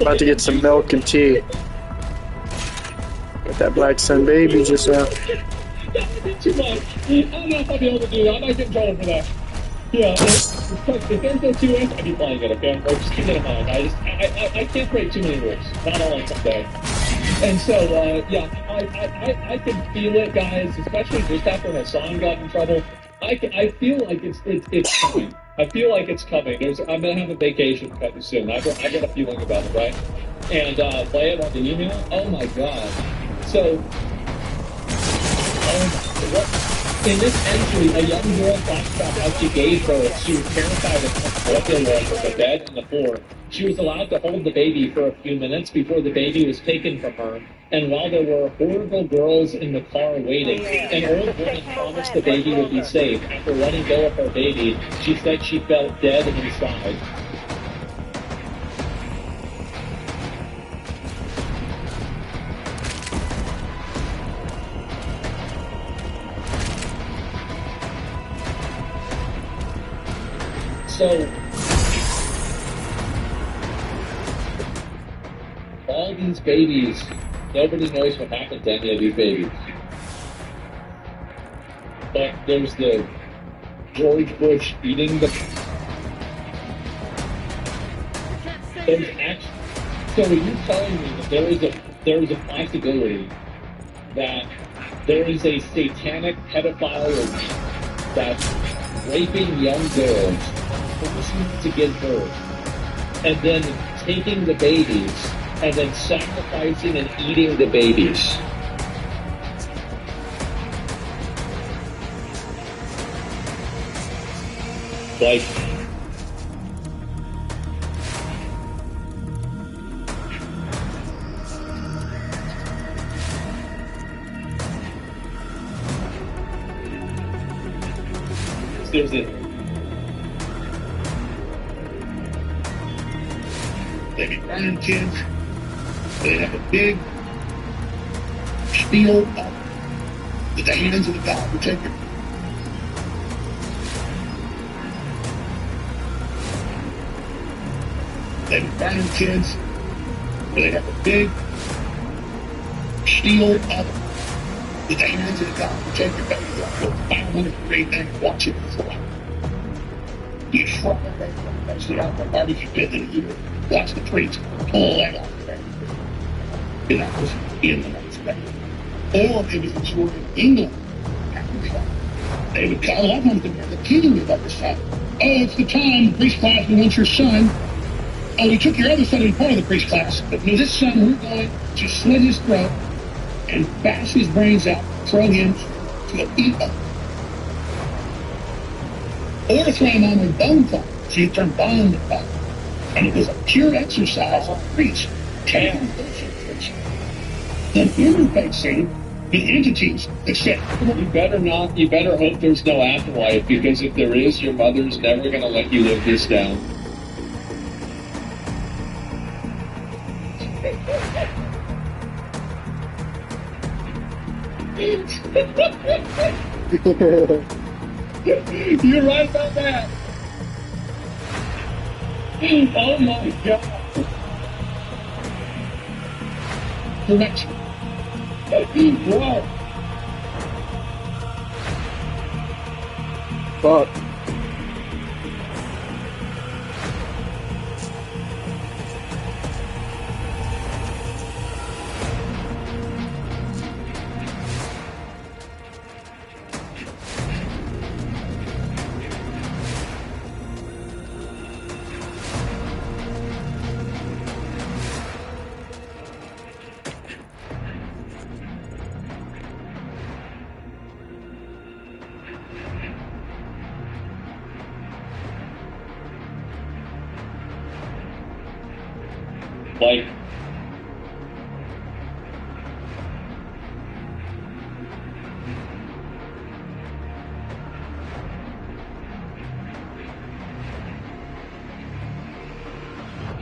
About to get some milk and tea. Got that Black Sun baby just now. That would be too much. I don't know if I'll be able to do that. I might get in trouble for that. Yeah, if there's no 2X, I'd be playing it, okay? Or just keep it in mind. I can't break too many rules. Not all on someday. And so, yeah, I can feel it, guys, especially just after my son got in trouble. I feel like it's coming. I feel like it's coming. I'm gonna have a vacation coming soon. I got a feeling about it, right? And play it on the email. Oh my god. So, in this entry, a young girl talks about how she gave birth. She was terrified of what there was on the bed and the floor. She was allowed to hold the baby for a few minutes before the baby was taken from her. And while there were horrible girls in the car waiting, an old woman promised the baby would be safe. After letting go of her baby, she said she felt dead inside. So, all these babies, nobody knows what happened to any of these babies. But there's the George Bush eating the... There's actually... So are you telling me that there is a possibility that there is a satanic pedophile that's raping young girls forcing to give birth, and then taking the babies, and then sacrificing and eating the babies? Like, there's a... They be running kids. They have a big spiel of the hands of the God protector. They be running kids. They have a big spiel of the hands of the God protector. I want to create that and watch it before. You shrug that. That's the barbecue pit that you watch the priest pull that off there. And that was in the next day. Or if it was in England, they would call up on the king about this time. Oh, it's the time, the priest class, we want your son. Oh, we took your other son to be part of the priest class. But no, this son, we're going to slit his throat and bash his brains out, throw him to a people. Or to throw him on a bone fire. So you turn bone to bone. And it was a pure exercise of priests. Then interfacing the entities that said, you better hope there's no afterlife, because if there is, your mother's never going to let you live this down. You're right about that. Oh my God. Correction. Whoa. Fuck. Like,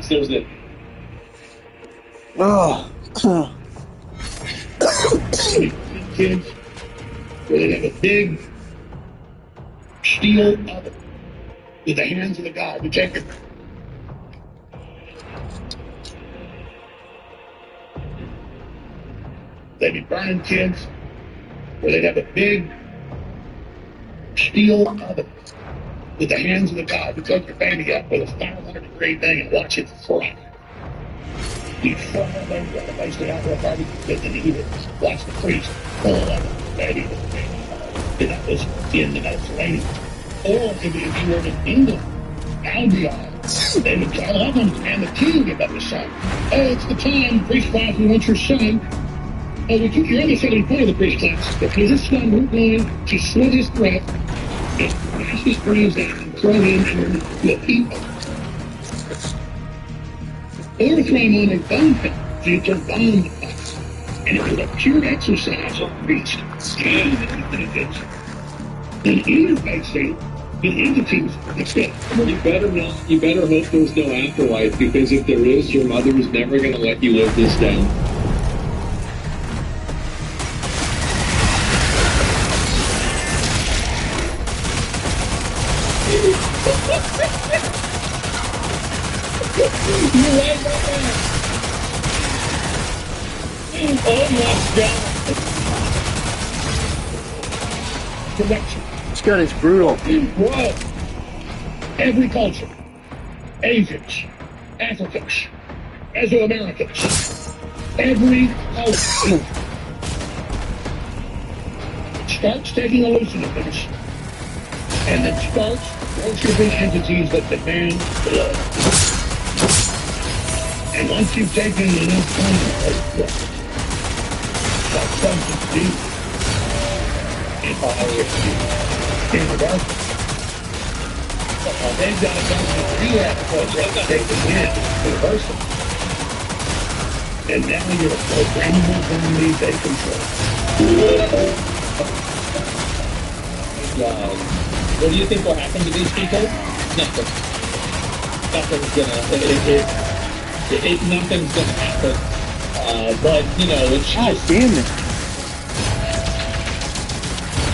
There's it. Oh. Kids, where they have a big steel oven with the hands of the guy who take it. They'd be burning kids where they'd have a big steel oven with the hands of the guy who took your baby up with a 500-degree thing and watch it fry. You'd fry them, basically out there, barbecue pit and eat it. Watch the priest pull it up, baby. And that was in the Mediterranean. Or if you were in England, Albion, they would call up and the king give up his son. Oh, it's the time, priest class, we want your son. Oh, we took your other son and part of the priest class. Because his son, we're going to slit his throat and smash his brains out and throw him in the people. Or throw him on a bone pit, so you can bone the place. And it was a pure exercise of priest. And interfacing with entities that's it. You better not. You better hope there's no afterlife, because if there is, your mother is never going to let you live this down. Oh my God! Correction. Scott is brutal. Whoa! Every culture, Asians, Africans, Mesoamericans, every culture starts taking hallucinogens and then starts worshiping entities that demand blood. And once you've taken enough time to that substance deep in the darkness. They've got a bunch of relapse programs taken in universal. And now you're a programmable entity they control. God. What do you think will happen to these people? Nothing. Nothing's gonna happen. But, you know, it's just... damn it.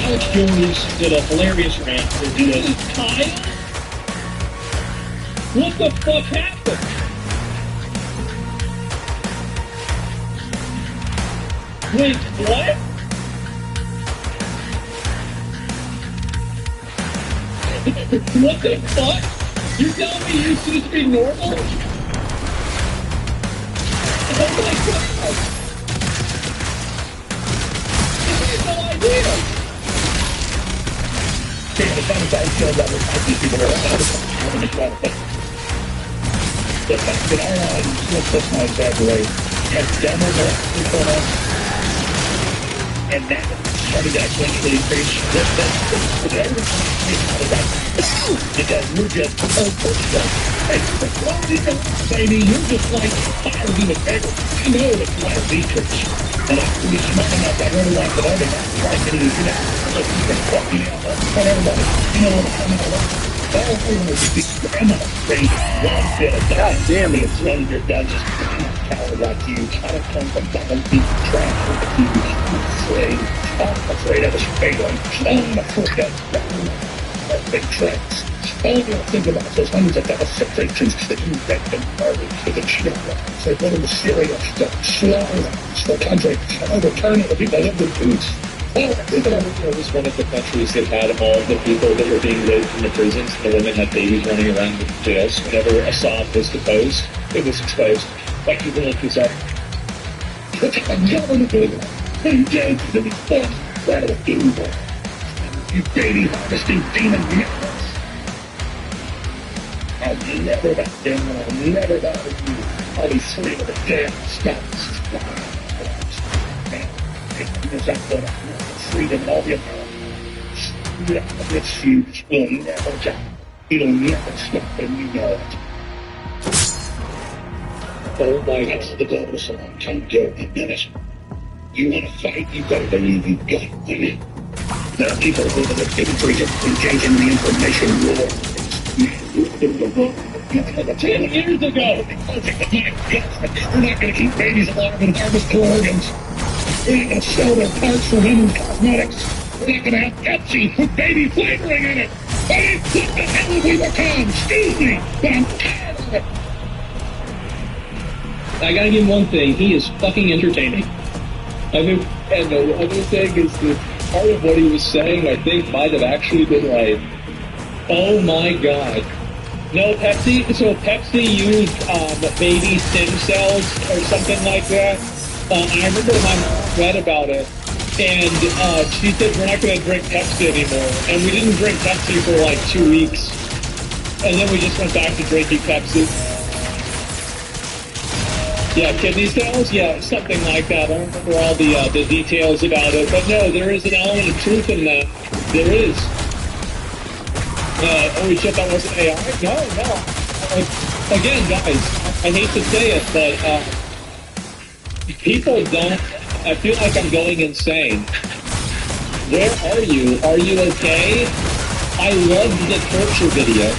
Alex Jones did a hilarious rant. Kyle? What the fuck happened? Wait, what? What the fuck? You're telling me you used to be normal? Oh my God! I had no idea! Yeah, the fact that I feel that was like these people are having a problem. The fact that our audience, let's not exaggerate, has demo their people and now started to actually preach that because we're just baby, you're just like fire human beggars. I know that you are beaches. And I can be smart enough, I really like that other guy trying to do that. Look, you can fuck me out. Tell everybody, you know what I'm coming along. All over the grandma thing, one bit of God damn it, it's one of your guys just coward like you. I don't come from bottom deep trash with the TV. I'm afraid of his failing. I'm afraid of big tracks. All you think about is those hundreds of civilizations that you wrecked and murdered with the children. So go to the Syria, slaughter them, the country, and overturn it, the people live with boots. Israel was one of the countries that had all the people that were being raped in the prisons, and the women had babies running around in jails. Whenever Assad was deposed, it was exposed. Like you look this up. Look at the government doing it. Engaged in these forms that are evil. You baby harvesting demon networks. I'll never back down, I'll never bow to you. I'll be free of the damn scouts. Because I thought I wanted freedom and all the Americans. This huge will never die. It'll never stop, and you know it. Oh my, that's the goal of a long time ago, admit it. You want to fight, you gotta believe you've got it, women. There are people who are the bigotry engaging in the information war. 10 years ago. Oh my God. We're not going to keep babies alive in harvestable organs. We're not going to sell their parts for women's cosmetics. We're not going to have Pepsi with baby flavoring in it. What the hell have we become? Excuse me, but I'm tired of it. I gotta give him one thing. He is fucking entertaining. I mean, and the other thing is that part of what he was saying, I think, might have actually been right. Oh my God. No, Pepsi. So Pepsi used baby stem cells or something like that. I remember my mom read about it, and she said we're not going to drink Pepsi anymore. And we didn't drink Pepsi for like 2 weeks, and then we just went back to drinking Pepsi. Yeah, kidney cells? Yeah, something like that. I don't remember all the details about it, but no, there is an element of truth in that. There is. Oh shit, that wasn't AI? No. Again, guys, I hate to say it, but people don't. I feel like I'm going insane. Where are you? Are you okay? I loved the torture video.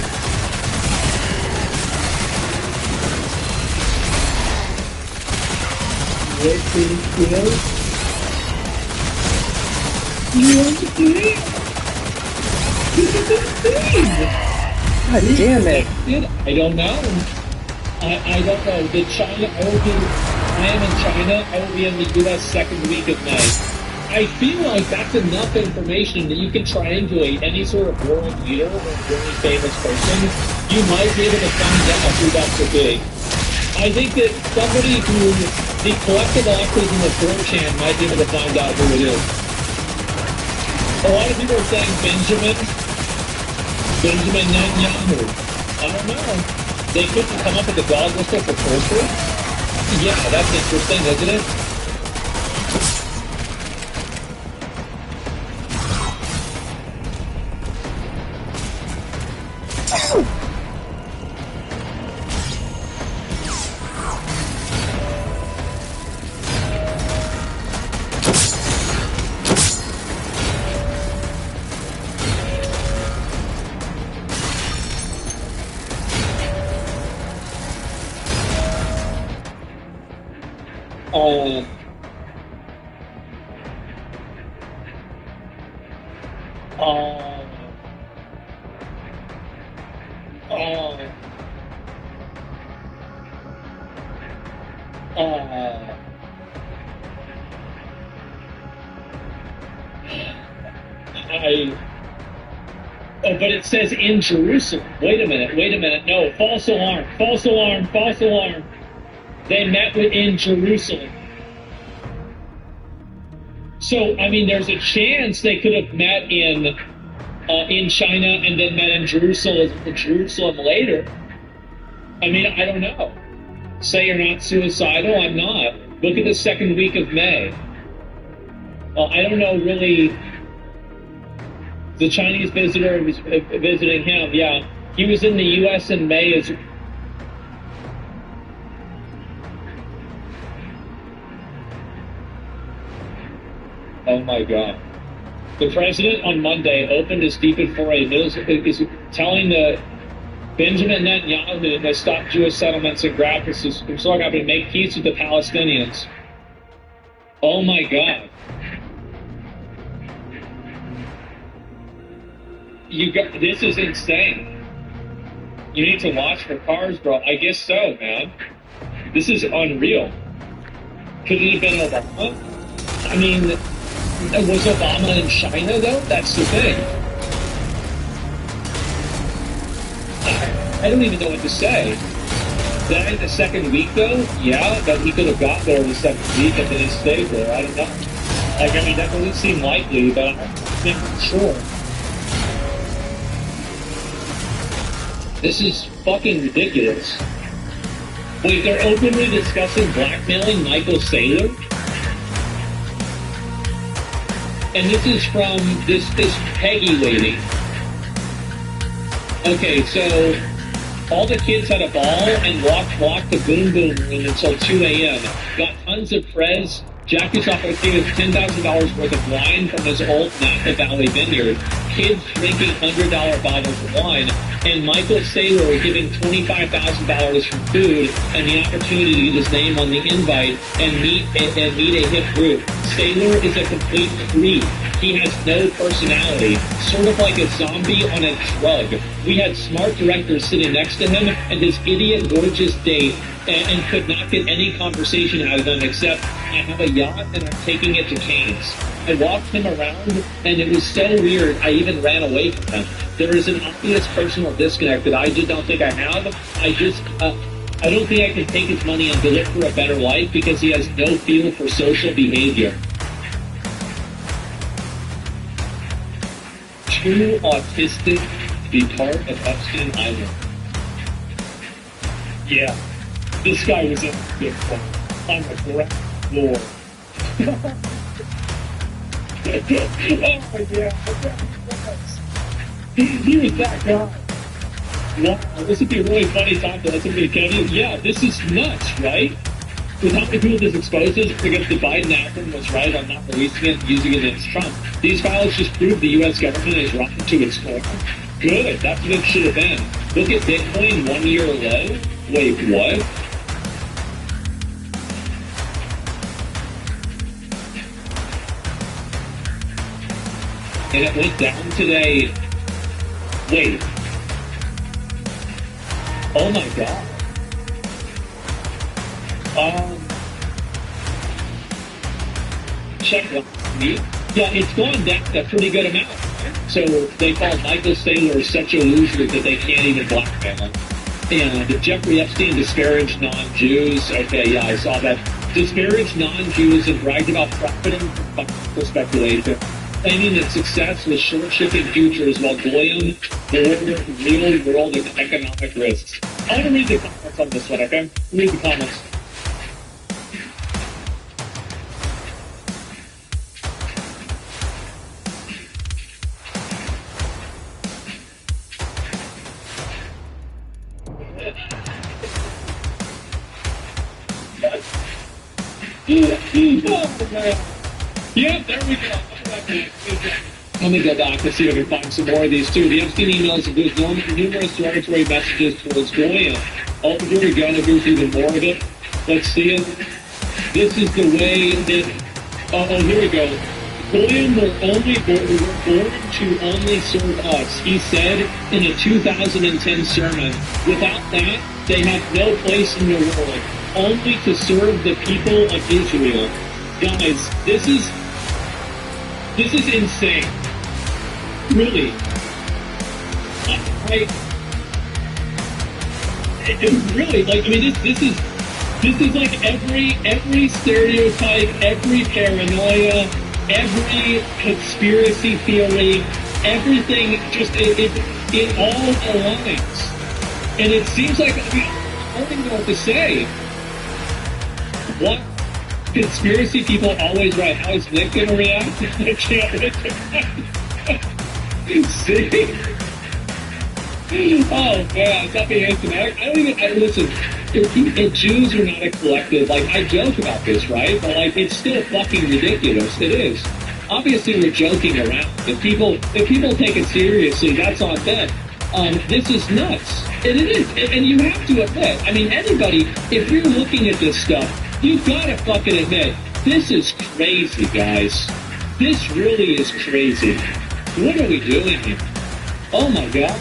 God damn it. I don't know. I don't know. Did China, I am in China. I will be in the U.S. second week of May. I feel like that's enough information that you can triangulate any sort of world leader or really famous person. You might be able to find out who that could be. I think that somebody who the collective autism of 4chan might be able to find out who it is. A lot of people are saying Benjamin Netanyahu. I don't know. They couldn't come up with a dog whistle for torture? Yeah, that's interesting, isn't it? But it says in Jerusalem. Wait a minute. No, false alarm. They met in Jerusalem. So, I mean, there's a chance they could have met in China and then met in Jerusalem later. I mean, I don't know. Say you're not suicidal, I'm not. Look at the second week of May. I don't know really. The Chinese visitor was visiting him, yeah. He was in the U.S. in May as... Oh my God. The president on Monday opened his deep foray news is telling the Benjamin Netanyahu to stop Jewish settlements and grab his Consortium to make peace with the Palestinians. Oh my God. This is insane. You need to watch for cars, bro. I guess so, man. This is unreal. Could it have been Obama? I mean, was Obama in China, though? That's the thing. I don't even know what to say. That the second week, though? Yeah, that he could have got there the second week and then he stayed there. I don't know. Like, I mean, that doesn't seem likely, but I'm sure. This is fucking ridiculous. Wait, they're openly discussing blackmailing Michael Saylor? And this is from this Peggy lady. Okay, so all the kids had a ball and walked the boom boom room until 2 a.m. Got tons of prez. Jackie's off a kid with $10,000 worth of wine from his old Napa Valley vineyard. Kids drinking $100 bottles of wine. and Michael Saylor giving $25,000 for food and the opportunity to get his name on the invite and meet a hip group. Saylor is a complete creep. He has no personality, sort of like a zombie on a drug. We had smart directors sitting next to him and his idiot gorgeous date and could not get any conversation out of him except, I have a yacht and I'm taking it to Canes. I walked him around and it was so weird I even ran away from him. There is an obvious personal disconnect that I did not think I have. I don't think I can take his money and bill it for a better life because he has no feel for social behavior. Too autistic to be part of Epstein Island. Yeah, this guy was in a big one on the ground floor. Oh yeah, he was that guy. Wow, this would be a really funny time to let somebody tell you, yeah, this is nuts, right? With how many people this exposes because the Biden admin was right on not releasing it and using it against Trump. These files just prove the U.S. government is rotten to its core. Good, that's what it should have been. Look at Bitcoin 1 year low. Wait, what? And it went down today. Wait. Oh my god. Check me. Yeah, it's gone down a pretty good amount. So they call Michael Saylor such a loser that they can't even blackmail him. And Jeffrey Epstein disparaged non-Jews. Okay, yeah, I saw that. Disparaged non-Jews and bragged about profiting from financial speculation, claiming that success was short-shipping futures while Goyim bore real-world and economic risks. I want to read the comments on this one, okay? Read the comments. Yeah, there we go. Let me go back to see if I can find some more of these too. The Epstein emails include numerous derogatory messages towards Goya. Oh, here we go. Here's even more of it. Let's see it. This is the way that. Oh, here we go. Goyim were born to only serve us, he said in a 2010 sermon. Without that, they have no place in the world. Only to serve the people of Israel. Guys, this is insane. Really. Really, like, I mean, this is like every stereotype, every paranoia, every conspiracy theory, everything, just, it all aligns. And it seems like, I mean, I don't even know what to say. What? Conspiracy people always right. How is Nick going to react? I can't see? Oh, man, stop being anti-Semitic. I don't even, listen, if Jews are not a collective, like, I joke about this, right? But, like, it's still fucking ridiculous. It is. Obviously, we're joking around. If people take it seriously, that's on them. This is nuts. And it is. And you have to admit, I mean, anybody, if you're looking at this stuff, you've got to fucking admit, this is crazy, guys. This really is crazy. What are we doing here? Oh my god.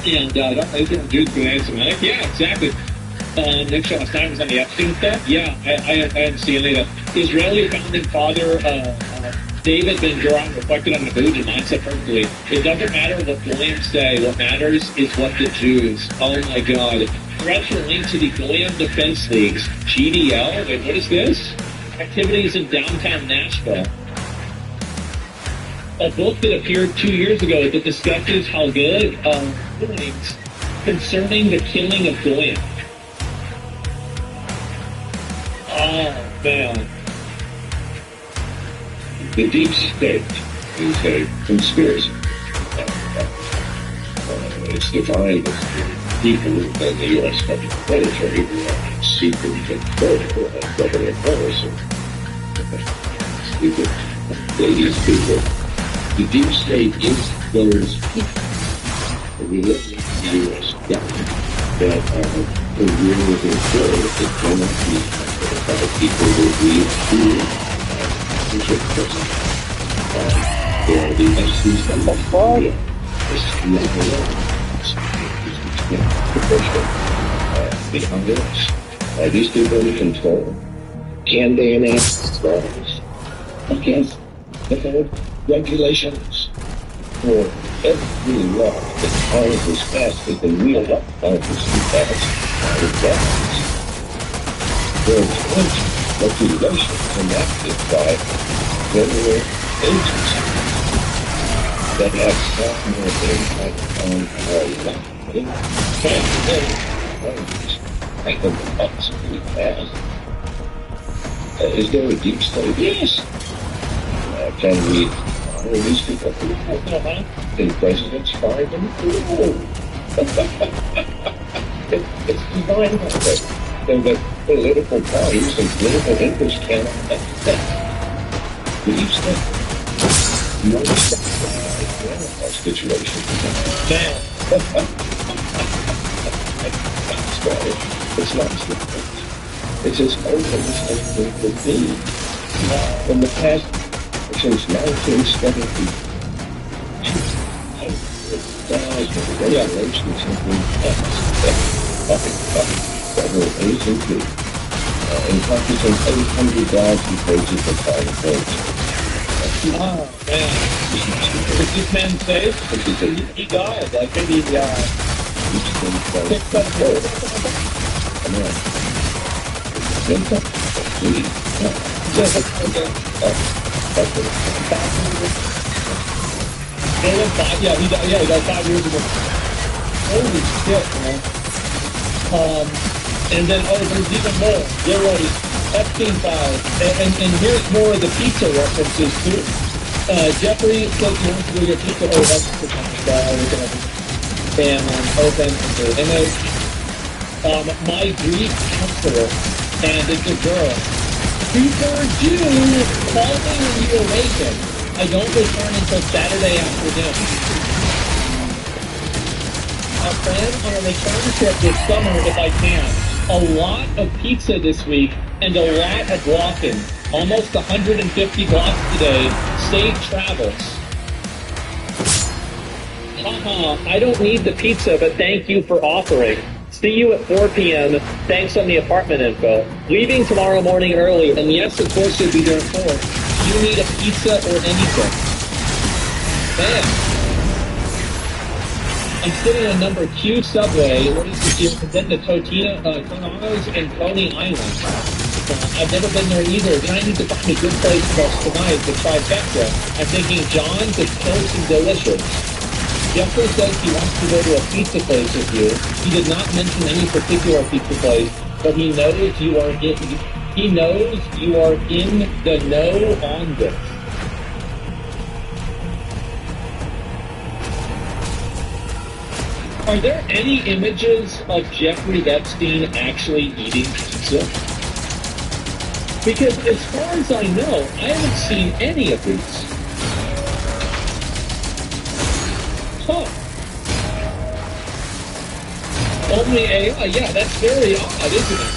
And, isn't Jews being anti-Semitic? Yeah, exactly. Nick Schottenstein was on the Epstein stuff? Yeah, I hadn't seen any of that. Israeli founding father, David Ben-Gurion reflected on the Buddha mindset perfectly. It doesn't matter what Williams say. What matters is what the Jews. Oh my god. Threats are linked to the Goyim Defense Leagues. GDL? Wait, what is this? Activities in downtown Nashville. A book that appeared 2 years ago that discusses how good rulings concerning the killing of Goyim. Oh, man. The deep state is a conspiracy. It's defined as people within the U.S. federal military who are secret control of government policy. These people. The deep state is those people. we live in the U.S. government that the rule of employer that cannot be by people who we there are the SCs from the Florida, the others. Are these people in control? Can they enact laws? Yes. The whole regulations for every law that Congress passes and we elect Congress to pass are passed. There are 20 regulations enacted by federal agencies that have far more impact on our life than Congress can possibly pass. Is there a deep state? Yes. Can we honor these people? Can presidents find them? No. It's divine right. And the political parties and political interests cannot affect the deep state. You understand our situation? It's not different. It's as open as it could be. In the past, since 1970, regulations have been passed. Federal agency, encompassing 800,000 pages of private Oh, man. Is this man safe? He died. I think he picked up he died 5 years ago. Holy shit, man. And then, there's even more. Get ready. Epstein files. And here's more of the pizza references, too. Jeffrey says he wants to go get pizza. Oh, that's the kind of guy. And, open the image. My Greek counselor, and it's a girl. Super Jew, call me when you awaken. I don't return until Saturday afternoon. I plan on a return trip this summer if I can. A lot of pizza this week and a lot of walking. Almost 150 blocks today. Safe travels. I don't need the pizza, but thank you for offering. See you at 4 p.m. Thanks on the apartment info. Leaving tomorrow morning early, and yes, of course, you'll be there at 4. Do you need a pizza or anything? Man. I'm sitting on number Q subway. What is this? And then the Totinos and Coney Island. I've never been there either. Then I need to find a good place for us tonight, the trifecta. I'm thinking John's is close and delicious. Jeffrey says he wants to go to a pizza place with you. He did not mention any particular pizza place, but he knows you are in the know on this. Are there any images of Jeffrey Epstein actually eating pizza? Because as far as I know, I haven't seen any of these. Huh. Only AI? Yeah, that's very odd, isn't it?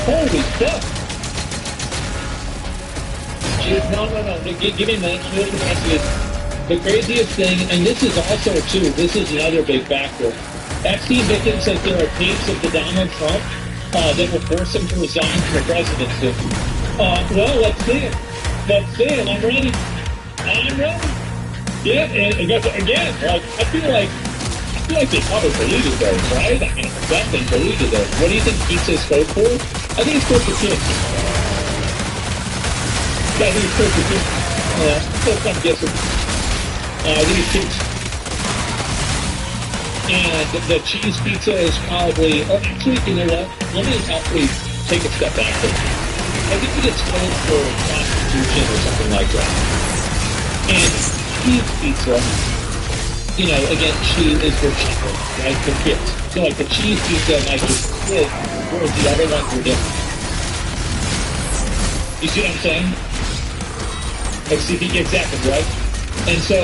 Holy fuck. No. Give me a minute. The craziest thing, and this is also true, this is another big factor. Epstein victim says there are tapes of the Donald Trump that will force him to resign from the presidency. Well, let's see it. I'm ready. Yeah, and again, I feel like they probably deleted those, right? I mean, that thing deleted those. What do you think pizza is code for? I think it's code for kids. Yeah, I think it's code for kids. Yeah, I'm guessing. I think it's kids. And the cheese pizza is probably, actually, you know what? Let me actually take a step back there. I think it's code for prostitution or something like that. And cheese pizza, you know, again, cheese is for children, right? For kids. So, like, the cheese pizza might be kids, whereas the other ones are different. You see what I'm saying? Exactly, right? And so,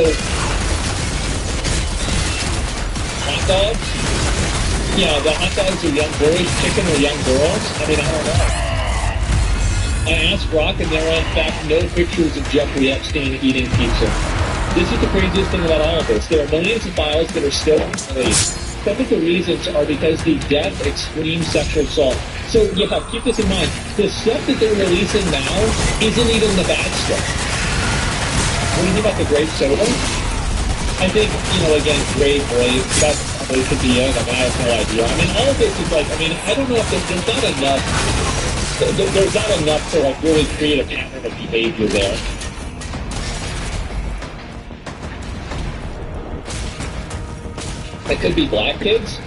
hot dogs. Yeah, the hot dogs are young boys, chicken or young girls. I mean, I don't know. I asked Rock, and there are in fact no pictures of Jeffrey Epstein eating pizza. This is the craziest thing about all of this. There are millions of files that are still unreleased. Some of the reasons are because the death, extreme sexual assault. So, yeah, keep this in mind. The stuff that they're releasing now isn't even the bad stuff. What do you think about the grape soda? I think, again, grape, that's probably could be it. I mean, I have no idea. I mean, all of this is like, I don't know if there's not enough. There's not enough to, like, really create a pattern of behavior there. It could be black kids?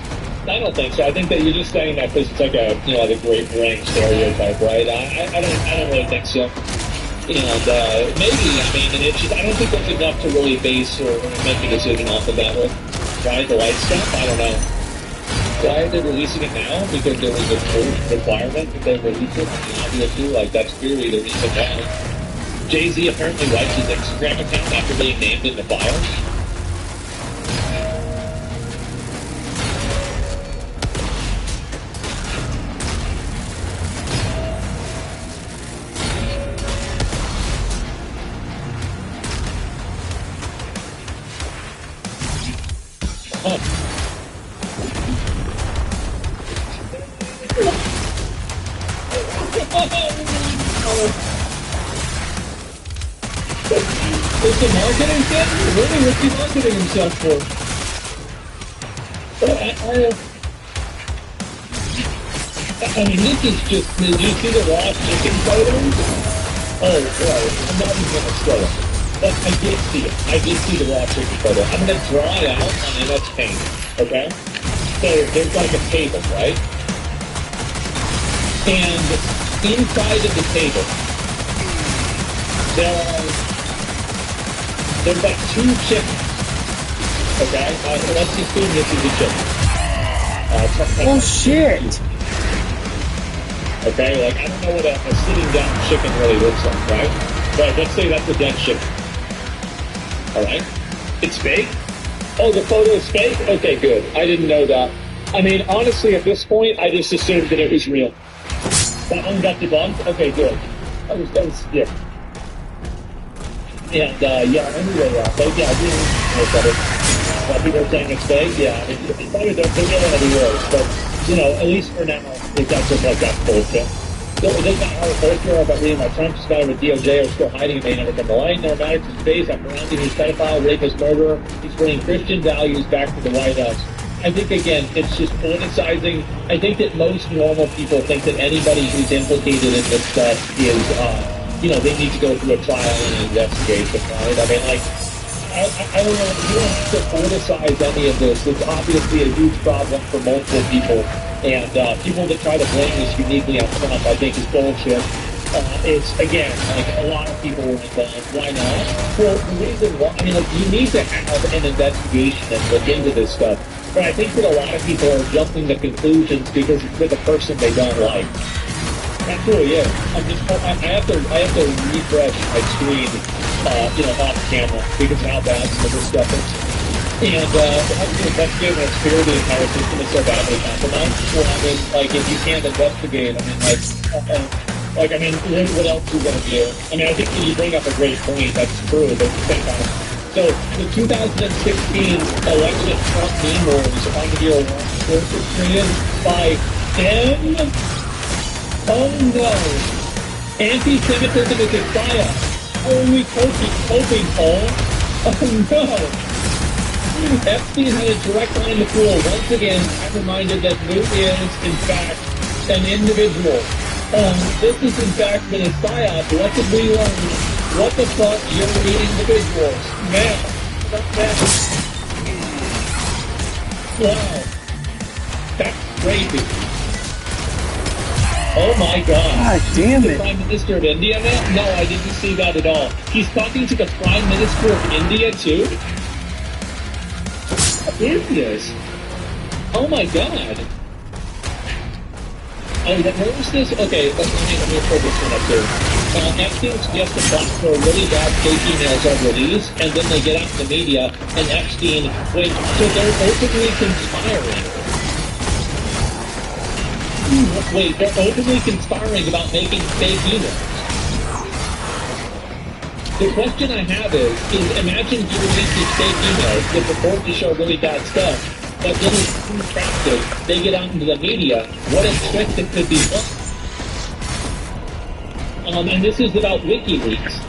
I don't think so. I think that you're just saying that because it's like a, like a grape ring stereotype, right? I don't really think so. And maybe, it's just, I don't think that's enough to really base or make a decision off of that with. Right? The light stuff? I don't know. Why are they releasing it now? Because there was a court requirement that they release it. Obviously, that's clearly the reason why. Jay-Z apparently wiped his Instagram account after being named in the files. It's a marketing thing? Really? What's he marketing himself for? This is just, did you see the raw chicken photos? Oh, boy, I'm not even going to show it. But I did see it. I did see the raw chicken photo. I'm going to draw it out on MS Paint, okay? So there's like a table, right? And inside of the table, there's like two chickens, okay? Let's assume this is a chicken. Oh, shit! Okay, I don't know what a sitting down chicken really looks like, right? But let's say that's a dead chicken. Alright? It's fake? Oh, the photo is fake? Okay, good. I didn't know that. Honestly, at this point, I just assumed that it was real. That one got debunked? Okay, good. That was yeah. And, anyway, but yeah, I didn't know about it. People are saying it's fake, yeah. It's probably the real one of the worst, but, at least for now, it does look like that's bullshit. So it doesn't matter how culture about reading my Trump guy with DOJ are still hiding, may never come to light. No matter his face, I'm surrounding his pedophile, rapist, murderer. He's bringing Christian values back to the White House. I think, again, it's just politicizing. I think that most normal people think that anybody who's implicated in this stuff is, they need to go through a trial and an investigation, right? I don't know, you don't have to politicize any of this. It's obviously a huge problem for multiple people. And people that try to blame this uniquely on Trump, I think, is bullshit. It's, again, a lot of people were involved. Why not? Well, the reason why, you need to have an investigation and look into this stuff. But I think that a lot of people are jumping to conclusions because it's with a person they don't like. That's really it. I have to refresh my screen, off camera because of how bad some of this stuff is. And how do you investigate when it's clear the entire system is so badly compromised? Well, if you can't investigate, what else are you going to do? I think when you bring up a great point, that's true, but at the same time. So, the 2016 election Trump meme wars on the year one was created by M. Oh no! Anti-Semitism is a triumph. Holy coping, Paul. Oh no! Epstein had a direct line to fool. Once again, I'm reminded that Newt is, in fact, an individual. This is, in fact, been a psyop. What did we learn? What the fuck? You're individuals. Man. Wow. That's crazy. Oh my god. God damn it. Prime Minister of India now? No, I didn't see that at all. He's talking to the Prime Minister of India too? What is this? Oh my god. Oh, where is this? Okay, let me put this one up here. Epstein suggests the plot for really bad fake emails are released, and then they get out in the media, and Epstein, so they're openly conspiring. They're openly conspiring about making fake emails. The question I have is imagine you release these fake emails that purport to show really bad stuff, but then it's contracted, they get out into the media, what a trick that could be done. And this is about WikiLeaks.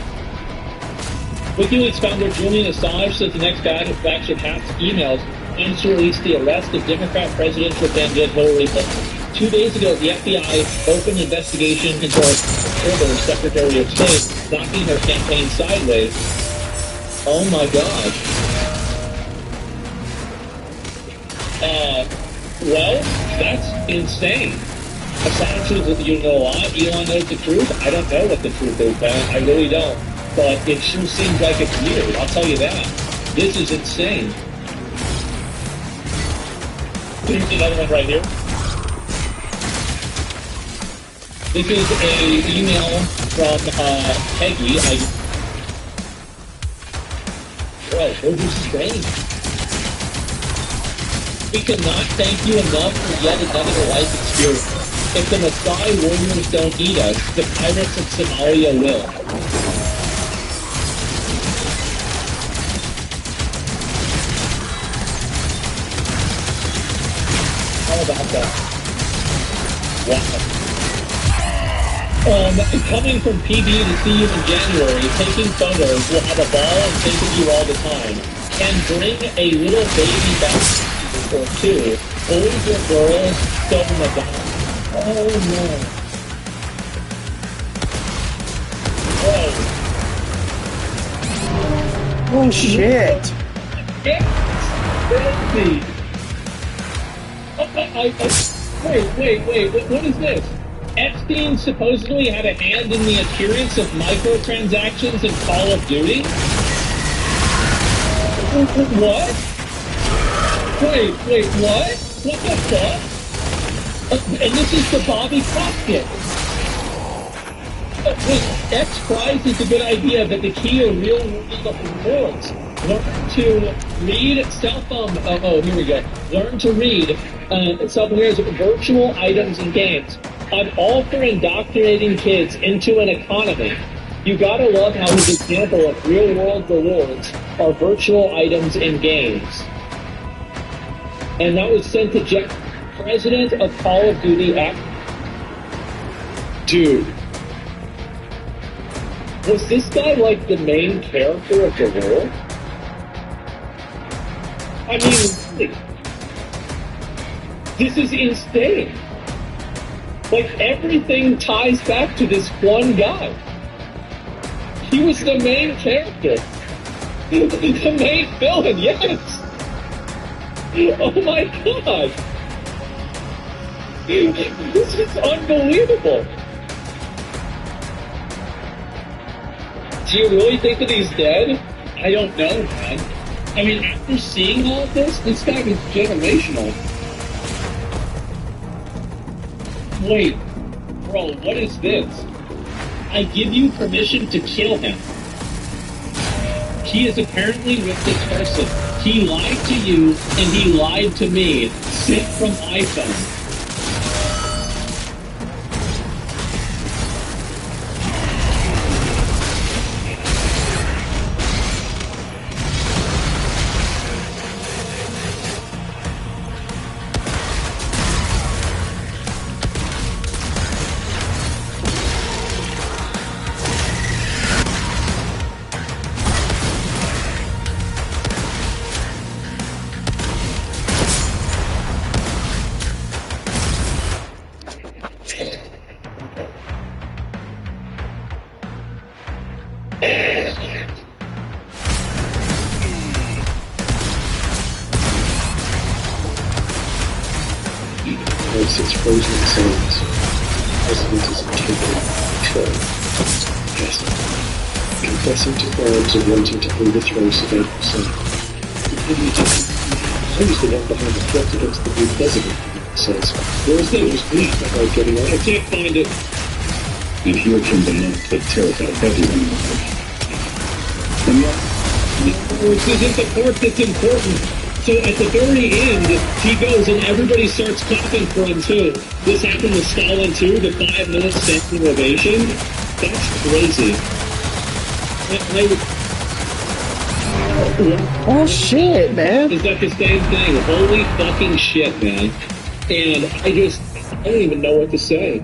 WikiLeaks founder Julian Assange says the next batch of hacked emails aims to release the arrest of Democrat presidential candidate Hillary Clinton. 2 days ago, the FBI opened an investigation into our former Secretary of State, knocking her campaign sideways. Oh my God. Well, that's insane. Assange says, you know a lot. Elon knows the truth. I don't know what the truth is, man. I really don't. But it sure seems like it's weird. I'll tell you that. This is insane. Here's another one right here. This is an email from Peggy. Whoa, this is strange. We cannot thank you enough for yet another life experience. If the Maasai warriors don't eat us, the pirates of Somalia will. How about that? Wow. Coming from PB to see you in January, taking photos, we'll have a ball and think of you all the time. And bring a little baby back or two. Boys or girls, so Madonna. Oh no. Whoa. Oh shit. It's crazy. Wait. What is this? Epstein supposedly had a hand in the appearance of microtransactions in Call of Duty? What? Wait, what? What the fuck? And this is the Bobby Crockett. X Prize is a good idea, but the key to real world rewards. Learn to read here we go. Learn to read self-awareness of virtual items and games. I'm all for indoctrinating kids into an economy. You gotta love how his example of real-world rewards are virtual items in games. And that was sent to Jeff, president of Call of Duty Dude. Was this guy like the main character of the world? I mean, this is insane. Like, everything ties back to this one guy. He was the main character. The main villain, yes! Oh my god! This is unbelievable! Do you really think that he's dead? I don't know, man. I mean, after seeing all of this guy was generational. Wait, bro, what is this? I give you permission to kill him. He is apparently with this person. He lied to you, and he lied to me. Sent from iPhone. Its frozen zones. President is taking control. Yes. Confessing to crimes and wanting to overthrow Saddam Hussein. Who's the one behind the threat against the new president? Says, where's the news about getting out? I can't find it. And here came the month that terrified everyone. And yet, this isn't the part that's important. So at the very end, he goes and everybody starts clapping for him too. This happened with Stalin too, the 5-minute standing ovation. That's crazy. Oh shit, man. It's like the same thing. Holy fucking shit, man. And I don't even know what to say.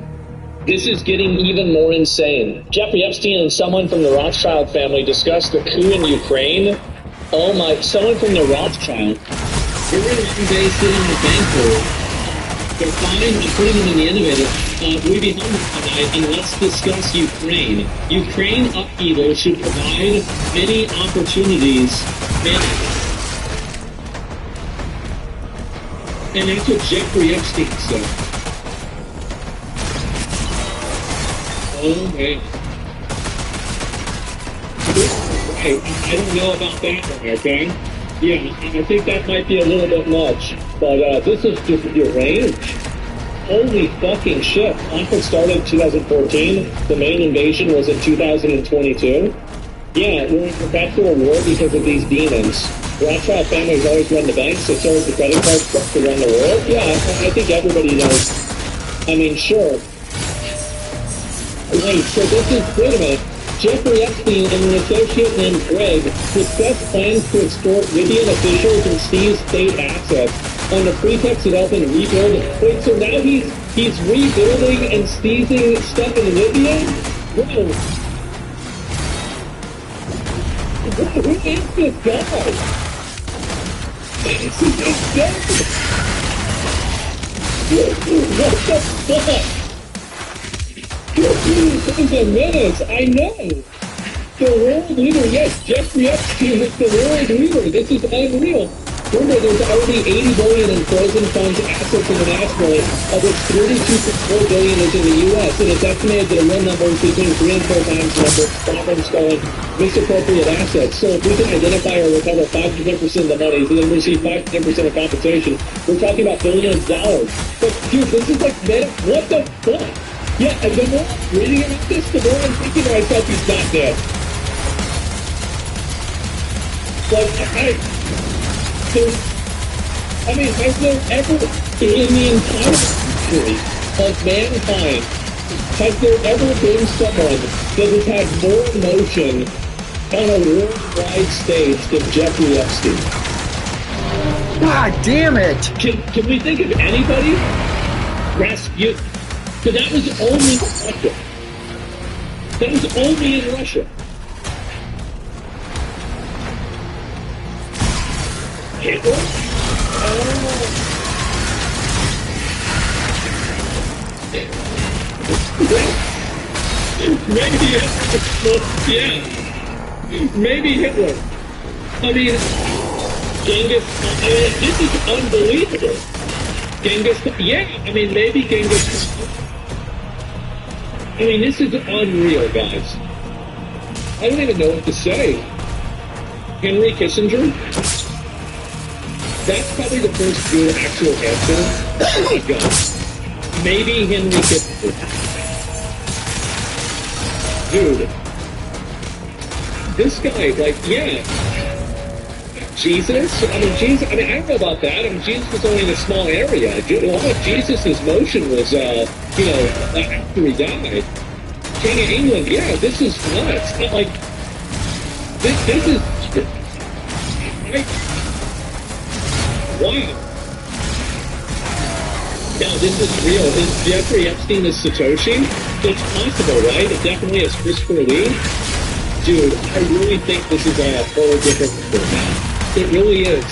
This is getting even more insane. Jeffrey Epstein and someone from the Rothschild family discussed the coup in Ukraine. Oh my, someone from the Rothschild. We're in one day sitting in a bank hall. They're fine, I'm putting them in the elevator. We'll be home tonight and let's discuss Ukraine. Ukraine upheaval should provide many opportunities. And that's what Jeffrey Epstein said. Oh man. Hey, I don't know about that one, okay? Yeah, I think that might be a little bit much. But this is just deranged. Holy fucking shit. Conflict started in 2014. The main invasion was in 2022. Yeah, we're in perpetual war because of these demons. Rothschild families always run the banks, so is the credit card stuff to run the world. Yeah, I think everybody knows. I mean, sure. Wait, so this is, wait a minute. Jeffrey Epstein and an associate named Greg discussed plans to extort Libyan officials and seize state assets on the pretext of helping rebuild. Wait, so now he's rebuilding and seizing stuff in Libya? Whoa. Who is this guy? This is insane. What the fuck? Those are minutes, I know. The world leader, yes, Jeffrey Epstein is the world leader. This is unreal. Remember, there's already $80 billion in frozen funds assets internationally, of which $32.4 billion is in the U.S., and it's estimated that a real number is between 3 and 4 times the number of sovereign stolen misappropriate assets. So if we can identify or recover 5 to 10% of the money, and then receive 5 to 10% of compensation, we're talking about billions of dollars. But dude, this is like, what the fuck? Yeah, and the more I'm reading about this, the more I'm thinking to myself, he's not dead. Like, I mean, has there ever, in the entire history of mankind, has there ever been someone that has had more emotion on a worldwide stage than Jeffrey Epstein? God damn it! Can we think of anybody? Rasputin. But that was only in Russia. That was only in Russia. Hitler? Maybe Hitler. Yeah. Maybe Hitler. I mean, Genghis. I mean, this is unbelievable. Genghis. Yeah. I mean, maybe Genghis. I mean, this is unreal, guys. I don't even know what to say. Henry Kissinger? That's probably the first good actual answer. Oh my God. Maybe Henry Kissinger. Dude. This guy, like, yeah. Jesus? I don't know about that. I mean, Jesus was only in a small area. A lot of Jesus' motion was, after he died. King of England, yeah, this is nuts. Like, this is... Wow. Now, this is real. Is Jeffrey Epstein is Satoshi? It's possible, right? It definitely is Christopher Lee. Dude, I really think this is a whole different thing now. It really is.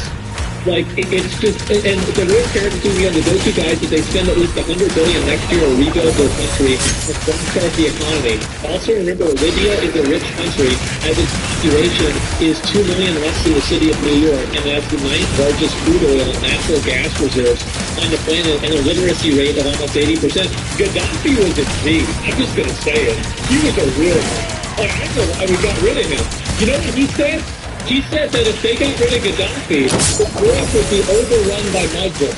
Like, it's just, and the real character to me under those two guys is they spend at least $100 billion next year to rebuild their country and jumpstart the economy. Also remember, Libya is a rich country as its population is 2 million less than the city of New York and has the 9th largest crude oil and natural gas reserves on the planet and a literacy rate of almost 80%. Gaddafi was a G. I'm just gonna say it. He was a real, like, I don't know why we got rid of him. You know what he said? He said that if they got rid of Gaddafi, the world would be overrun by Muslims.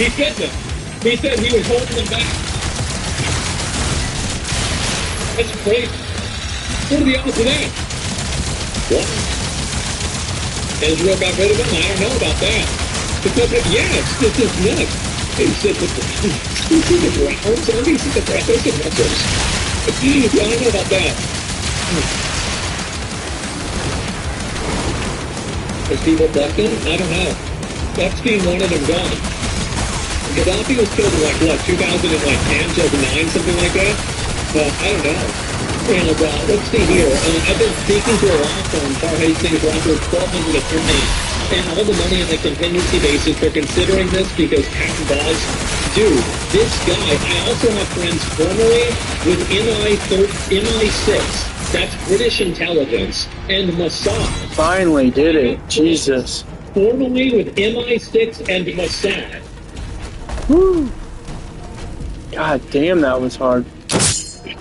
He said that. He said he was holding them back. That's crazy. What are the odds of that? What? Israel got rid of him? I don't know about that. Because, yes, this is nuts. He said the Browns? I think he said the Browns are nuts. I don't know about that. Is people ducking? I don't know. Epstein wanted him gone. Gaddafi was killed in, like, what, 2010, 2009, something like that? I don't know. And let's see here. I've been speaking to a law firm, Bar Hastings, for under 1,200 attorneys, and all the money on a contingency basis. They're considering this because patent laws. Dude, this guy, I also have friends formerly with MI6, that's British intelligence, and Mossad. Finally did it. Jesus. Formerly with MI6 and Mossad. Woo. God damn, that was hard.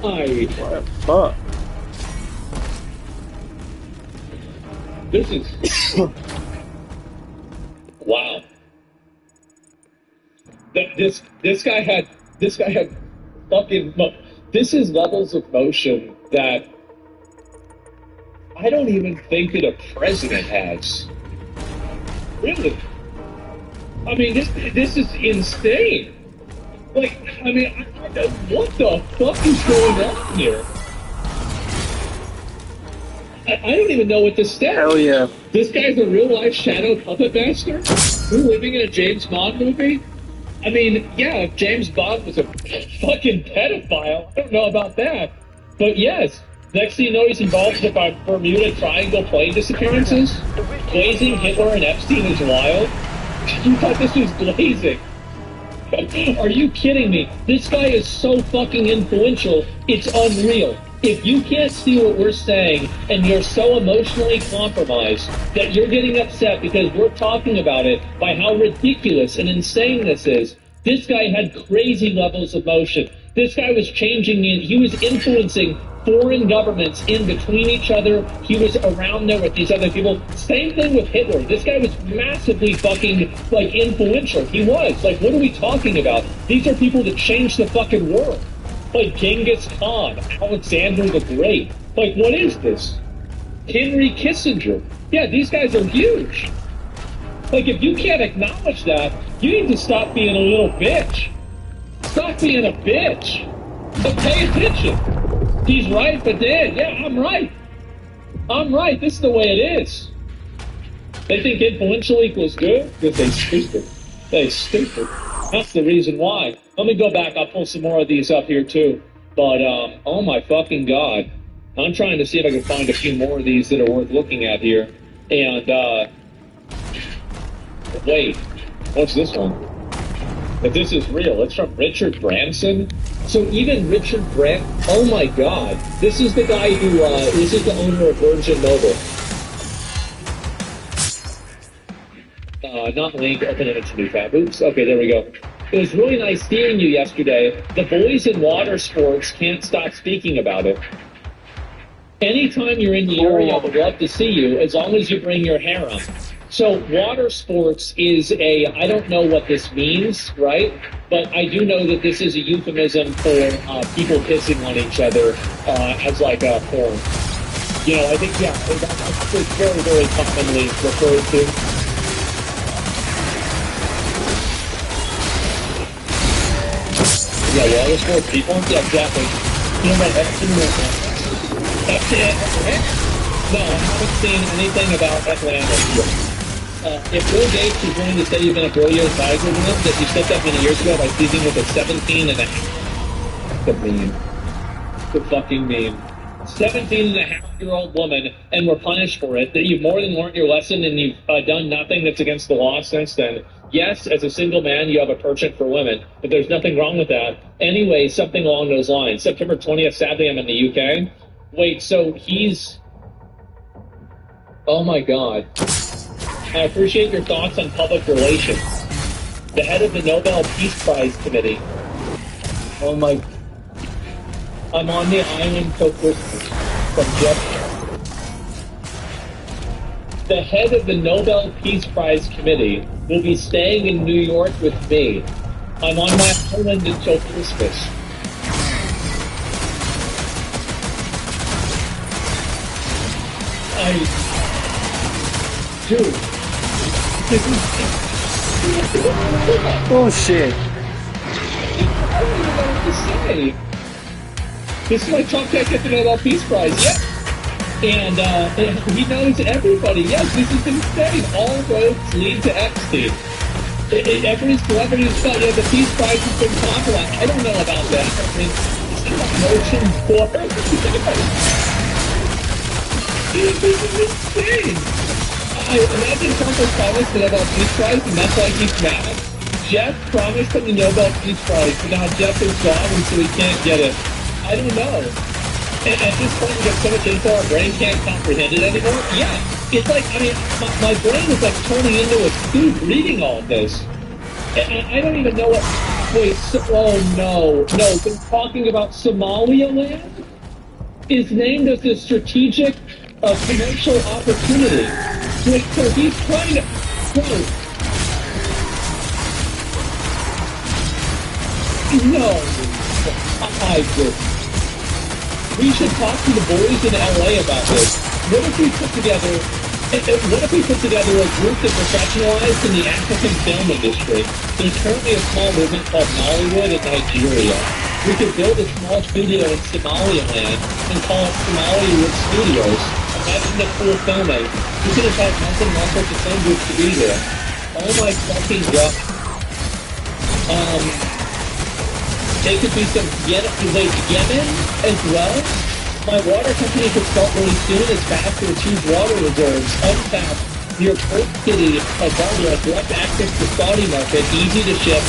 What the fuck? This is... wow. This guy had fucking... This is levels of motion that I don't even think that a president has. Really? I mean, this is insane. Like, I mean, what the fuck is going on here? I don't even know what to say. Hell yeah. This guy's a real-life shadow puppet master? We're living in a James Bond movie? I mean, yeah, if James Bond was a fucking pedophile, I don't know about that. But yes, next thing you know, he's involved with our Bermuda Triangle plane disappearances. Blazing Hitler and Epstein is wild. You thought this was glazing. Are you kidding me? This guy is so fucking influential, it's unreal. If you can't see what we're saying and you're so emotionally compromised that you're getting upset because we're talking about it by how ridiculous and insane this is, this guy had crazy levels of motion. This guy was changing, he was influencing foreign governments in between each other. He was around there with these other people. Same thing with Hitler. This guy was massively fucking, like, influential. He was. Like, what are we talking about? These are people that changed the fucking world. Like Genghis Khan, Alexander the Great. Like, what is this? Henry Kissinger. Yeah, these guys are huge. Like, if you can't acknowledge that, you need to stop being a little bitch. Stop being a bitch. But pay attention. He's right, but then, yeah, I'm right. I'm right. This is the way it is. They think influential equals good? Because they stupid. They stupid. That's the reason why. Let me go back. I'll pull some more of these up here, too. But, oh my fucking God. I'm trying to see if I can find a few more of these that are worth looking at here. And, wait. What's this one? If this is real, it's from Richard Branson. So even Richard Branson, oh my God. This is the guy who, this is the owner of Virgin Mobile. Not link, open image to new tab. Oops, okay, there we go. It was really nice seeing you yesterday. The boys in water sports can't stop speaking about it. Anytime you're in the area, I would love to see you, as long as you bring your harem. So water sports is I don't know what this means, right? But I do know that this is a euphemism for people pissing on each other as like a form. You know, I think, yeah, that's very, very commonly referred to. Yeah, water sports people? Yeah, exactly. You know, that's it. No, I haven't seen anything about Atlanta. If Bill Gates is willing to say you've been a brilliant advisor to him, that you stepped up many years ago by teasing with a 17 and a half. The meme. The fucking meme. 17-and-a-half-year-old woman, and were punished for it, that you've more than learned your lesson and you've done nothing that's against the law since then. Yes, as a single man, you have a penchant for women, but there's nothing wrong with that. Anyway, something along those lines. September 20th, sadly, I'm in the UK. Wait, so he's... Oh my God. I appreciate your thoughts on public relations. The head of the Nobel Peace Prize Committee. Oh my... I'm on the island till Christmas. From Jeff. The head of the Nobel Peace Prize Committee will be staying in New York with me. I'm on my island until Christmas. Dude. Oh shit. I don't even know what to say. This is why Trump can't get the Nobel Peace Prize. Yeah. And he knows everybody. Yes, this is insane. All roads lead to Epstein. Every celebrity is thought, yeah, the Peace Prize has been compromised. I don't know about that. I mean, it's not a motion for This is insane. I imagine Trump was promised the Nobel Peace Prize, and that's why he's mad. Jeff promised him the Nobel Peace Prize, but now Jeff is gone, and so he can't get it. I don't know. And at this point, we get so much info, our brain can't comprehend it anymore. Yeah, it's like, I mean, my brain is like turning into a tube reading all of this. And I don't even know what. Wait, oh no, they're talking about Somaliland? Is named as a strategic commercial opportunity. Wait, so he's trying to. No, I just. We should talk to the boys in LA about this. What if we put together a group that's professionalized in the African film industry? There's currently a small movement called Nollywood in Nigeria. We could build a small studio in Somaliland and call it Somaliwood Studios. Imagine the cool filming. We could invite Muslim and all sorts of film groups to be there. Oh my fucking god. They could be some Yemen as well. My water company could start really soon. It's fast to achieve water reserves. Untapped. Your port city of Barbara, direct access to Saudi market, easy to ship,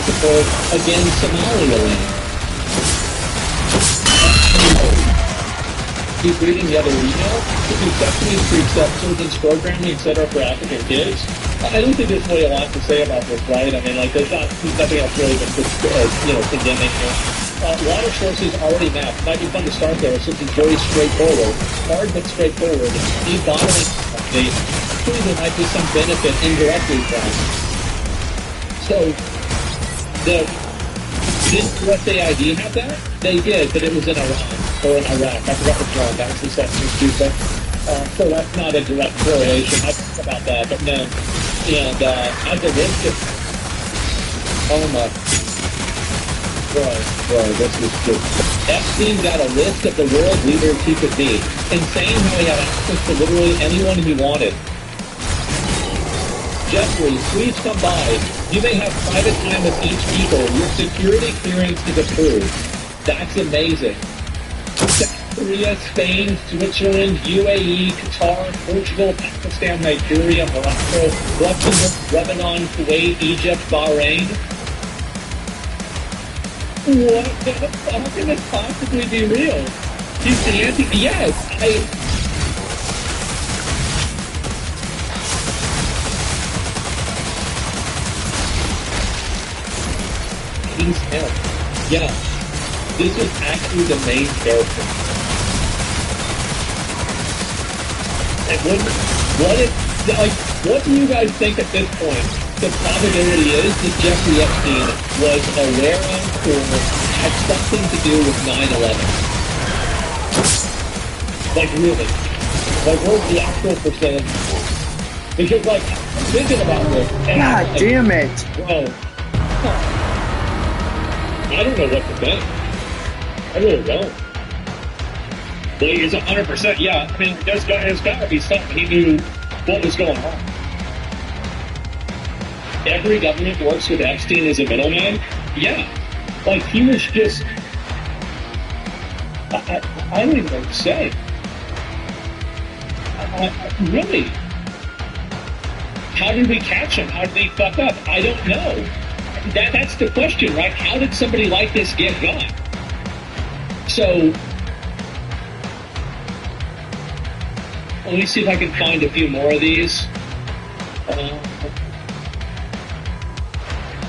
support against Somaliland. Keep reading the other email. The conception precepts children's programming, etc. for African kids. I don't think there's really a lot to say about this, right? I mean, like, there's nothing else really been, condemning here. Water sources already mapped. Might be fun to start there since it's very straightforward. Hard but straightforward. Debottling update. Actually, there might be some benefit indirectly from. So, did USAID have that? They did, but it was in Iran. Or in Iraq. I forgot which one. That was the second Cuba. So that's not a direct correlation. I talked about that, but no. And at the risk of... Oh my... Bro, this is just... Epstein got a list of the world leaders he could be, and saying how he had access to literally anyone he wanted. Jeffrey, please come by. You may have private time with each people. Your security clearance is approved. That's amazing. South Korea, Spain, Switzerland, UAE, Qatar, Portugal, Pakistan, Nigeria, Morocco, Luxembourg, Lebanon, Kuwait, Egypt, Bahrain. What? How can this possibly be real? He's the anti... Yes, He's him. Yeah. This is actually the main character. And what do you guys think at this point the probability is that Jeffrey Epstein was aware of or had something to do with 9/11? Like, really? Like, what's the actual percentage? Because, like, I'm thinking about this. God damn it! Bro. I don't know what to think. I really don't. But he's 100%, yeah. I mean, there's got to be something. He knew what was going on. Every government works with Epstein as a middleman. Yeah. Like, he was just... I don't even know what to say. Really? How did we catch him? How did he fuck up? I don't know. That's the question, right? How did somebody like this get got? So, let me see if I can find a few more of these.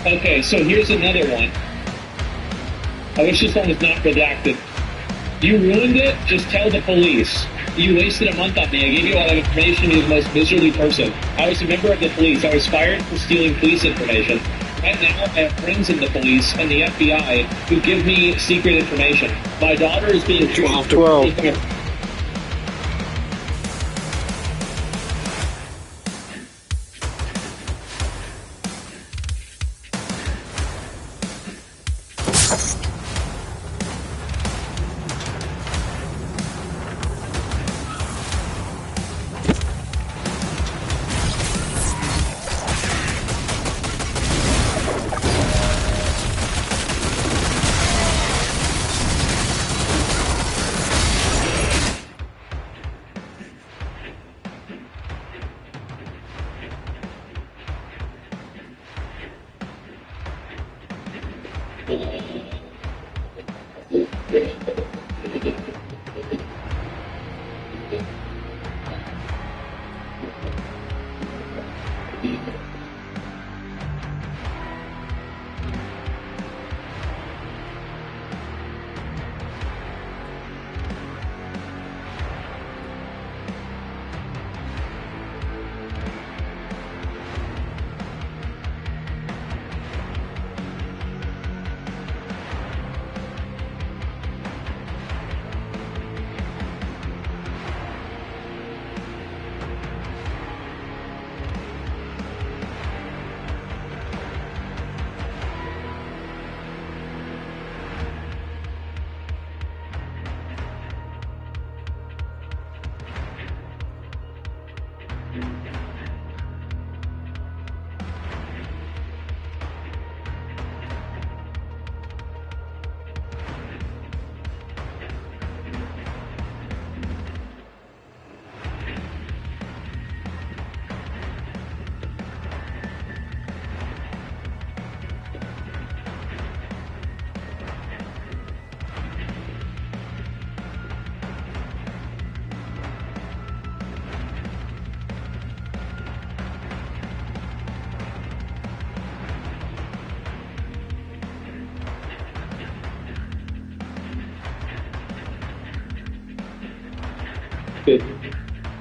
Okay, so here's another one. I wish this one was not redacted. You ruined it? Just tell the police. You wasted a month on me. I gave you all that information. You're the most miserly person. I was a member of the police. I was fired for stealing police information. Right now, I have friends in the police and the FBI who give me secret information. My daughter is being... 12.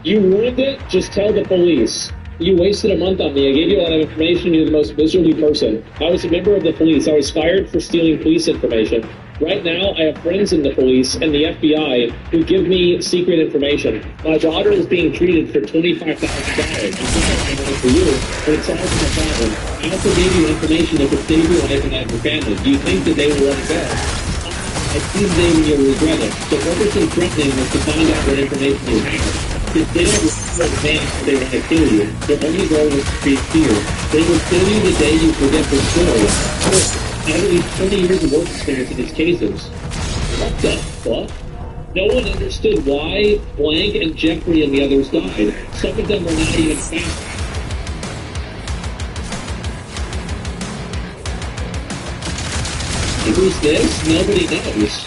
You ruined it, just tell the police. You wasted a month on me. I gave you a lot of information. You're the most miserable person. I was a member of the police. I was fired for stealing police information. Right now, I have friends in the police and the FBI who give me secret information. My daughter is being treated for $25,000. For you, but it's all my problem. I also gave you information that could save your life and that of your family. Do you think that they will let it go? I see the day when you'll regret it. The purpose of threatening was to find out what information you have. If they don't advance, they want to kill you. Their only goal was to create fear. They will kill you the day you forget the story. I have at least 20 years of work experience in these cases. What the fuck? No one understood why Blank and Jeffrey and the others died. Some of them were not even found. Who's this? Nobody knows.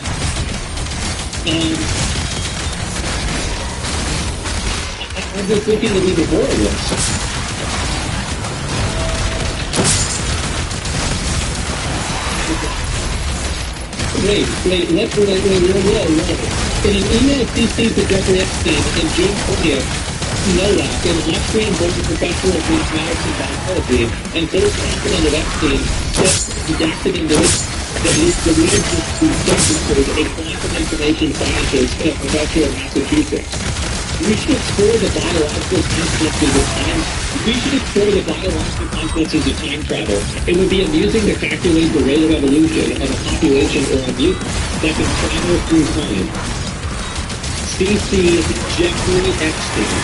I'm just looking at even more of this. Wait, let's whoa. In an email CC to Jeffrey Epstein in June 20th, Nowak, an Austrian born professional of mathematics and biology, and close confidant of Epstein, said redacted individual that is the leader who substituted a quantum information scientist and a professor of Massachusetts. We should explore the biological consequences of time. We should explore the biological consequences of time travel. It would be amusing to calculate the rate of evolution of a population or a mutant that can travel through time. C.C. Jeffrey Epstein.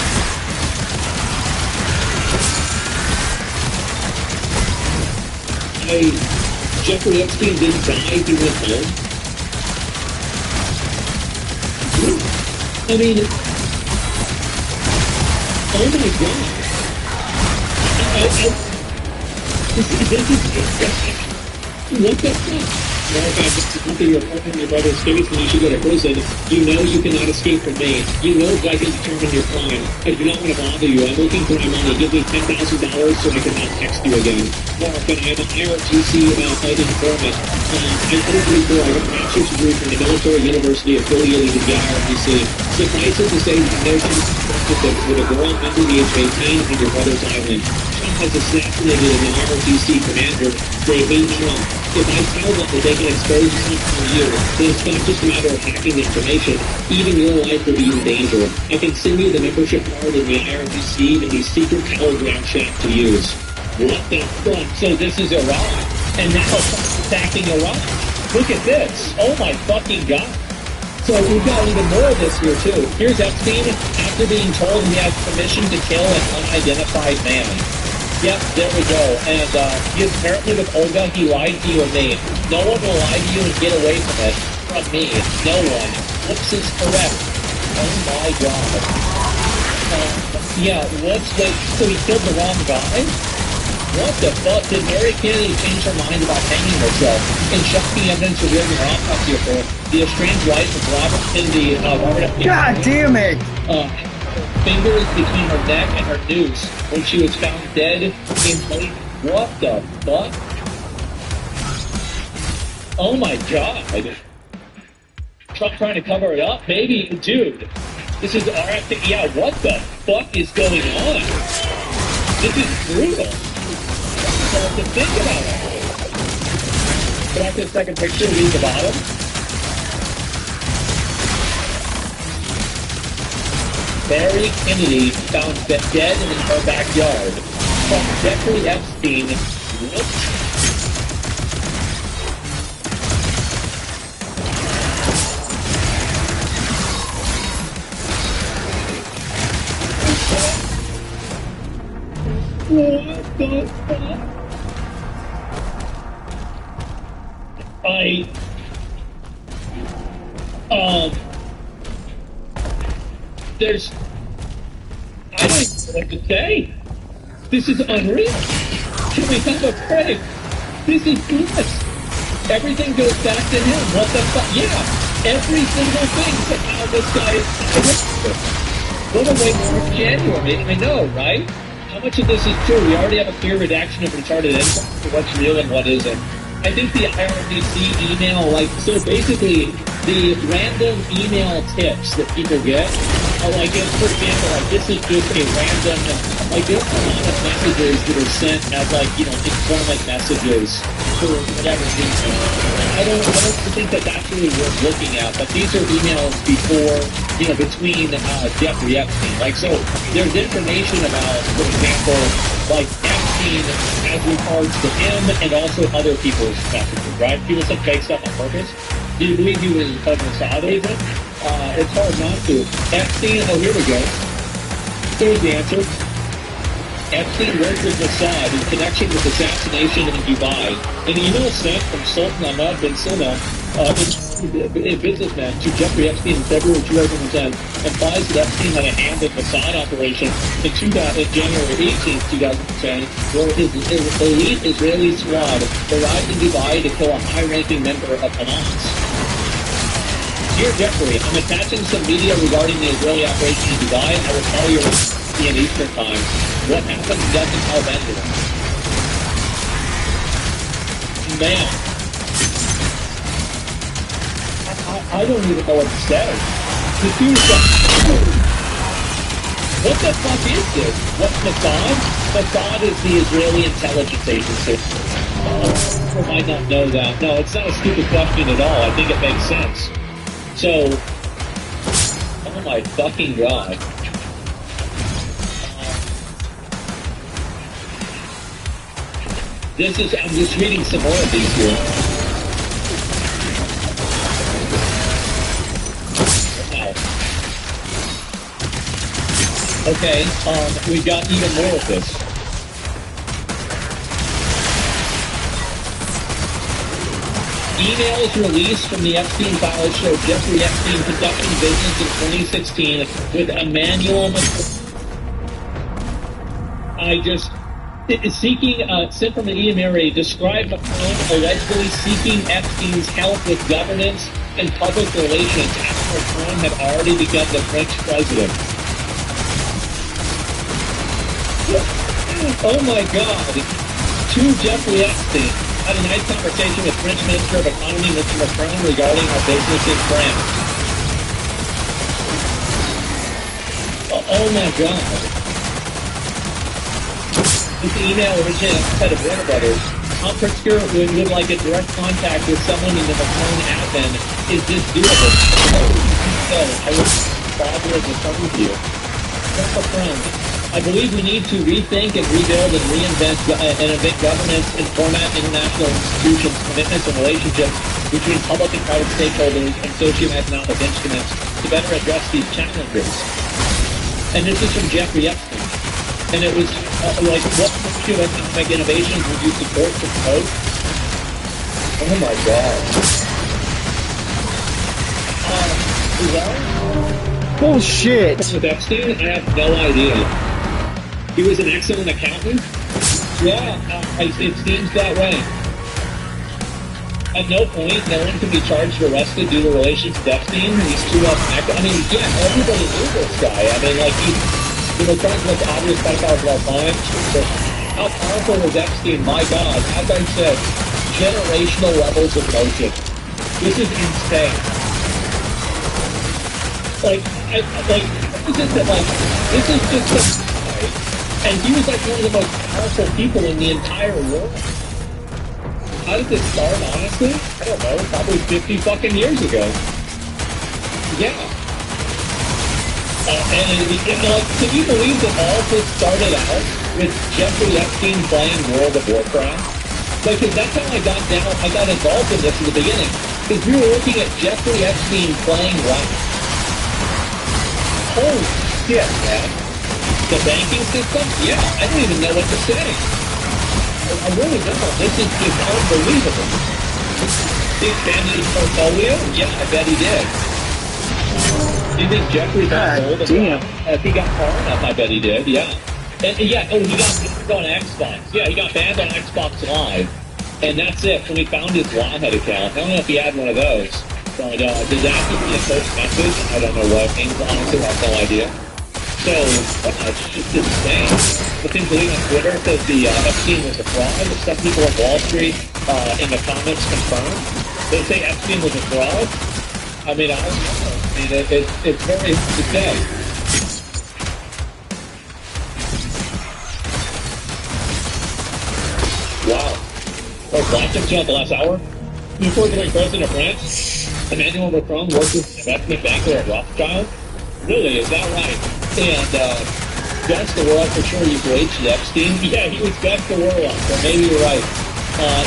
Jeffrey Epstein didn't die, he went home. I mean, oh my god. What the fuck? Well, if I just look at your partner in your brother's case and you should go to prison, you know you cannot escape from me. You know I can determine your crime. I do not want to bother you. I'm looking for my money. Give me $10,000 so I can not text you again. Mark, and I'm an IRGC informant. I told you before, I got a master's degree from the military university affiliated with the IRGC. Suffice it to say, you know with a girl under the age of 18 on your brother's island. Trump has assassinated an IRGC commander. They hate Trump. If I tell them that they can expose something to you, then it's not just a matter of hacking information. Even your life will be in danger. I can send you the membership card in the IRGC and the secret telegram chat to use. What the fuck? So this is Iran, and now Trump's attacking Iran. Look at this. Oh my fucking god. So we've got even more of this here too. Here's Epstein after being told he has permission to kill an unidentified man. Yep, there we go. And he apparently with Olga, he lied to you and me. No one will lie to you and get away from it. From me. No one. Whoops is correct. Oh my god. Yeah, whoops, wait, so he killed the wrong guy? What the fuck? Did Mary Kennedy change her mind about hanging herself? In shocking evidence revealed in her autopsy report, the estranged wife of Robert Kennedy, Robert F. Kennedy, God damn it! fingers between her neck and her noose when she was found dead in place. What the fuck? Oh my god. Trump trying to cover it up? Maybe, dude. This is RFK. Yeah, what the fuck is going on? This is brutal. So to think about it. Back to the second picture, read the bottom. Mary Kennedy found dead in her backyard. From Jeffrey Epstein. Whoops. What the fuck? I don't know what to say. This is unreal. Can we have a break? This is nuts. Everything goes back to him. What the fuck? Yeah, every single thing somehow this guy is. What a way for January. I know, right? How much of this is true? We already have a clear redaction of retarded info for what's real and what isn't. I think the IRBC email, so basically, the random email tips that people get are for example, this is just a random, there's a lot of messages that are sent as, informant messages for whatever reason. I don't think that that's really worth looking at, but these are emails between Jeffrey Epstein. So there's information about, for example, Epstein as regards to him and also other people's messages, right? People sent fake stuff on purpose. Do you believe he was a Mossad agent? It's hard not to. Epstein, here we go. Here's the answer. Epstein worked with Mossad in connection with assassination in Dubai. An email sent from Sultan Ahmad bin Salman, a businessman, to Jeffrey Epstein in February 2010 implies that Epstein had a hand in Mossad operation in January 18, 2010, where his elite Israeli squad arrived in Dubai to kill a high-ranking member of Hamas. Dear Jeffrey, I'm attaching some media regarding the Israeli operation in Dubai. I will call you in Eastern Time. What happened doesn't help anyone. Man. I don't even know what to say. The dude's what the fuck is this? What's Mossad? Mossad is the Israeli intelligence agency. I might not know that. No, it's not a stupid question at all. I think it makes sense. So, oh my fucking god. I'm just reading some more of these here. Wow. Okay, we got even more of this. Emails released from the Epstein files show Jeffrey Epstein conducting business in 2016 with Emmanuel sent from an email described Macron allegedly seeking Epstein's help with governance and public relations after Macron had already become the French president. Oh my god. To Jeffrey Epstein. Had a nice conversation with French Minister of Economy, Mr. Macron, regarding our business in France. Oh my god. This email originated on the side of Warner Brothers. Tom Pritzker would like a direct contact with someone in the Macron admin. Is this doable? So, I would bother as a phone with you. Macron. I believe we need to rethink and rebuild and reinvent governance and format international institutions, commitments, and relationships between public and private stakeholders and socioeconomic instruments to better address these challenges. And this is from Jeffrey Epstein. And it was what socioeconomic innovations would you support to promote? Oh my god. Bullshit! With Epstein, I have no idea. He was an excellent accountant. Yeah, it seems that way. At no point, no one can be charged or arrested due to relations to Epstein. He's too well connected. I mean, yeah, everybody knew this guy. I mean, like, he's one of the most obvious pedophiles of all time. So how powerful was Epstein? My God, as I said, generational levels of motion. This is insane. This is just a guy, and he was like one of the most powerful people in the entire world. How did this start, honestly? I don't know, probably 50 fucking years ago. Yeah. Can you believe that all this started out with Jeffrey Epstein playing World of Warcraft? Like, cause that's how I got involved in this in the beginning. Because we were looking at Jeffrey Epstein playing WoW. Holy shit, man. The banking system? Yeah, I don't even know what to say. I really don't. This is just unbelievable. He expanded his portfolio? Yeah, I bet he did. Do you think Jeffrey got old? Damn. If he got far enough, I bet he did, yeah. And he got banned on Xbox. Yeah, he got banned on Xbox Live. And that's it. When we found his Lawhead account, I don't know if he had one of those. But does that have to be a first message? I don't know what it means. Honestly, I have no idea. So, it's just insane. The thing believe on Twitter says the Epstein was a fraud. Some people on Wall Street in the comments confirm. They say Epstein was a fraud. I mean, I don't know. I mean, it's very insane. Wow. Oh, Blackstone on the last hour? Before becoming president of France, Emmanuel Macron worked with an investment banker at Rothschild. Really, is that right? And best the world for sure. You've reached Epstein. Yeah, he was best the world. So maybe you're right.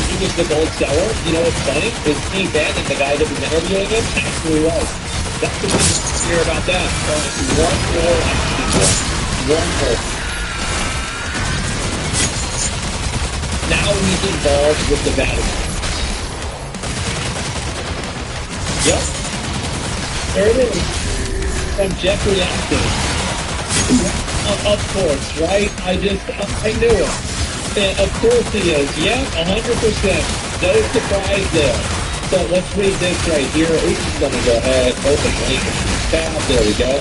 He was the gold seller. You know what's funny? Is Steve Bannon, the guy that was interviewing him, actually was. That's the thing to hear about that. One more Epstein. One more. Now he's involved with the Vatican. Yep. There it is. From Jeffrey Epstein. Of course, right? I knew it. And of course he is. Yeah, 100%. No surprise there. So let's read this right here. Let me go ahead. Open link. Tab. There we go.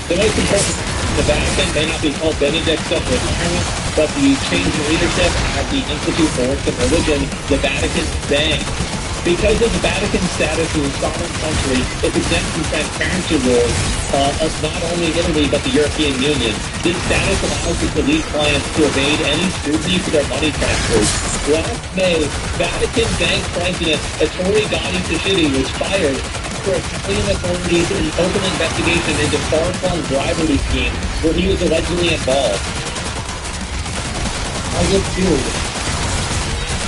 The most important the Vatican may not be called Benedict's retirement, but the change in leadership at the Institute for Arts and Religion, the Vatican Bank. Because of the Vatican's status as a sovereign country, it's exempt from transparency rules of not only Italy but the European Union. This status allows it to lead clients to evade any scrutiny for their money transfers. Last May, Vatican Bank President Ettore Gotti Cicchetti was fired for Italian authorities in an open investigation into far-flung bribery scheme where he was allegedly involved. I was doomed.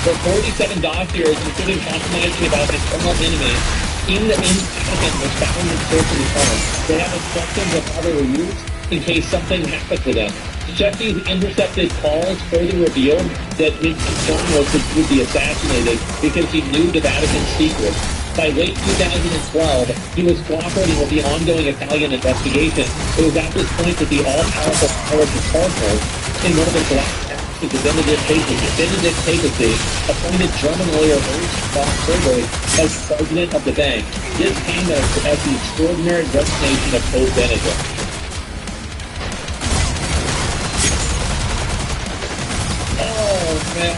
For 47 dossiers, including confirmation about internal enemies, in the Vatican was found in search of his home. They have instructions of how they were used in case something happened to them. Cichetti's intercepted calls further revealed that his concern was that he would be assassinated because he knew the Vatican's secrets. By late 2012, he was cooperating with the ongoing Italian investigation. It was at this point that the all-powerful power of the cardinal in one of the last the Benedict Papacy appointed German lawyer Ernst von Freiburg as president of the bank. This came as the extraordinary resignation of Pope Benedict. Oh, man.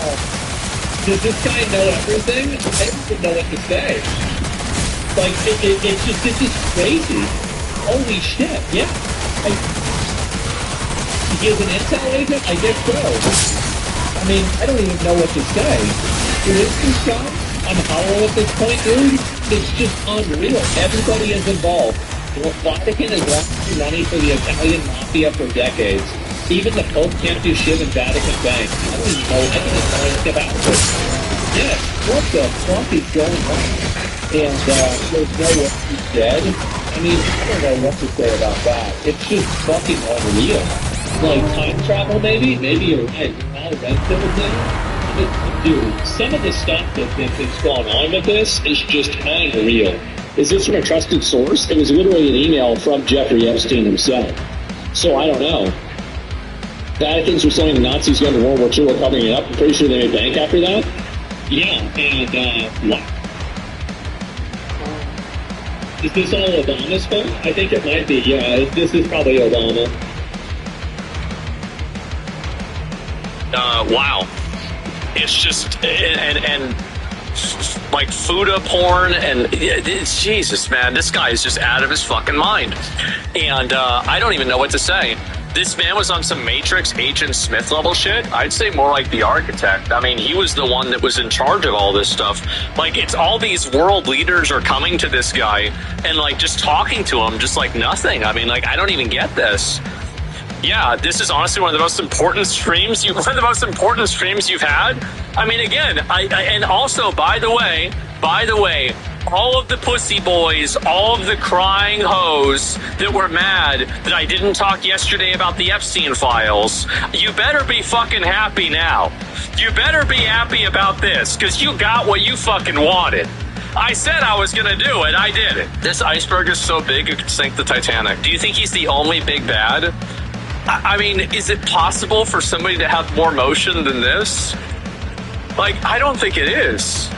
Does this guy know everything? I don't even know what to say. Like, it's just crazy. Holy shit, yeah. He is an intel agent? I guess so. I mean, I don't even know what to say. Dude, is this guy on hollow at this point, dude? It's just unreal. Everybody is involved. The Vatican has laundered money for the Italian mafia for decades. Even the Pope can't do shit in Vatican Bank. I don't even know anything about this. Yeah, what the fuck is going on? And there's no way he's dead. I mean, I don't know what to say about that. It's just fucking unreal. Like time travel, maybe? Maybe you're right. All rental thing? Dude, some of the stuff that's going on with this is just unreal. Is this from a trusted source? It was literally an email from Jeffrey Epstein himself. So I don't know. Vatican's were saying the Nazis going to World War II were covering it up. I'm pretty sure they made bank after that. Yeah, and what? Is this all Obama's fault? I think it might be. Yeah, this is probably Obama. Wow. It's just and like Fuda porn and Jesus, man, this guy is just out of his fucking mind. And I don't even know what to say. This man was on some Matrix Agent Smith level shit. I'd say more like the architect. I mean, he was the one that was in charge of all this stuff. Like, it's all these world leaders are coming to this guy and like just talking to him just like nothing. I mean, like, I don't even get this. Yeah, this is honestly one of the most important streams you've had. I mean, again, and also, by the way, all of the pussy boys, all of the crying hoes that were mad that I didn't talk yesterday about the Epstein files, you better be fucking happy now. You better be happy about this, because you got what you fucking wanted. I said I was gonna do it, I did it. This iceberg is so big it could sink the Titanic. Do you think he's the only big bad? I mean, is it possible for somebody to have more motion than this? Like, I don't think it is.